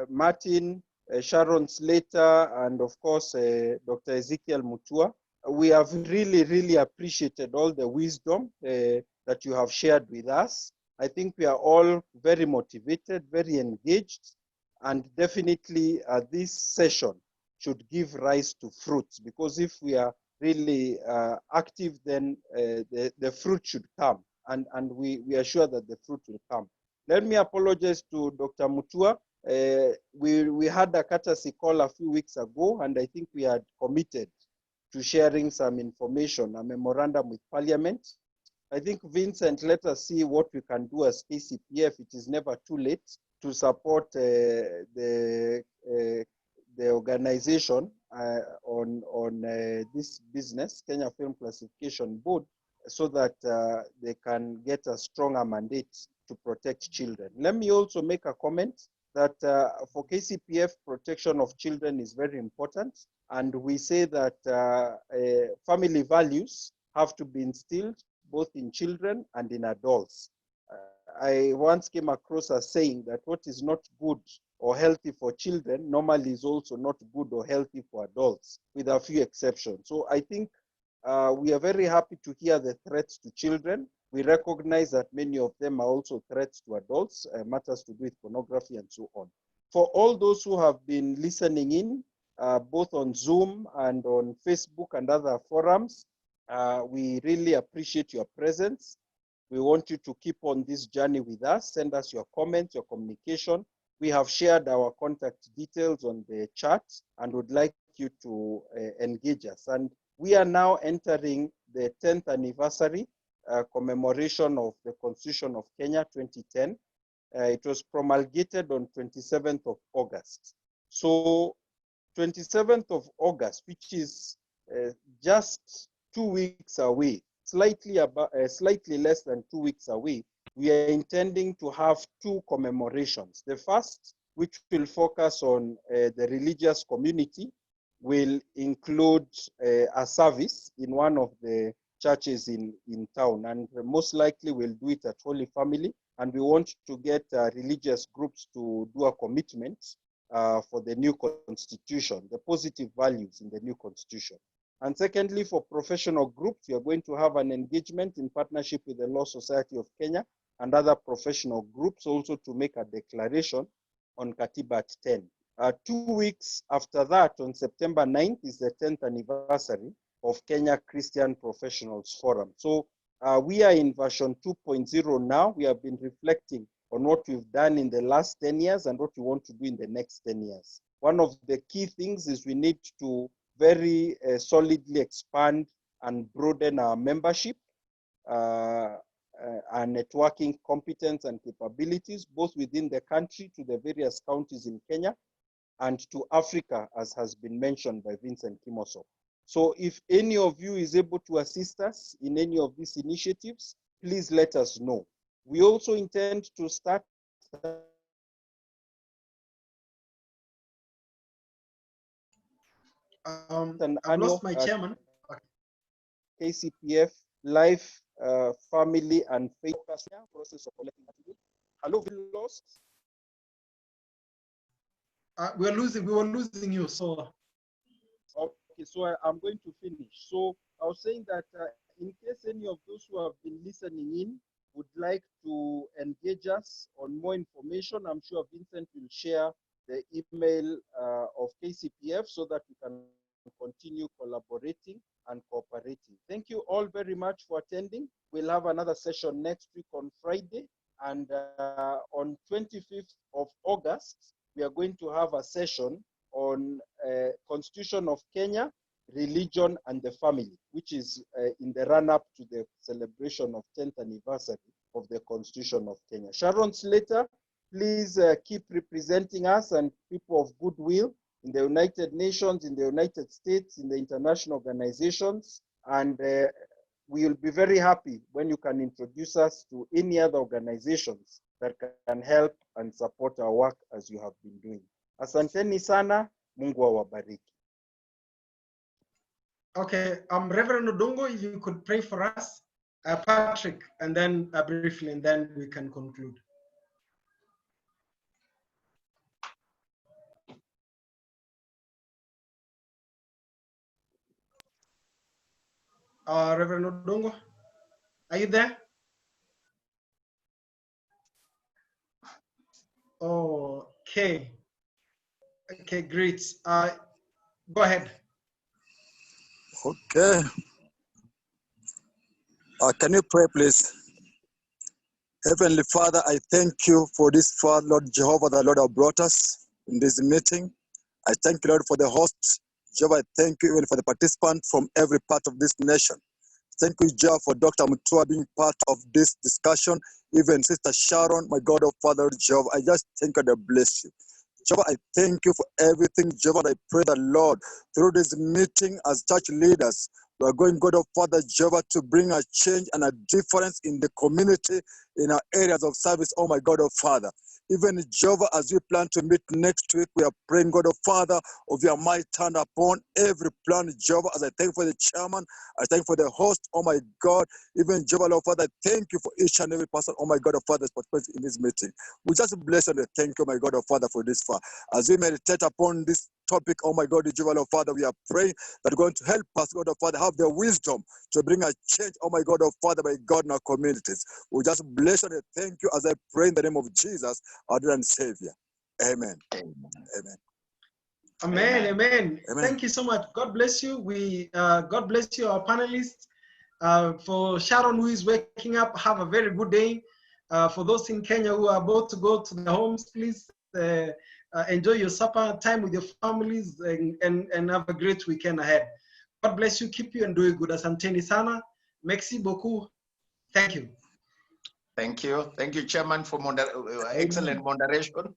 Martin, Sharon Slater, and of course, Dr. Ezekiel Mutua. We have really appreciated all the wisdom that you have shared with us. I think we are all very motivated, very engaged, and definitely this session should give rise to fruits, because if we are really active, then the fruit should come, and we are sure that the fruit will come. Let me apologize to Dr. Mutua. We had a courtesy call a few weeks ago, and I think we had committed to sharing some information, a memorandum with Parliament. I think, Vincent, let us see what we can do as KCPF. It is never too late to support the organization on this business, Kenya Film Classification Board, so that they can get a stronger mandate to protect children. Let me also make a comment that for KCPF, protection of children is very important. And we say that family values have to be instilled both in children and in adults. I once came across a saying that what is not good or healthy for children normally is also not good or healthy for adults, with a few exceptions. So I think we are very happy to hear the threats to children. We recognize that many of them are also threats to adults, matters to do with pornography and so on. For all those who have been listening in, both on Zoom and on Facebook and other forums, we really appreciate your presence. We want you to keep on this journey with us. Send us your comments, your communication. We have shared our contact details on the chat and would like you to engage us. And we are now entering the 10th anniversary commemoration of the Constitution of Kenya 2010. It was promulgated on 27th of August. So 27th of August, which is just 2 weeks away, slightly less than 2 weeks away, we are intending to have two commemorations. The first, which will focus on the religious community, will include a service in one of the churches in town, and most likely we'll do it at Holy Family. And we want to get religious groups to do a commitment for the new constitution, the positive values in the new constitution. And secondly, for professional groups, we are going to have an engagement in partnership with the Law Society of Kenya and other professional groups, also to make a declaration on Katiba at 10. 2 weeks after that, on September 9th, is the 10th anniversary of Kenya Christian Professionals Forum. So we are in version 2.0 now. We have been reflecting on what we've done in the last 10 years and what we want to do in the next 10 years. One of the key things is we need to very solidly expand and broaden our membership, our networking competence and capabilities, both within the country to the various counties in Kenya and to Africa, as has been mentioned by Vincent Kimoso. So if any of you is able to assist us in any of these initiatives, please let us know. We also intend to start I've lost my chairman. KCPF life, family and faith process of collecting material. Hello, we lost. We were losing you. So okay, so I'm going to finish. So I was saying that in case any of those who have been listening in would like to engage us on more information, I'm sure Vincent will share the email of KCPF so that we can continue collaborating and cooperating. Thank you all very much for attending. We'll have another session next week on Friday, and on 25th of August, we are going to have a session on Constitution of Kenya, religion and the family, which is in the run-up to the celebration of 10th anniversary of the Constitution of Kenya. Sharon Slater, please keep representing us and people of goodwill in the United Nations, in the United States, in the international organizations, and we will be very happy when you can introduce us to any other organizations that can help and support our work as you have been doing. Asanteni sana, Mungu awabariki. Okay, Reverend Odongo, if you could pray for us, Patrick, and then briefly, and then we can conclude. Reverend Odongo, are you there? Okay. Okay, great. Go ahead. Okay. Can you pray, please? Heavenly Father, I thank you for this, Father, Lord Jehovah, the Lord, have brought us in this meeting. I thank you, Lord, for the host. Jehovah, I thank you even for the participants from every part of this nation. Thank you, Jehovah, for Dr. Mutua being part of this discussion. Even Sister Sharon, my God of Father, Jehovah, I just thank you and bless you. Jehovah, I thank you for everything. Jehovah, I pray that, Lord, through this meeting as church leaders, We are going, God of Father Jehovah, to bring a change and a difference in the community, in our areas of service, oh my God of Father. Even Jehovah, as we plan to meet next week, we are praying, God of Father, of your might hand upon every plan, Jehovah. As I thank you for the chairman, I thank you for the host, oh my God. Even Jehovah, Lord Father, thank you for each and every person, oh my God of Father, participating in this meeting. We just bless and thank you, my God of Father, for this far. As we meditate upon this topic, oh my God, Jehovah, Lord Father, we are praying that you're going to help us, God of Father, have the wisdom to bring a change, oh my God of Father, by God in our communities. We just bless and thank you as I pray in the name of Jesus, our Lord and Savior. Amen. Amen. Amen. Amen. Thank you so much. God bless you. God bless you, our panelists. For Sharon, who is waking up, have a very good day. For those in Kenya who are about to go to their homes, please enjoy your supper time with your families and have a great weekend ahead. God bless you. Keep you and do good. Asanteni sana. Merci beaucoup. Thank you. Thank you. Thank you, Chairman, for excellent moderation.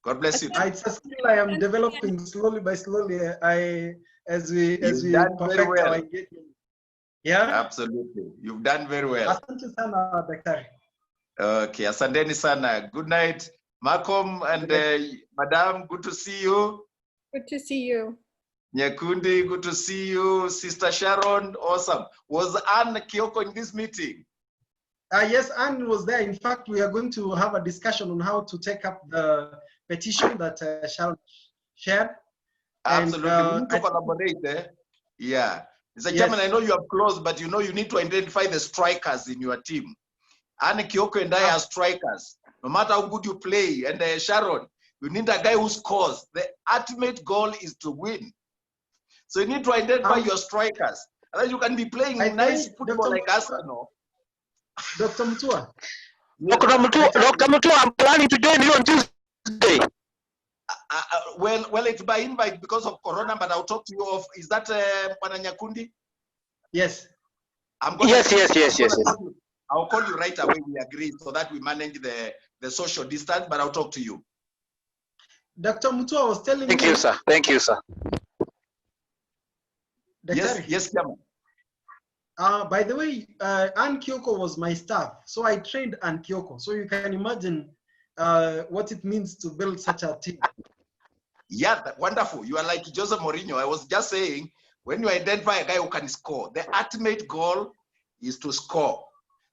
God bless you. It's a skill I am developing slowly by slowly. As we perfect our engagement. Yeah. Absolutely. You've done very well. Asante sana, Daktari. Okay. Asanteni sana. Good night, Malcolm and Madam. Good to see you. Good to see you. Nyakundi, good to see you. Sister Sharon, awesome. Was Anne Kioko in this meeting? Yes, Anne was there. In fact, we are going to have a discussion on how to take up the petition that Sharon shared. Absolutely. And, we need to collaborate there. Yeah. Mr. Yes. Chairman, I know you are close, but you know you need to identify the strikers in your team. Anne Kioko and I are strikers. No matter how good you play, and Sharon, you need a guy who scores. The ultimate goal is to win. So you need to identify your strikers. Otherwise you can be playing nice football like Arsenal. Dr. Mutua. Yes. Dr. Mutua, I'm planning to join you on Tuesday. Well, it's by invite because of Corona, but I'll talk to you of. Is that Nyakundi? Yes. Yes. I'll call you right away. We agree so that we manage the social distance, but I'll talk to you. Dr. Mutua was telling me. Thank you, sir. Thank you, sir. Yes, Chairman. By the way, Anne Kioko was my staff, so I trained Anne Kioko. So you can imagine what it means to build such a team. Yeah, wonderful. You are like Jose Mourinho. I was just saying, when you identify a guy who can score, the ultimate goal is to score.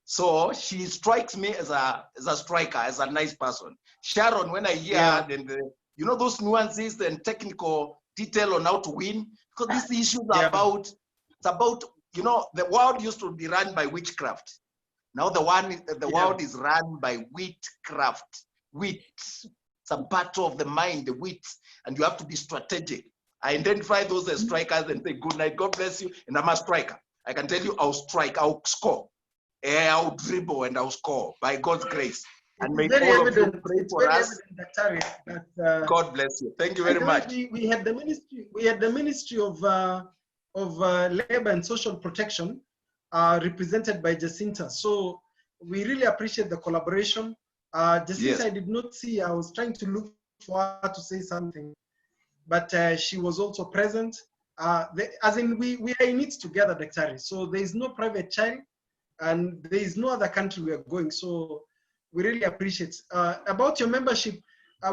So she strikes me as a striker, as a nice person. Sharon, when I hear her, then you know those nuances and technical detail on how to win, because these issues are about, it's about, you know, the world used to be run by witchcraft. Now the world is run by witchcraft. Wit. It's a battle of the mind, the wit, and you have to be strategic. I identify those as strikers and say, good night, God bless you, and I'm a striker. I can tell you I'll strike, I'll score. I'll dribble and I'll score by God's grace. And may all of you pray for us. God bless you. Thank you very much. We had the ministry of Labor and Social Protection represented by Jacinta. So we really appreciate the collaboration. Jacinta, I did not see. I was trying to look for her to say something, but she was also present. As in, we are in it together, Daktari. So there is no private child, and there is no other country we are going. So we really appreciate. About your membership,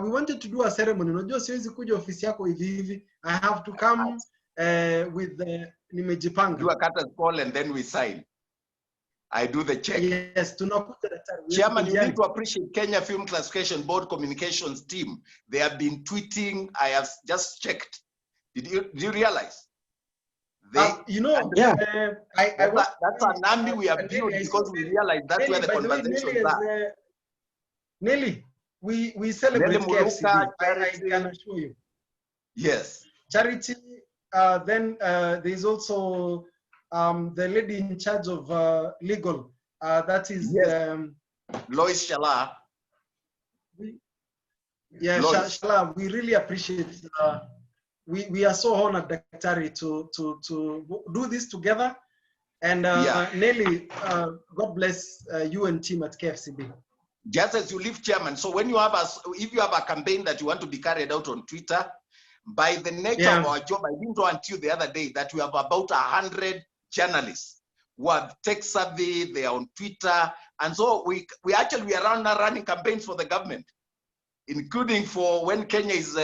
we wanted to do a ceremony. Unajua siwezi kuja ofisi yako hivi hivi. I have to come with the nimejipanga. Do a cut call and then we sign. I do the check. Yes, tunakuja Daktari. Chairman, you need to appreciate Kenya Film Classification Board Communications team. They have been tweeting. I have just checked. Did you realize? You know, that's an army we have built because we realize that's where the conversations are. Nelly, we celebrate KFCB. I can assure you. Yes. Charity. Then there's also the lady in charge of legal. That is Lois Shala. Shala. We really appreciate. We are so honored, Daktari, to do this together. And Nelly, God bless you and team at KFCB. Just as you leave, Chairman. So when you have if you have a campaign that you want to be carried out on Twitter, by the nature of our job, I didn't know until the other day that we have about 100 journalists who are tech savvy, they are on Twitter. And so we are running campaigns for the government, including for when Kenya is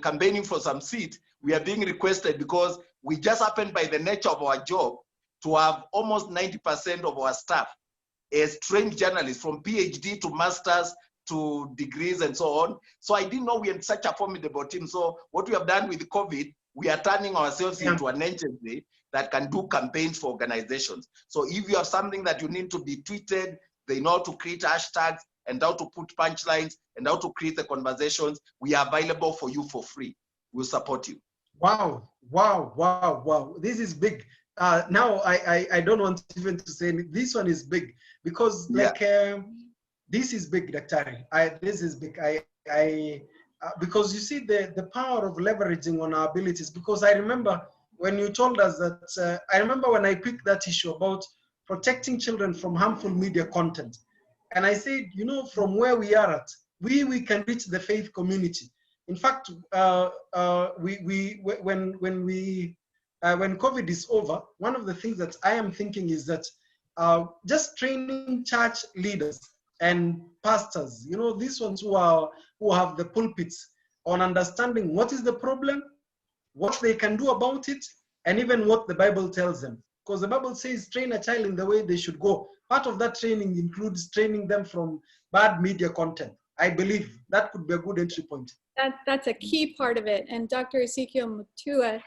campaigning for some seat. We are being requested because we just happen by the nature of our job to have almost 90% of our staff as trained journalists, from PhD to masters to degrees and so on. So I didn't know we had such a formidable team. So what we have done with COVID, we are turning ourselves into an agency that can do campaigns for organizations. So if you have something that you need to be tweeted, they know how to create hashtags and how to put punchlines and how to create the conversations, we are available for you for free. We'll support you. Wow, wow, wow, wow. This is big. Now I don't want even to say this one is big because like this is big, Daktari. This is big. Because you see the power of leveraging on our abilities. Because I remember when you told us that, I remember when I picked that issue about protecting children from harmful media content. And I said, you know, from where we are at, we can reach the faith community. In fact, when COVID is over, one of the things that I am thinking is that just training church leaders and pastors, you know, these ones who have the pulpits, on understanding what is the problem, what they can do about it, and even what the Bible tells them. Because the Bible says, train a child in the way they should go. Part of that training includes training them from bad media content. I believe that could be a good entry point. That's a key part of it. And Dr. Ezekiel Mutua,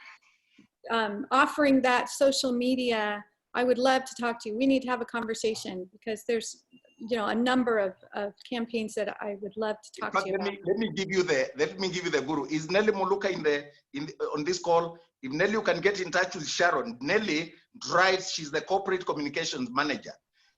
offering that social media, I would love to talk to you. We need to have a conversation because there's, you know, a number of campaigns that I would love to talk to you about. Let me give you the guru. Is Nelly Moluka on this call? If Nelly, you can get in touch with Sharon. Nelly drives, she's the corporate communications manager.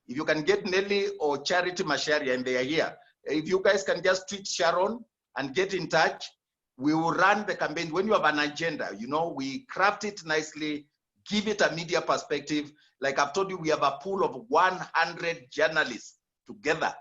If you can get Nelly or Charity Masharia, and they are here. If you guys can just tweet Sharon and get in touch, we will run the campaign. When you have an agenda, you know, we craft it nicely, give it a media perspective. Like I've told you, we have a pool of 100 journalists together,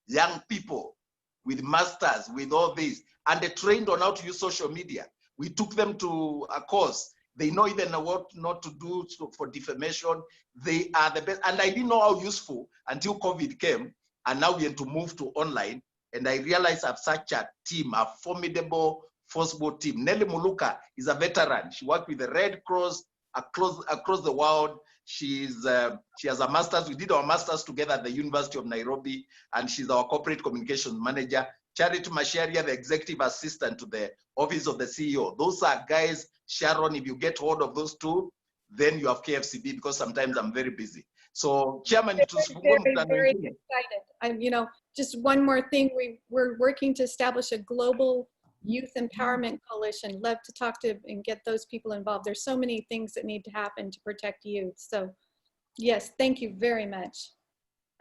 young people with masters, with all this, and they trained on how to use social media. We took them to a course. They know even what not to do for defamation. They are the best. And I didn't know how useful until COVID came. And now we have to move to online. And I realized I have such a team, a formidable, forcible team. Nelly Muluka is a veteran. She worked with the Red Cross across the world. She has a master's. We did our master's together at the University of Nairobi, and she's our corporate communications manager. Charity Masharia, the executive assistant to the office of the CEO. Those are guys, Sharon, if you get hold of those two, then you have KFCB, because sometimes I'm very busy. So, Chairman, very excited. You know, just one more thing. We're working to establish a global youth empowerment coalition. Love to talk to and get those people involved. There's so many things that need to happen to protect youth. So, yes, thank you very much.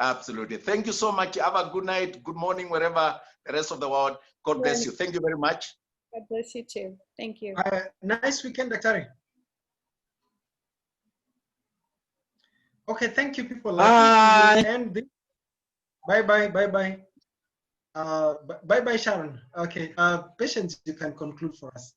Absolutely. Thank you so much. Have a good night, good morning, wherever the rest of the world. God bless you. Thank you very much. God bless you too. Thank you. Nice weekend, Daktari. Okay, thank you, people. Bye. Bye-bye, bye-bye. Bye-bye, Sharon. Okay, Patience, you can conclude for us.